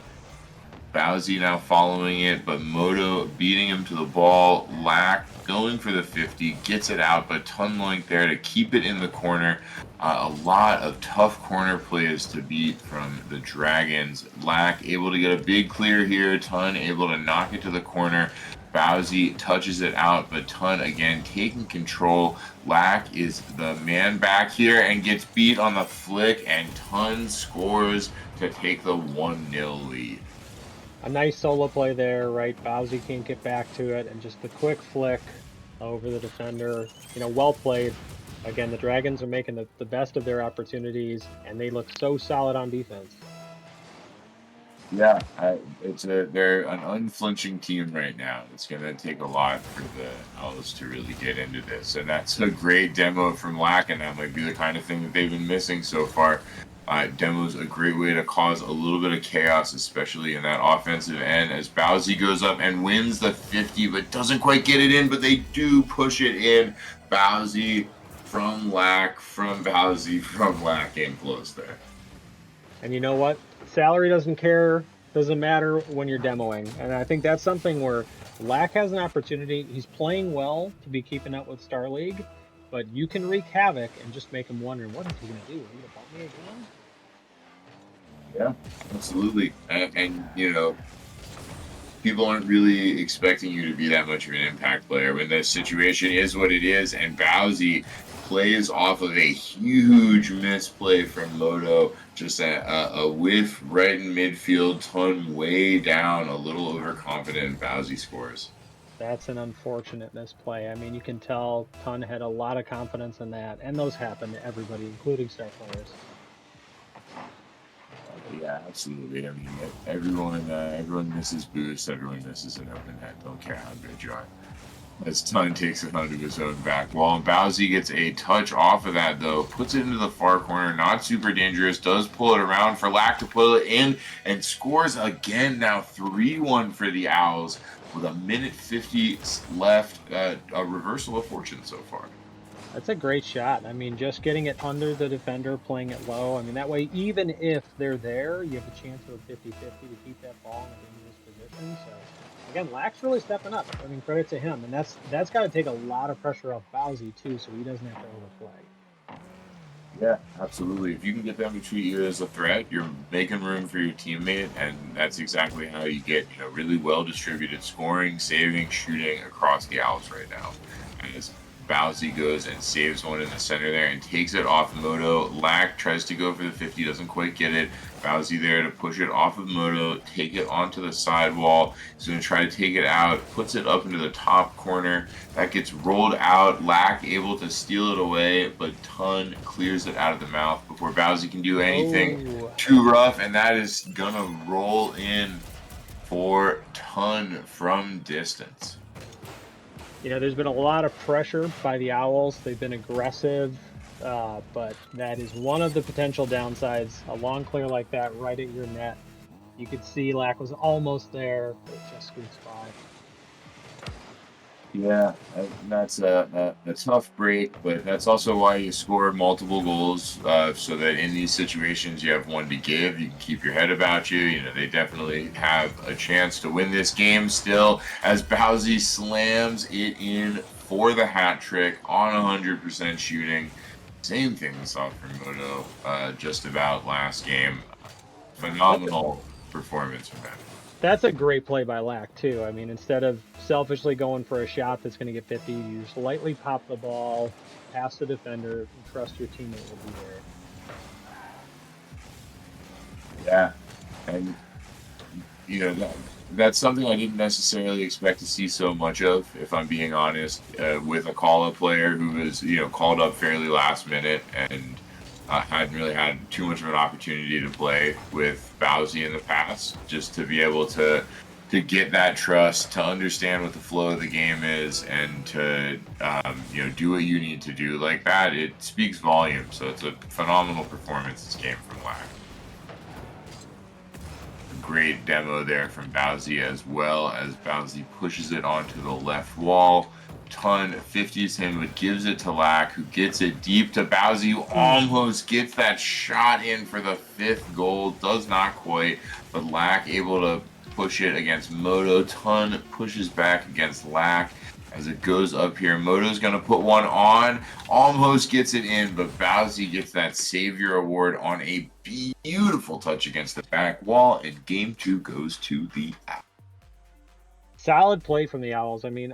Bowsy now following it, but Moto beating him to the ball. Lack going for the 50, gets it out, but Tunloink there to keep it in the corner. A lot of tough corner plays to beat from the Dragons. Lack able to get a big clear here. Tun able to knock it to the corner. Bowsy touches it out, but Tun again taking control. Lack is the man back here and gets beat on the flick, and Tun scores to take the 1-0 lead. A nice solo play there, right? Bowsy can't get back to it, and just the quick flick over the defender. Well played. Again, the Dragons are making the best of their opportunities, and they look so solid on defense. Yeah, they're an unflinching team right now. It's going to take a lot for the Owls to really get into this, and that's a great demo from Lack, and that might be the kind of thing that they've been missing so far. Demo's a great way to cause a little bit of chaos, especially in that offensive end, as Bowsy goes up and wins the 50, but doesn't quite get it in, but they do push it in. Bowsy from Lack, from Bowsy, from Lack, came close there. And you know what? Salary doesn't matter when you're demoing. And I think that's something where Lack has an opportunity. He's playing well to be keeping up with Star League, but you can wreak havoc and just make him wonder, what is he going to do? Are you going to bump me again? Yeah, absolutely. And people aren't really expecting you to be that much of an impact player when the situation is what it is, and Bowsy plays off of a huge misplay from Moto. Just a whiff right in midfield, Tun way down, a little overconfident, and Bowsy scores. That's an unfortunate misplay. I mean, you can tell Tun had a lot of confidence in that, and those happen to everybody, including star players. Yeah, absolutely. I mean, everyone misses boost. Everyone misses an open net. Don't care how good you are. as Tun takes it onto his own back wall. And Bowsy gets a touch off of that, though, puts it into the far corner, not super dangerous, does pull it around for Lack to pull it in, and scores again, now 3-1 for the Owls with a minute 50 left, a reversal of fortune so far. That's a great shot. I mean, just getting it under the defender, playing it low. I mean, that way, even if they're there, you have a chance of a 50-50 to keep that ball in a dangerous position. So, again, Lack's really stepping up. I mean, credit to him. And that's got to take a lot of pressure off Bowsy, too, so he doesn't have to overplay. Yeah, absolutely. If you can get them to treat you as a threat, you're making room for your teammate, and that's exactly how you get, really well distributed scoring, saving, shooting across the Owls right now. As Bowsy goes and saves one in the center there and takes it off Moto. Lack tries to go for the 50, doesn't quite get it. Bowsy there to push it off of Moto, take it onto the sidewall. He's going to try to take it out, puts it up into the top corner. That gets rolled out. Lack able to steal it away, but Tun clears it out of the mouth before Bowsy can do anything too rough, and that is going to roll in for Tun from distance. There's been a lot of pressure by the Owls. They've been aggressive, but that is one of the potential downsides. A long clear like that right at your net. You could see Lack was almost there, but it just scoots by. Yeah, that's a tough break, but that's also why you score multiple goals, so that in these situations you have one to give. You can keep your head about you. They definitely have a chance to win this game still, as Bowsy slams it in for the hat trick on 100% shooting. Same thing we saw from Moto just about last game. Phenomenal performance from him. That's a great play by Lack, too. I mean, instead of selfishly going for a shot that's going to get 50, you just lightly pop the ball, pass the defender, and trust your teammate will be there. Yeah, and that's something I didn't necessarily expect to see so much of, if I'm being honest, with a call-up player who was called up fairly last minute and hadn't really had too much of an opportunity to play with Bowsy in the past. Just to be able to get that trust, to understand what the flow of the game is, and to do what you need to do like that, it speaks volumes. So it's a phenomenal performance this game from Lack. Great demo there from Bowsy, as well as Bowsy pushes it onto the left wall. Tun 50s him, but gives it to Lack, who gets it deep to Bowsy, who almost gets that shot in for the 5th goal. Does not quite, but Lack able to push it against Moto. Tun pushes back against Lack as it goes up here. Moto's going to put one on, almost gets it in, but Bowsy gets that Savior Award on a beautiful touch against the back wall, and game 2 goes to the Owls. Solid play from the Owls. I mean,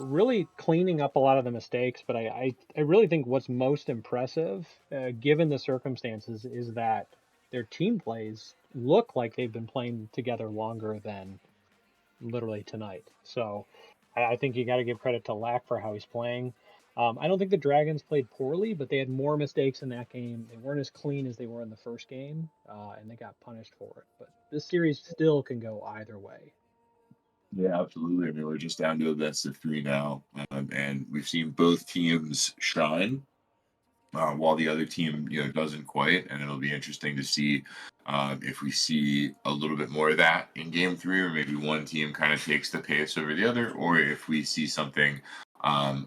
really cleaning up a lot of the mistakes, but I really think what's most impressive, given the circumstances, is that their team plays look like they've been playing together longer than literally tonight. So I think you got to give credit to Lack for how he's playing. I don't think the Dragons played poorly, but they had more mistakes in that game. They weren't as clean as they were in the first game, and they got punished for it. But this series still can go either way. Yeah, absolutely. I mean, we're just down to a best of 3 now, and we've seen both teams shine, while the other team, doesn't quite. And it'll be interesting to see if we see a little bit more of that in game 3, or maybe one team kind of takes the pace over the other, or if we see something a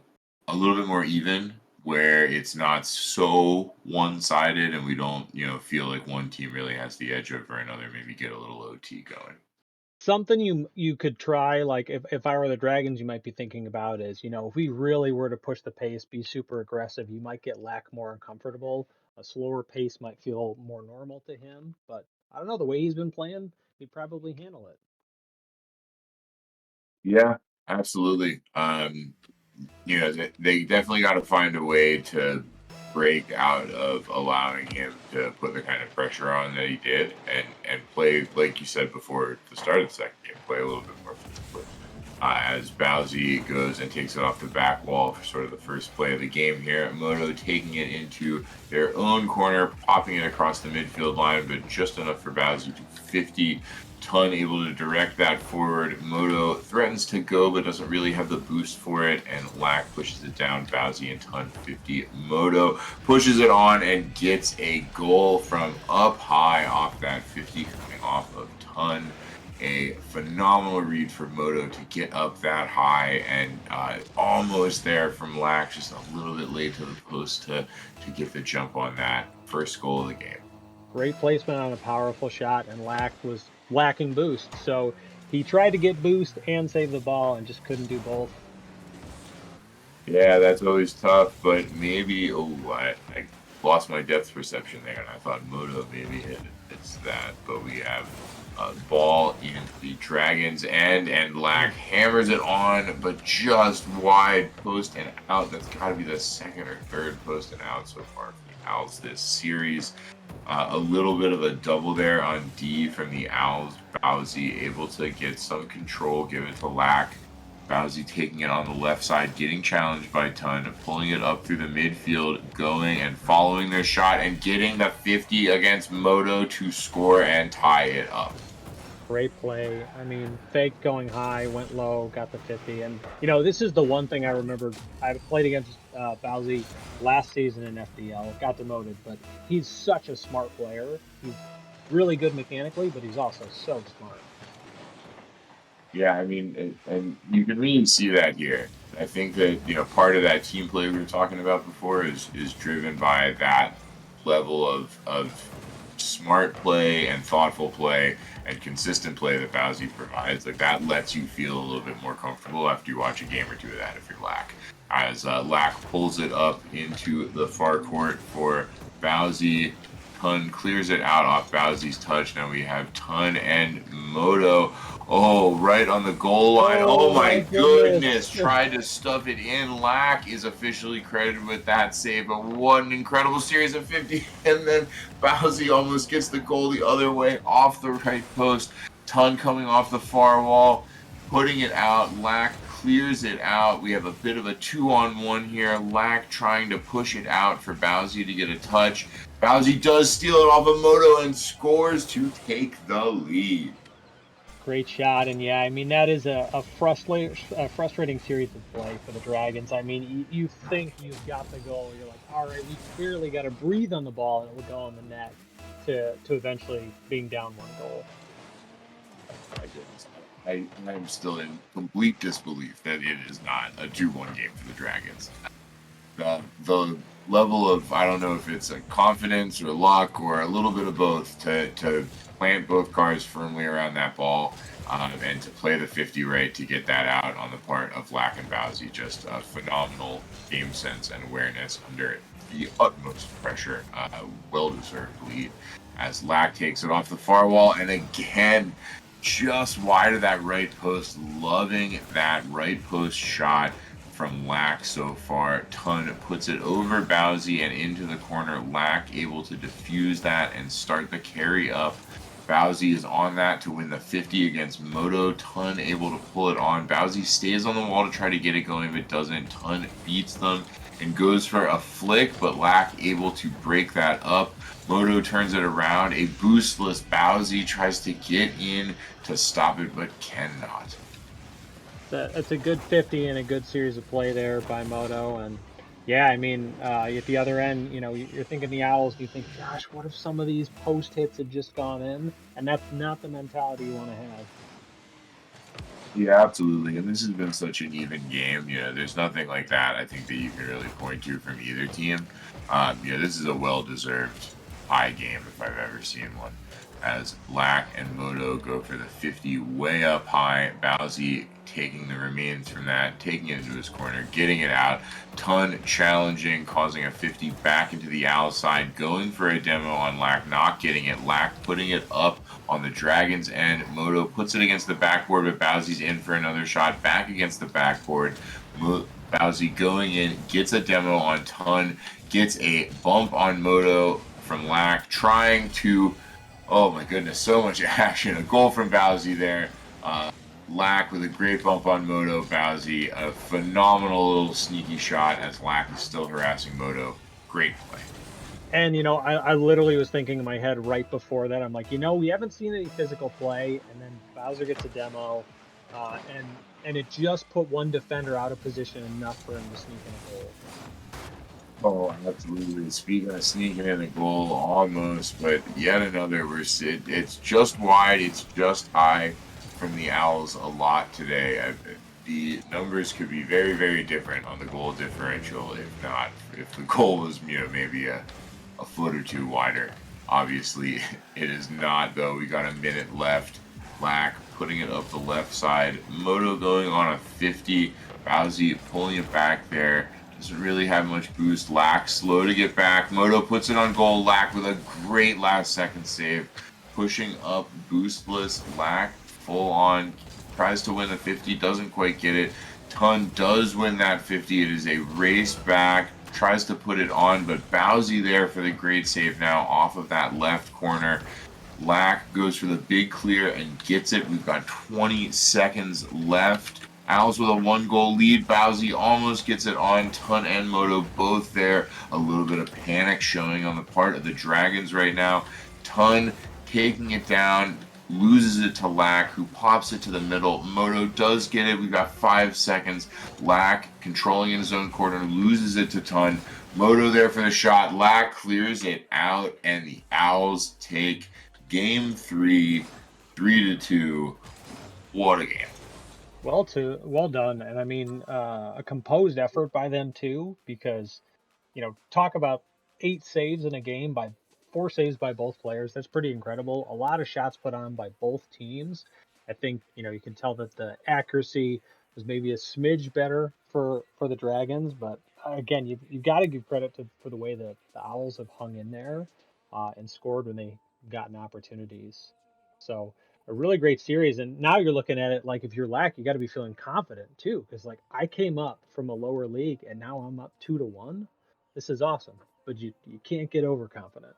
little bit more even, where it's not so one-sided, and we don't, feel like one team really has the edge over another. Maybe get a little OT going. Something you could try, like if I were the Dragons, you might be thinking about is, if we really were to push the pace, be super aggressive, you might get Lack more uncomfortable. A slower pace might feel more normal to him, but I don't know, the way he's been playing, he'd probably handle it. Yeah, absolutely. They definitely got to find a way to break out of allowing him to put the kind of pressure on that he did, and play, like you said before the start of the second game, play a little bit more physically. As Bowsy goes and takes it off the back wall for sort of the first play of the game here. Moto taking it into their own corner, popping it across the midfield line, but just enough for Bowsy to 50 Ton able to direct that forward. Moto threatens to go, but doesn't really have the boost for it, and Lack pushes it down. Bowsy and Ton 50. Moto pushes it on and gets a goal from up high off that 50 coming off of Ton. A phenomenal read for Moto to get up that high, and almost there from Lack, just a little bit late to the post to get the jump on that first goal of the game. Great placement on a powerful shot, and Lack was lacking boost. So he tried to get boost and save the ball and just couldn't do both. Yeah, that's always tough, but maybe, I lost my depth perception there, and I thought Moto maybe hit it. It's that, but we have a ball in the Dragons' end, and Lack hammers it on, but just wide, post and out. That's got to be the second or third post and out so far for the Owls this series. A little bit of a double there on D from the Owls. Bowsy able to get some control, give it to Lack. Bowsy taking it on the left side, getting challenged by Ton, pulling it up through the midfield, going and following their shot, and getting the 50 against Moto to score and tie it up. Great play. I mean, fake going high, went low, got the 50. And, this is the one thing I remember. I played against Bowsy last season in FDL, got demoted, but he's such a smart player. He's really good mechanically, but he's also so smart. Yeah, I mean, and you can really see that here. I think that, part of that team play we were talking about before is driven by that level of smart play and thoughtful play and consistent play that Bowsy provides. Like, that lets you feel a little bit more comfortable after you watch a game or two of that if you're Lack. As Lack pulls it up into the far court for Bowsy. Ton clears it out off Bowsy's touch. Now we have Ton and Moto. Oh, right on the goal line. Oh my goodness. Tried to stuff it in. Lack is officially credited with that save. But what an incredible series of 50. And then Bowsy almost gets the goal the other way off the right post. Ton coming off the far wall, putting it out. Lack clears it out. We have a bit of a 2-on-1 here. Lack trying to push it out for Bowsy to get a touch. Bowsy does steal it off of Moto and scores to take the lead. Great shot, and yeah, I mean, that is a frustrating series of play for the Dragons. I mean, you think you've got the goal, you're like, all right, we clearly got to breathe on the ball and it will go on the net to eventually being down one goal. My goodness. I'm still in complete disbelief that it is not a 2-1 game for the Dragons. The level of, I don't know if it's a confidence or luck or a little bit of both to plant both cars firmly around that ball and to play the 50 right to get that out on the part of Lack and Bowsy. Just a phenomenal game sense and awareness under the utmost pressure. Well-deserved lead as Lack takes it off the far wall, and again, just wide of that right post. Loving that right post shot from Lack so far. Ton puts it over Bowsy and into the corner. Lack able to defuse that and start the carry up. Bowsy is on that to win the 50 against Moto. Ton able to pull it on. Bowsy stays on the wall to try to get it going, but doesn't. Ton beats them and goes for a flick, but Lack able to break that up. Moto turns it around. A boostless Bowsy tries to get in to stop it, but cannot. It's a good 50 and a good series of play there by Moto. And yeah, I mean, at the other end, you're thinking the Owls, you think, gosh, what if some of these post hits had just gone in? And that's not the mentality you want to have. Yeah, absolutely. And this has been such an even game. There's nothing like that I think that you can really point to from either team. This is a well-deserved high game if I've ever seen one. As Lack and Moto go for the 50 way up high. Bowsy taking the remains from that, taking it into his corner, getting it out. Ton challenging, causing a 50 back into the Owl side, going for a demo on Lack, not getting it. Lack putting it up on the Dragons' end. Moto puts it against the backboard, but Bowsy's in for another shot, back against the backboard. Bowsy going in, gets a demo on Ton, gets a bump on Moto from Lack, trying to, oh my goodness, so much action. A goal from Bowsy there. Lack with a great bump on Moto. Bowsy, a phenomenal little sneaky shot as Lack is still harassing Moto. Great play. And I literally was thinking in my head right before that. I'm like, we haven't seen any physical play, and then Bowser gets a demo, and it just put one defender out of position enough for him to sneak in a goal. Oh, absolutely. Speaking of sneaking in a goal, almost, but yet another. It's just wide. It's just high from the Owls a lot today. The numbers could be very, very different on the goal differential. If the goal was maybe a foot or two wider. Obviously, it is not though. We got a minute left. Black putting it up the left side. Moto going on a 50. Bowsy pulling it back there. Doesn't really have much boost. Lack slow to get back. Moto puts it on goal. Lack with a great last second save. Pushing up boostless. Lack full on. Tries to win the 50. Doesn't quite get it. Ton does win that 50. It is a race back. Tries to put it on, but Bowsy there for the great save now off of that left corner. Lack goes for the big clear and gets it. We've got 20 seconds left. Owls with a 1-goal lead. Bowsy almost gets it on. Ton and Moto both there. A little bit of panic showing on the part of the Dragons right now. Ton taking it down, loses it to Lack, who pops it to the middle. Moto does get it. We've got 5 seconds. Lack controlling in his own corner, loses it to Ton. Moto there for the shot. Lack clears it out, and the Owls take game 3, 3-2. What a game. Well done, and I mean a composed effort by them too, because talk about 8 saves in a game by 4 saves by both players. That's pretty incredible. A lot of shots put on by both teams. I think you can tell that the accuracy was maybe a smidge better for the Dragons, but again, you've got to give credit for the way that the Owls have hung in there and scored when they gotten opportunities. So a really great series, and now you're looking at it like if you're Lack, you got to be feeling confident too, because like I came up from a lower league and now I'm up 2-1. This is awesome, but you can't get overconfident.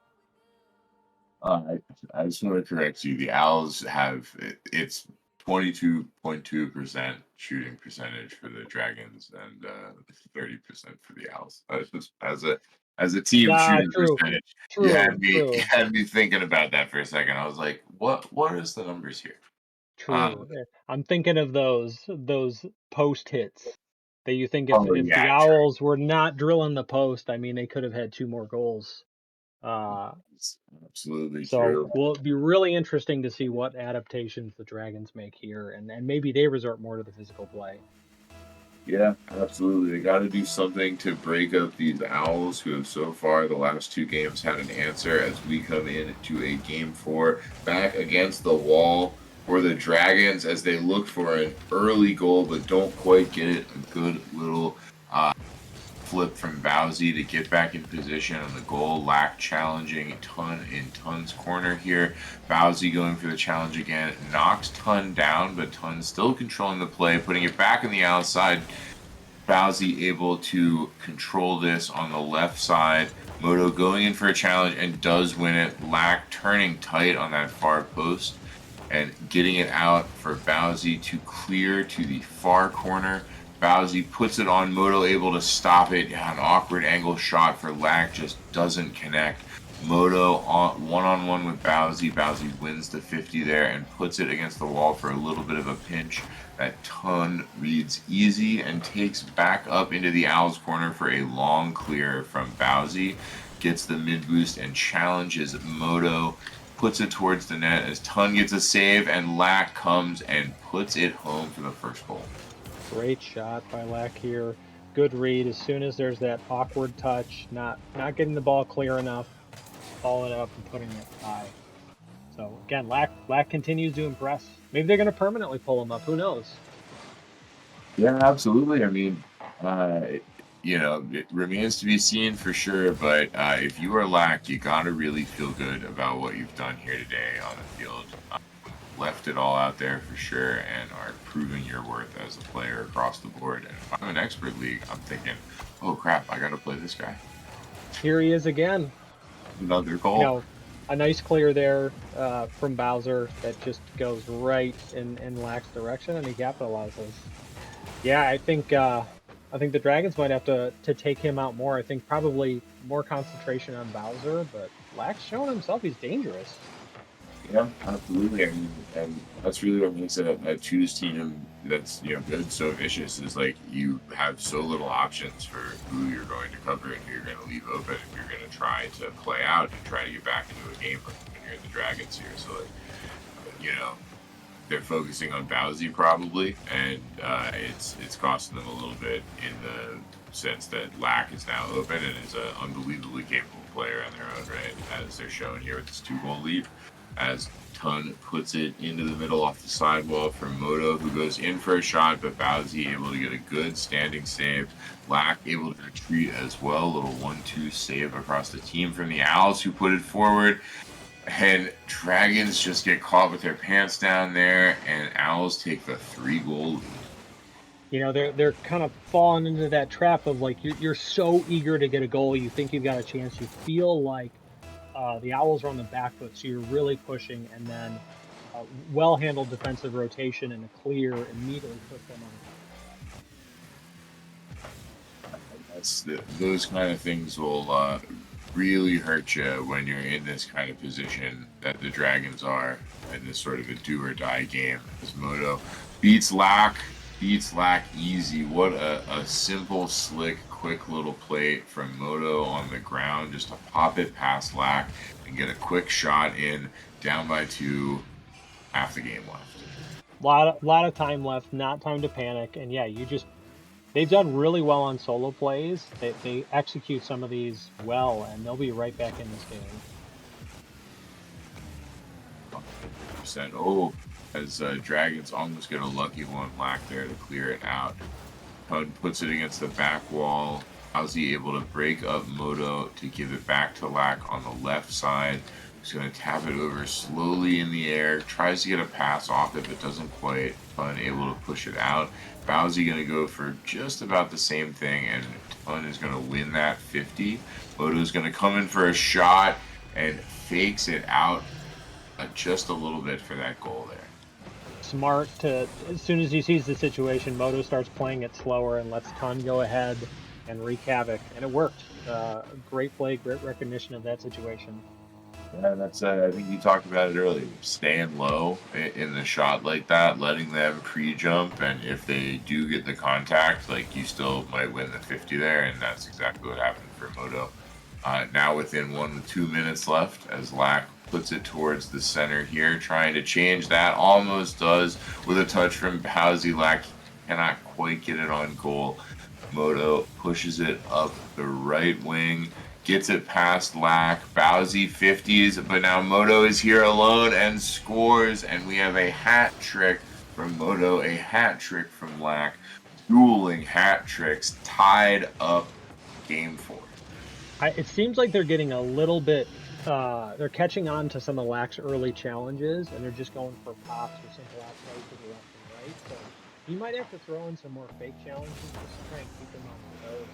I just want to correct you. The Owls have it's 22.2% shooting percentage for the Dragons and 30% for the Owls. Just as a team Yeah, shooting true, percentage, you true, you true, had me thinking about that for a second. I was like, what is the numbers here? Um, true. I'm thinking of those post hits that you think if oh if the yeah, Owls were not drilling the post, I mean they could have had 2 more goals. Uh, it's absolutely so true. will be really interesting to see what adaptations the Dragons make here, and maybe they resort more to the physical play. Yeah, absolutely. They got to do something to break up these Owls who have so far the last 2 games had an answer as we come into a game 4 back against the wall for the Dragons as they look for an early goal but don't quite get it. A good little flip from Bowsy to get back in position on the goal. Lack challenging Ton in Tun's corner here. Bowsy going for the challenge again. Knocks Ton down, but Ton still controlling the play, putting it back on the outside. Bowsy able to control this on the left side. Moto going in for a challenge and does win it. Lack turning tight on that far post and getting it out for Bowsy to clear to the far corner. Bowsy puts it on. Moto able to stop it. Yeah, an awkward angle shot for Lack just doesn't connect. Moto on one with Bowsy. Bowsy wins the 50 there and puts it against the wall for a little bit of a pinch. That Ton reads easy and takes back up into the Owls corner for a long clear from Bowsy. Gets the mid boost and challenges Moto. Puts it towards the net as Ton gets a save and Lack comes and puts it home for the first goal. Great shot by Lack here. Good read. As soon as there's that awkward touch, not getting the ball clear enough, following it up and putting it high. So again, Lack continues to impress. Maybe they're going to permanently pull him up. Who knows? Yeah, absolutely. I mean, it remains to be seen for sure. But if you are Lack, you got to really feel good about what you've done here today on the field. Left it all out there for sure and are proving your worth as a player across the board. And if I'm an expert league, I'm thinking, oh crap, I got to play this guy. Here he is again. Another goal. A nice clear there from Bowser that just goes right in Lack's direction, and he capitalizes. Yeah, I think I think the Dragons might have to take him out more. I think probably more concentration on Bowser, but Lack's showing himself he's dangerous. Yeah, absolutely. I mean, and that's really what makes a choose team that's good, so vicious is like you have so little options for who you're going to cover and who you're going to leave open if you're going to try to play out and try to get back into a game when you're the Dragons here. So like, they're focusing on Bowsy probably, and it's costing them a little bit in the sense that Lack is now open and is an unbelievably capable player in their own right, as they're showing here with this 2-goal lead. As Ton puts it into the middle off the sidewall for Moto, who goes in for a shot, but Bowsy able to get a good standing save. Lack able to retreat as well. A little 1-2 save across the team from the Owls, who put it forward. And Dragons just get caught with their pants down there, and Owls take the 3-goal lead. They're kind of falling into that trap of like you're so eager to get a goal, you think you've got a chance, you feel like the Owls are on the back foot, so you're really pushing, and then well-handled defensive rotation and a clear immediately puts them on. Those kind of things will really hurt you when you're in this kind of position that the Dragons are in this sort of a do-or-die game. As Moto beats Lack easy. What a simple, slick, quick little play from Moto on the ground, just to pop it past Lack and get a quick shot in, down by 2, half the game left. Lot of time left, not time to panic, and yeah, they've done really well on solo plays. They execute some of these well, and they'll be right back in this game. Oh, as Dragons almost get a lucky one, Lack there to clear it out. Hud puts it against the back wall. Ozzy able to break up Moto to give it back to Lack on the left side. He's going to tap it over slowly in the air. Tries to get a pass off it, but doesn't quite. Fun able to push it out. Bowsy going to go for just about the same thing, and Fun is going to win that 50. Moto's going to come in for a shot and fakes it out just a little bit for that goal there. Smart to, as soon as he sees the situation, Moto starts playing it slower and lets Ton go ahead and wreak havoc, and it worked. Great play, great recognition of that situation. Yeah, that's I think you talked about it earlier. Staying low in the shot like that, letting them pre-jump, and if they do get the contact, like you still might win the 50 there, and that's exactly what happened for Moto. Now within 2 minutes left, as Lack puts it towards the center here, trying to change that, almost does with a touch from Bowsy. Lack cannot quite get it on goal. Moto pushes it up the right wing, gets it past Lack. Bowsy 50s, but now Moto is here alone and scores, and we have a hat trick from Moto, a hat trick from Lack. Dueling hat tricks, tied up game 4. It seems like they're getting a little bit, they're catching on to some of Lack's early challenges, and they're just going for pops or simple outside to the left and right. So he might have to throw in some more fake challenges just to try and keep them on the toes.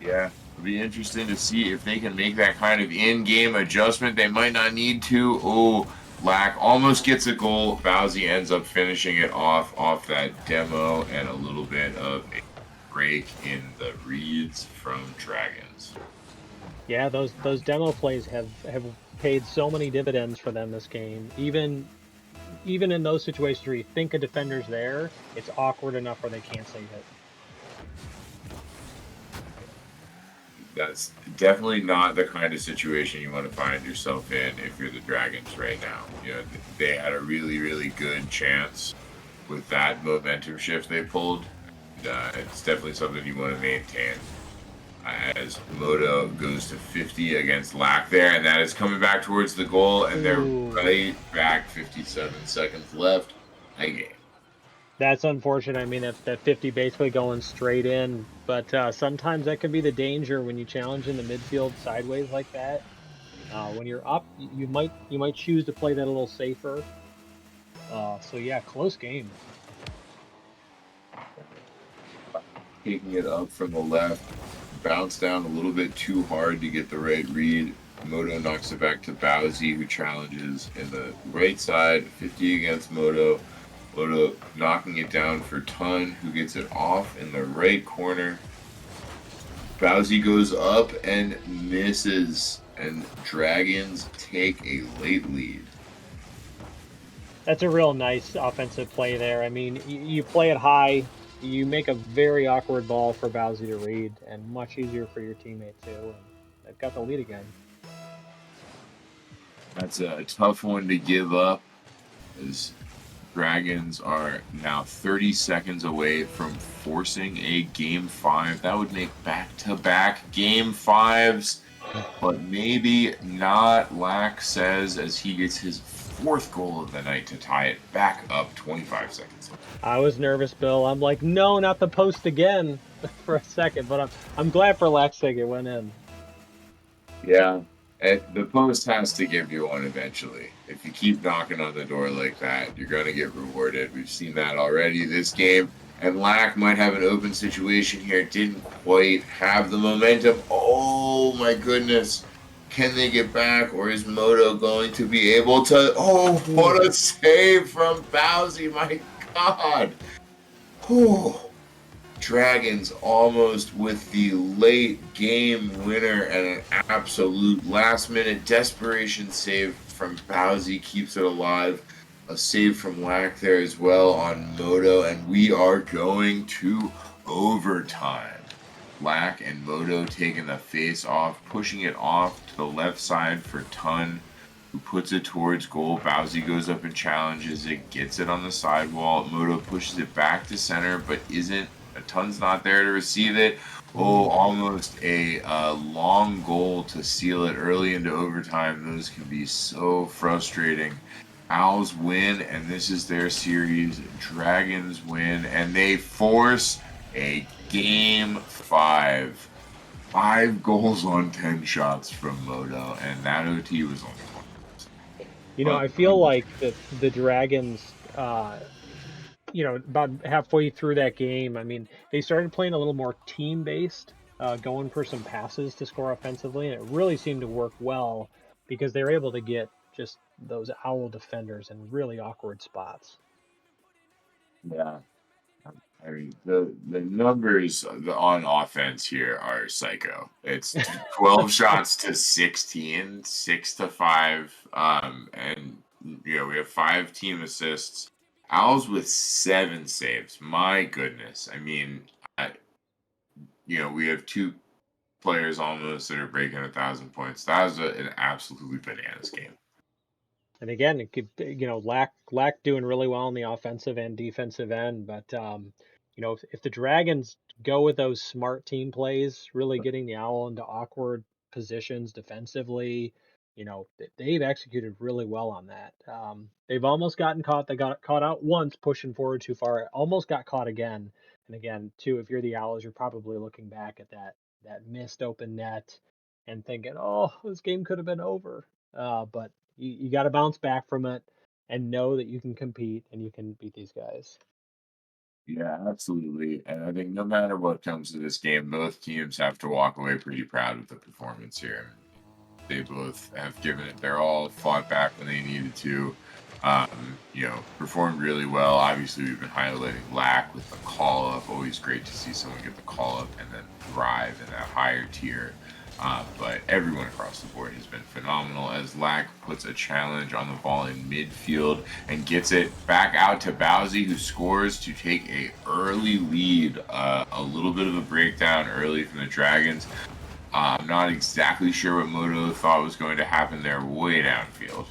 Yeah, it'll be interesting to see if they can make that kind of in-game adjustment. They might not need to. Oh, Lack almost gets a goal. Bowsy ends up finishing it off that demo, and a little bit of a break in the reads from Dragons. Yeah, those demo plays have paid so many dividends for them this game. Even in those situations where you think a defender's there, it's awkward enough where they can't save it. That's definitely not the kind of situation you want to find yourself in if you're the Dragons right now. They had a really, really good chance with that momentum shift they pulled. It's definitely something you want to maintain. As Moto goes to 50 against Lack there, and that is coming back towards the goal, and they're right back. 57 seconds left. High game. That's unfortunate. I mean, that 50 basically going straight in, but sometimes that can be the danger when you challenge in the midfield sideways like that. When you're up, you might choose to play that a little safer. So yeah, close game. Taking it up from the left, bounce down a little bit too hard to get the right read. Moto knocks it back to Bowsy, who challenges in the right side. 50 against Moto. Moto knocking it down for Ton, who gets it off in the right corner. Bowsy goes up and misses, and Dragons take a late lead. That's a real nice offensive play there. I mean, you play it high, you make a very awkward ball for Bowsy to read, and much easier for your teammate too. And they've got the lead again. That's a tough one to give up, as Dragons are now 30 seconds away from forcing a Game 5. That would make back-to-back Game 5s, but maybe not, Lack says, as he gets his 4th goal of the night to tie it back up 25 seconds. I was nervous, Bill. I'm like, no, not the post again for a second, but I'm glad for Lack's sake it went in. Yeah, the post has to give you one eventually. If you keep knocking on the door like that, you're going to get rewarded. We've seen that already this game. And Lack might have an open situation here. Didn't quite have the momentum. Oh my goodness. Can they get back, or is Moto going to be able to? Oh, what a save from Bowsy. My God. Oh. Dragons almost with the late game winner, and an absolute last minute desperation save from Bowsy keeps it alive. A save from Lack there as well on Moto, and we are going to overtime. Lack and Moto taking the face off, pushing it off to the left side for Ton, who puts it towards goal. Bowsy goes up and challenges it, gets it on the sidewall. Moto pushes it back to center, but isn't. A Ton's not there to receive it. Oh, almost a long goal to seal it early into overtime. Those can be so frustrating. Owls win, and this is their series. Dragons win, and they force a Game 5. 5 goals on 10 shots from Moto, and that OT was only 1. You know, I feel like the Dragons, about halfway through that game, I mean, they started playing a little more team-based, going for some passes to score offensively, and it really seemed to work well because they were able to get just those Owl defenders in really awkward spots. Yeah. I mean, the numbers on offense here are psycho. It's 12 shots to 16, 6-5, and we have 5 team assists. Owls with 7 saves. My goodness. I mean, we have 2 players almost that are breaking 1,000 points. That was an absolutely bananas game. And again, it could, Lack doing really well on the offensive and defensive end. But, if the Dragons go with those smart team plays, really getting the Owl into awkward positions defensively, they've executed really well on that. They've almost gotten caught. They got caught out once pushing forward too far, almost got caught again. And again, too, if you're the Owls, you're probably looking back at that missed open net and thinking, oh, this game could have been over. But you got to bounce back from it and know that you can compete and you can beat these guys. Yeah, absolutely. And I think no matter what comes to this game, both teams have to walk away pretty proud with the performance here. They both have given it their all, fought back when they needed to, performed really well. Obviously, we've been highlighting Lack with the call up. Always great to see someone get the call up and then thrive in that higher tier. But everyone across the board has been phenomenal, as Lack puts a challenge on the ball in midfield and gets it back out to Bowsy, who scores to take a early lead. A little bit of a breakdown early from the Dragons. I'm not exactly sure what Moto thought was going to happen there way downfield.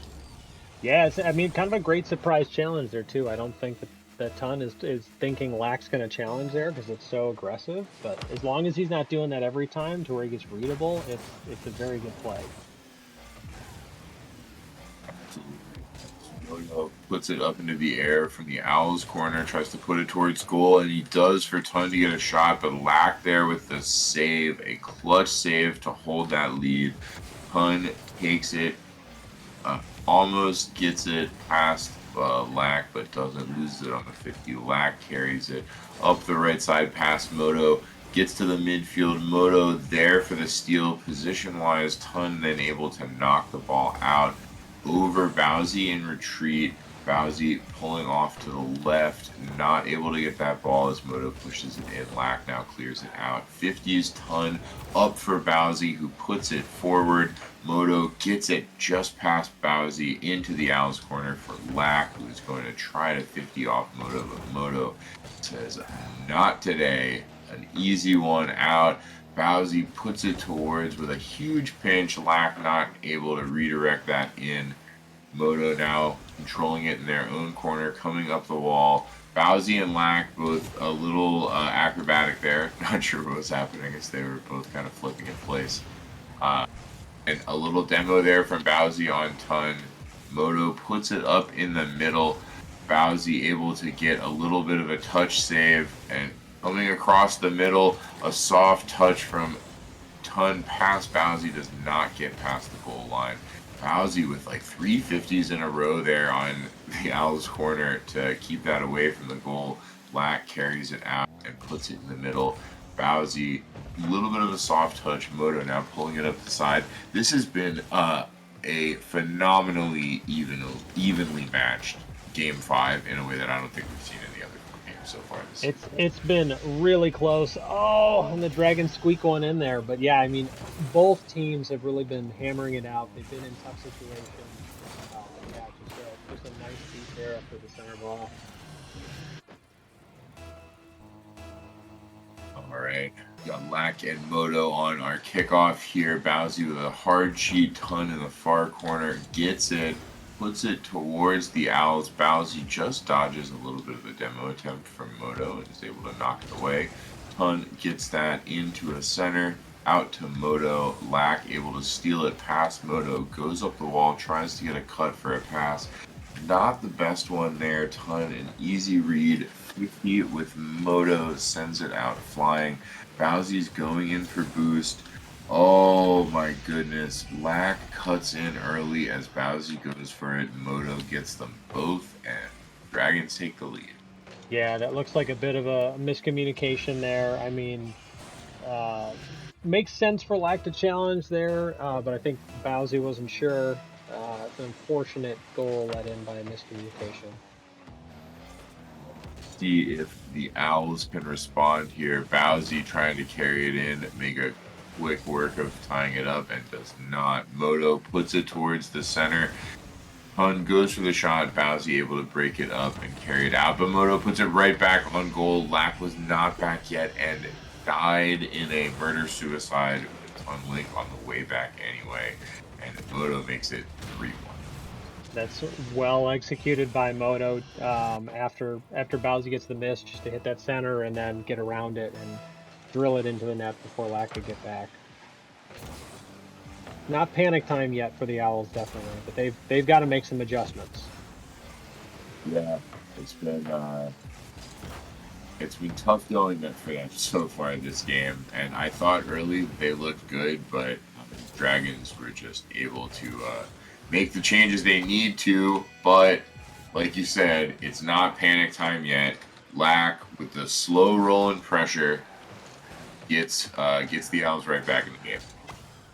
Yeah, kind of a great surprise challenge there too. I don't think that Ton is thinking Lack's going to challenge there because it's so aggressive. But as long as he's not doing that every time to where he gets readable, it's a very good play. Moto puts it up into the air from the Owls corner, tries to put it towards goal, and he does for Ton to get a shot, but Lack there with the save, a clutch save to hold that lead. Ton takes it, almost gets it past Lack, but doesn't, lose it on the 50. Lack carries it up the right side past Moto, gets to the midfield. Moto there for the steal position-wise. Ton then able to knock the ball out over Bowsy in retreat. Bowsy pulling off to the left, not able to get that ball as Moto pushes it in. Lack now clears it out. 50's Ton up for Bowsy, who puts it forward. Moto gets it just past Bowsy into the Owls corner for Lack, who is going to try to 50 off Moto, but Moto says, not today. An easy one out. Bowsy puts it towards with a huge pinch. Lack not able to redirect that in. Moto now controlling it in their own corner, coming up the wall. Bowsy and Lack both a little acrobatic there. Not sure what was happening as they were both kind of flipping in place. And a little demo there from Bowsy on Ton. Moto puts it up in the middle. Bowsy able to get a little bit of a touch save, and coming across the middle, a soft touch from Ton past Bowsy does not get past the goal line. Bowsy with like 3 50s in a row there on the Owls corner to keep that away from the goal. Lack carries it out and puts it in the middle. Bowsy, a little bit of a soft touch. Moto now pulling it up the side. This has been a phenomenally evenly matched Game 5 in a way that I don't think we've seen in the other games so far this season. It's been really close. Oh, and the Dragons squeak one in there. But yeah, I mean, both teams have really been hammering it out. They've been in tough situations. Yeah, just a nice beat there after the center ball. All right, got Lack and Moto on our kickoff here. Bowsy with a hard sheet, Ton in the far corner, gets it, puts it towards the Owls. Bowsy just dodges a little bit of a demo attempt from Moto and is able to knock it away. Ton gets that into a center, out to Moto. Lack able to steal it past Moto, goes up the wall, tries to get a cut for a pass. Not the best one there. Ton, an easy read. 50 with Moto, sends it out flying. Bowsy's going in for boost. Oh my goodness. Lack cuts in early as Bowsy goes for it. Moto gets them both, and Dragons take the lead. Yeah, that looks like a bit of a miscommunication there. I mean, makes sense for Lack to challenge there, but I think Bowsy wasn't sure. It's an unfortunate goal let in by a miscommunication. See if the Owls can respond here. Bowsy trying to carry it in, make a quick work of tying it up, and does not. Moto puts it towards the center. Ton goes for the shot. Bowsy able to break it up and carry it out, but Moto puts it right back on goal. Lack was not back yet and died in a murder-suicide with Ton Link on the way back anyway, and Moto makes it 3-1. That's well executed by Moto after Bowsy gets the miss, just to hit that center and then get around it and drill it into the net before Lack could get back. Not panic time yet for the Owls, definitely, but they've got to make some adjustments. Yeah, it's been tough going for them so far this game, and I thought early they looked good, but Dragons were just able to make the changes they need to, but like you said, it's not panic time yet. Lack, with the slow rolling pressure, gets the Owls right back in the game.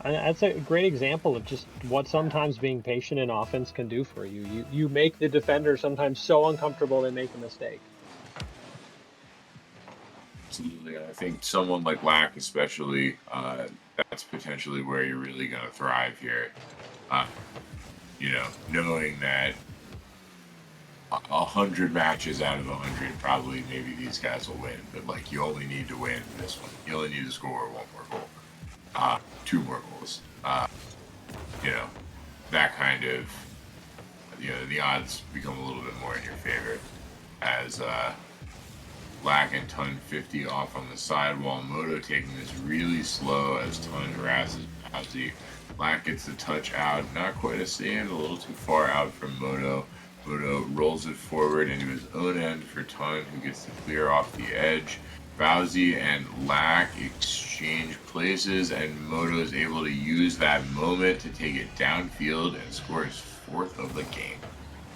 And that's a great example of just what sometimes being patient in offense can do for you. You make the defender sometimes so uncomfortable they make a mistake. Absolutely. I think someone like Lack especially, that's potentially where you're really going to thrive here. Knowing that 100 matches out of 100, probably maybe these guys will win, but like you only need to win this one. You only need to score 1 more goal, 2 more goals. That kind of, the odds become a little bit more in your favor as Lack and Ton 50 off on the sidewall. Moto taking this really slow as Ton harasses Bowsy. Lack gets the touch out, not quite a save, a little too far out from Moto. Moto rolls it forward into his own end for Ton, who gets to clear off the edge. Bowsy and Lack exchange places, and Moto is able to use that moment to take it downfield and score his 4th of the game.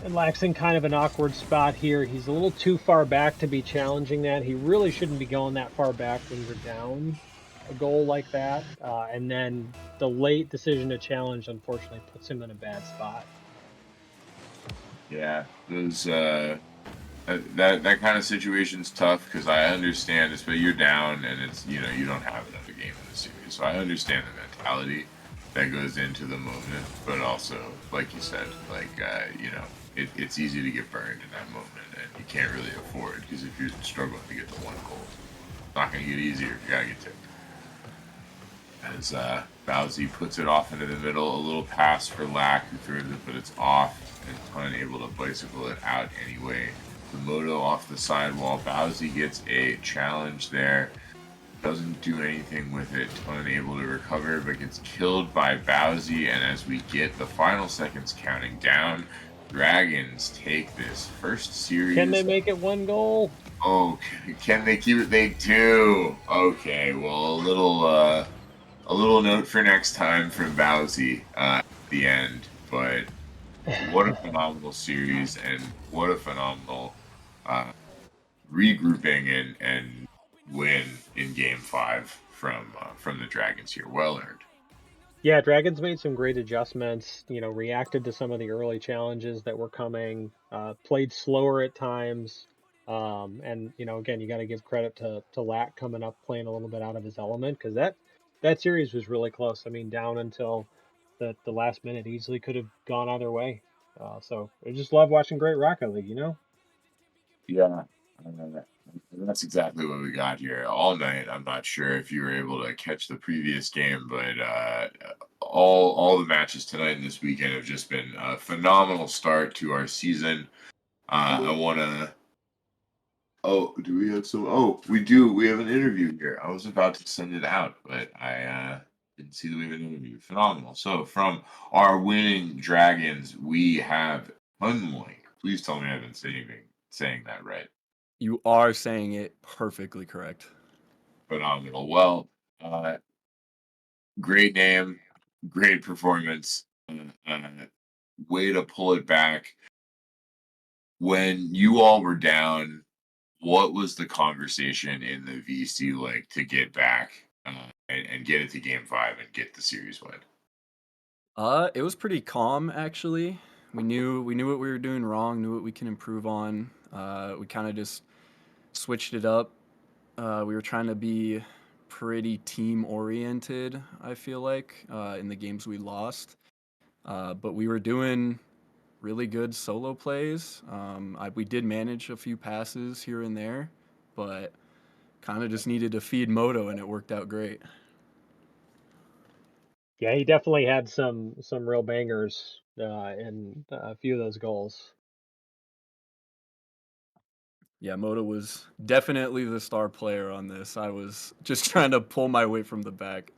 And Lack's in kind of an awkward spot here. He's a little too far back to be challenging that. He really shouldn't be going that far back when you're down a goal like that. And then the late decision to challenge, unfortunately, puts him in a bad spot. Yeah, those that kind of situation's tough because I understand, especially you're down and it's you don't have another game in the series, so I understand the mentality that goes into the moment, but also like you said, like it's easy to get burned in that moment, and you can't really afford because if you're struggling to get the one goal, it's not going to get easier. You gotta get tipped. As Bowsy puts it off into the middle, a little pass for Lack, who throws it, but it's off, and unable to bicycle it out anyway. The Moto off the sidewall. Bowsy gets a challenge there. Doesn't do anything with it. Unable to recover, but gets killed by Bowsy. And as we get the final seconds counting down, Dragons take this first series. Can they make it 1 goal? Oh, can they keep it? They do. Okay, well, a little note for next time from Bowsy at the end, but what a phenomenal series and what a phenomenal uh, regrouping and win in Game 5 from the Dragons here. Well earned. Yeah, Dragons made some great adjustments, reacted to some of the early challenges that were coming, played slower at times. And again, you got to give credit to Lack coming up, playing a little bit out of his element, because that series was really close. I mean, down until the last minute, easily could have gone either way. So I just love watching great Rocket League. Yeah, uh, that's exactly what we got here all night. I'm not sure if you were able to catch the previous game, but all the matches tonight and this weekend have just been a phenomenal start to our season. I want to. Oh, do we have some? Oh, we do. We have an interview here. I was about to send it out, but I didn't see that we have an interview. Phenomenal. So, from our winning Dragons, we have Unlink. Please tell me I've been saying that right. You are saying it perfectly correct. Phenomenal. Well, uh, great name, great performance. Way to pull it back. When you all were down, what was the conversation in the VC like to get back and get it to Game 5 and get the series win? It was pretty calm actually. We knew what we were doing wrong, knew what we can improve on. We kind of just switched it up. We were trying to be pretty team oriented, I feel like, in the games we lost. But we were doing really good solo plays. We did manage a few passes here and there, but kind of just needed to feed Moto, and it worked out great. Yeah, he definitely had some real bangers in a few of those goals. Yeah, Moto was definitely the star player on this. I was just trying to pull my weight from the back.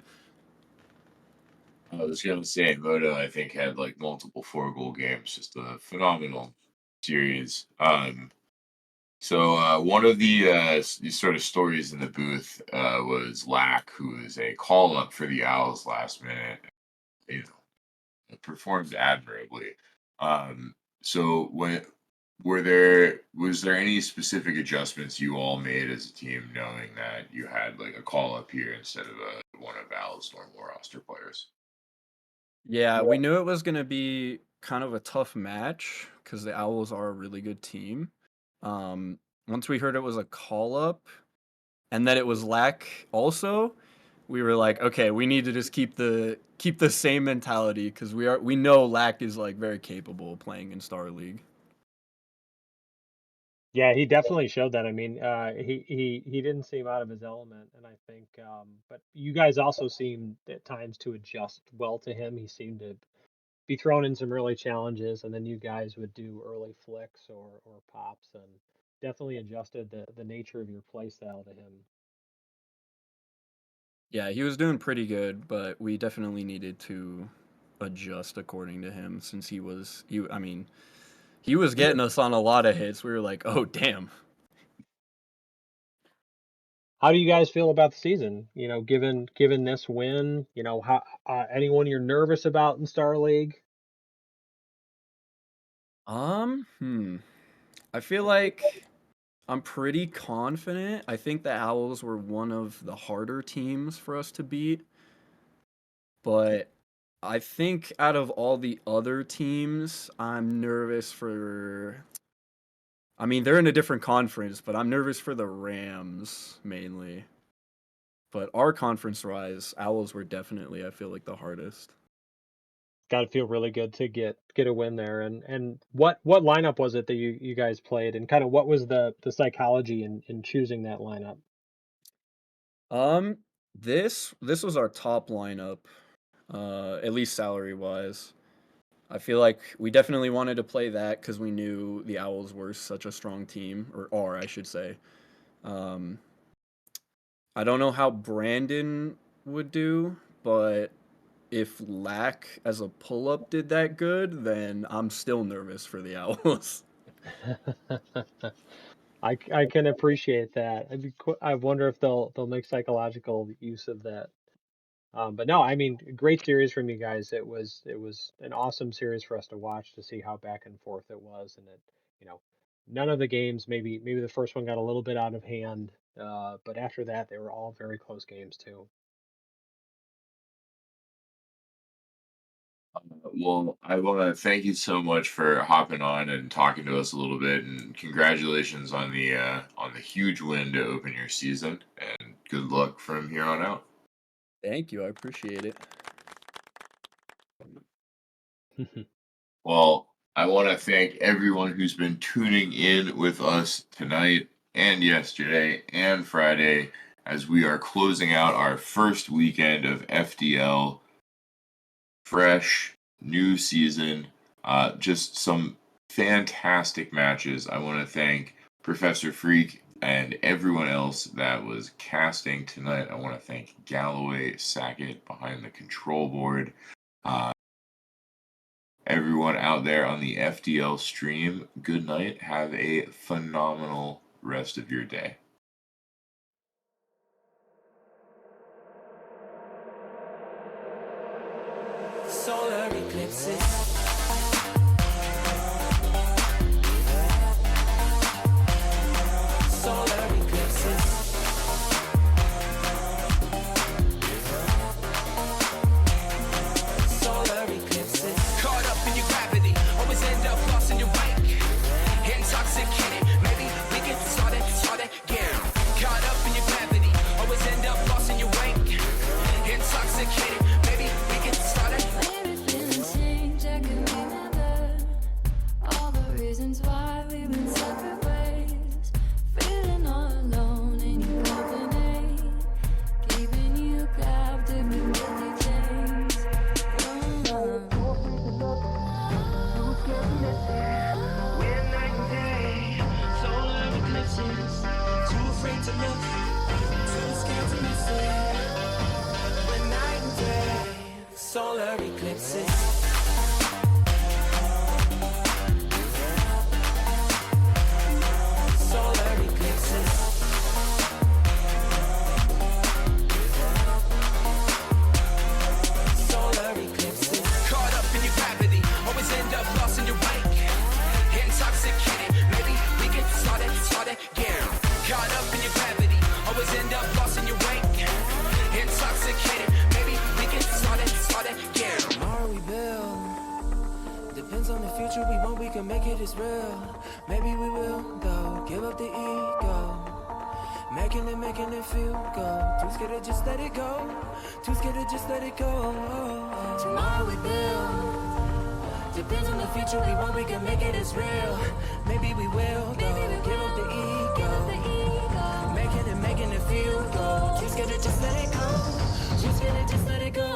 I was going to say, Moto, I think, had like multiple 4 goal games, just a phenomenal series. So one of the these sort of stories in the booth was Lack, who is a call up for the Owls last minute. You know, performed admirably. So when was there any specific adjustments you all made as a team, knowing that you had like a call up here instead of one of Al's normal roster players? Yeah, we knew it was going to be kind of a tough match because the Owls are a really good team. Once we heard it was a call up and that it was Lack also, we were like, okay, we need to just keep the same mentality because we know Lack is like very capable of playing in Star League. Yeah, he definitely showed that. I mean, he didn't seem out of his element, and I think, but you guys also seemed at times to adjust well to him. He seemed to be thrown in some early challenges, and then you guys would do early flicks or pops, and definitely adjusted the nature of your play style to him. Yeah, he was doing pretty good, but we definitely needed to adjust according to him since I mean, he was getting us on a lot of hits. We were like, "Oh, damn." How do you guys feel about the season? Given this win, how anyone you're nervous about in Star League? Hmm. I feel like I'm pretty confident. I think the Owls were one of the harder teams for us to beat, but I think out of all the other teams, I'm nervous for. I mean, they're in a different conference, but I'm nervous for the Rams mainly. But our conference-wise, Owls were definitely, I feel like, the hardest. Got to feel really good to get a win there. And what lineup was it that you guys played, and kind of what was the psychology in choosing that lineup? Um, this was our top lineup, at least salary-wise. I feel like we definitely wanted to play that because we knew the Owls were such a strong team, or are, I should say. Um, I don't know how Brandon would do, but if Lack as a pull-up did that good, then I'm still nervous for the Owls. I can appreciate that. I wonder if they'll make psychological use of that. But no, I mean, great series from you guys. It was an awesome series for us to watch, to see how back and forth it was, and it, you know, none of the games, maybe the first one got a little bit out of hand, but after that they were all very close games too. Well, I want to thank you so much for hopping on and talking to us a little bit, and congratulations on the huge win to open your season, and good luck from here on out. Thank you, I appreciate it. Well, I want to thank everyone who's been tuning in with us tonight and yesterday and Friday as we are closing out our first weekend of FDL. Fresh, new season, just some fantastic matches. I want to thank Professor Freak and everyone else that was casting tonight. I want to thank Galloway Sackett behind the control board. Everyone out there on the FDL stream, good night. Have a phenomenal rest of your day. Solar eclipses. Solar eclipses. Solar eclipses. Caught up in your gravity, always end up lost in your wake. Intoxicated, maybe we get started again. Caught up in your gravity, always end up lost in your wake. Intoxicated, maybe we get started. Maybe feelings change, I can remember all the reasons why we've been separate ways. Feeling all alone in your company, keeping you captive with guilty chains. We're night and day, solar eclipses. Too afraid to look, too scared to miss it. We're night and day, solar eclipses. Solar eclipses. Solar eclipses. Caught up in your gravity, always end up lost in your wake. Intoxicated, maybe we get started again. Caught up in your gravity, always end up lost in your wake. Intoxicated, maybe we get started again. Tomorrow we build, depends on the future we want, we can make it as real. Maybe we will, though, give up the ego. Making it feel good. Too scared to just let it go. Too scared to just let it go. Tomorrow we build. Depends on the future we want, we can make it as real. Maybe we will, though. Give up the ego. Making it feel good. Too scared to just let it go. Too scared to just let it go.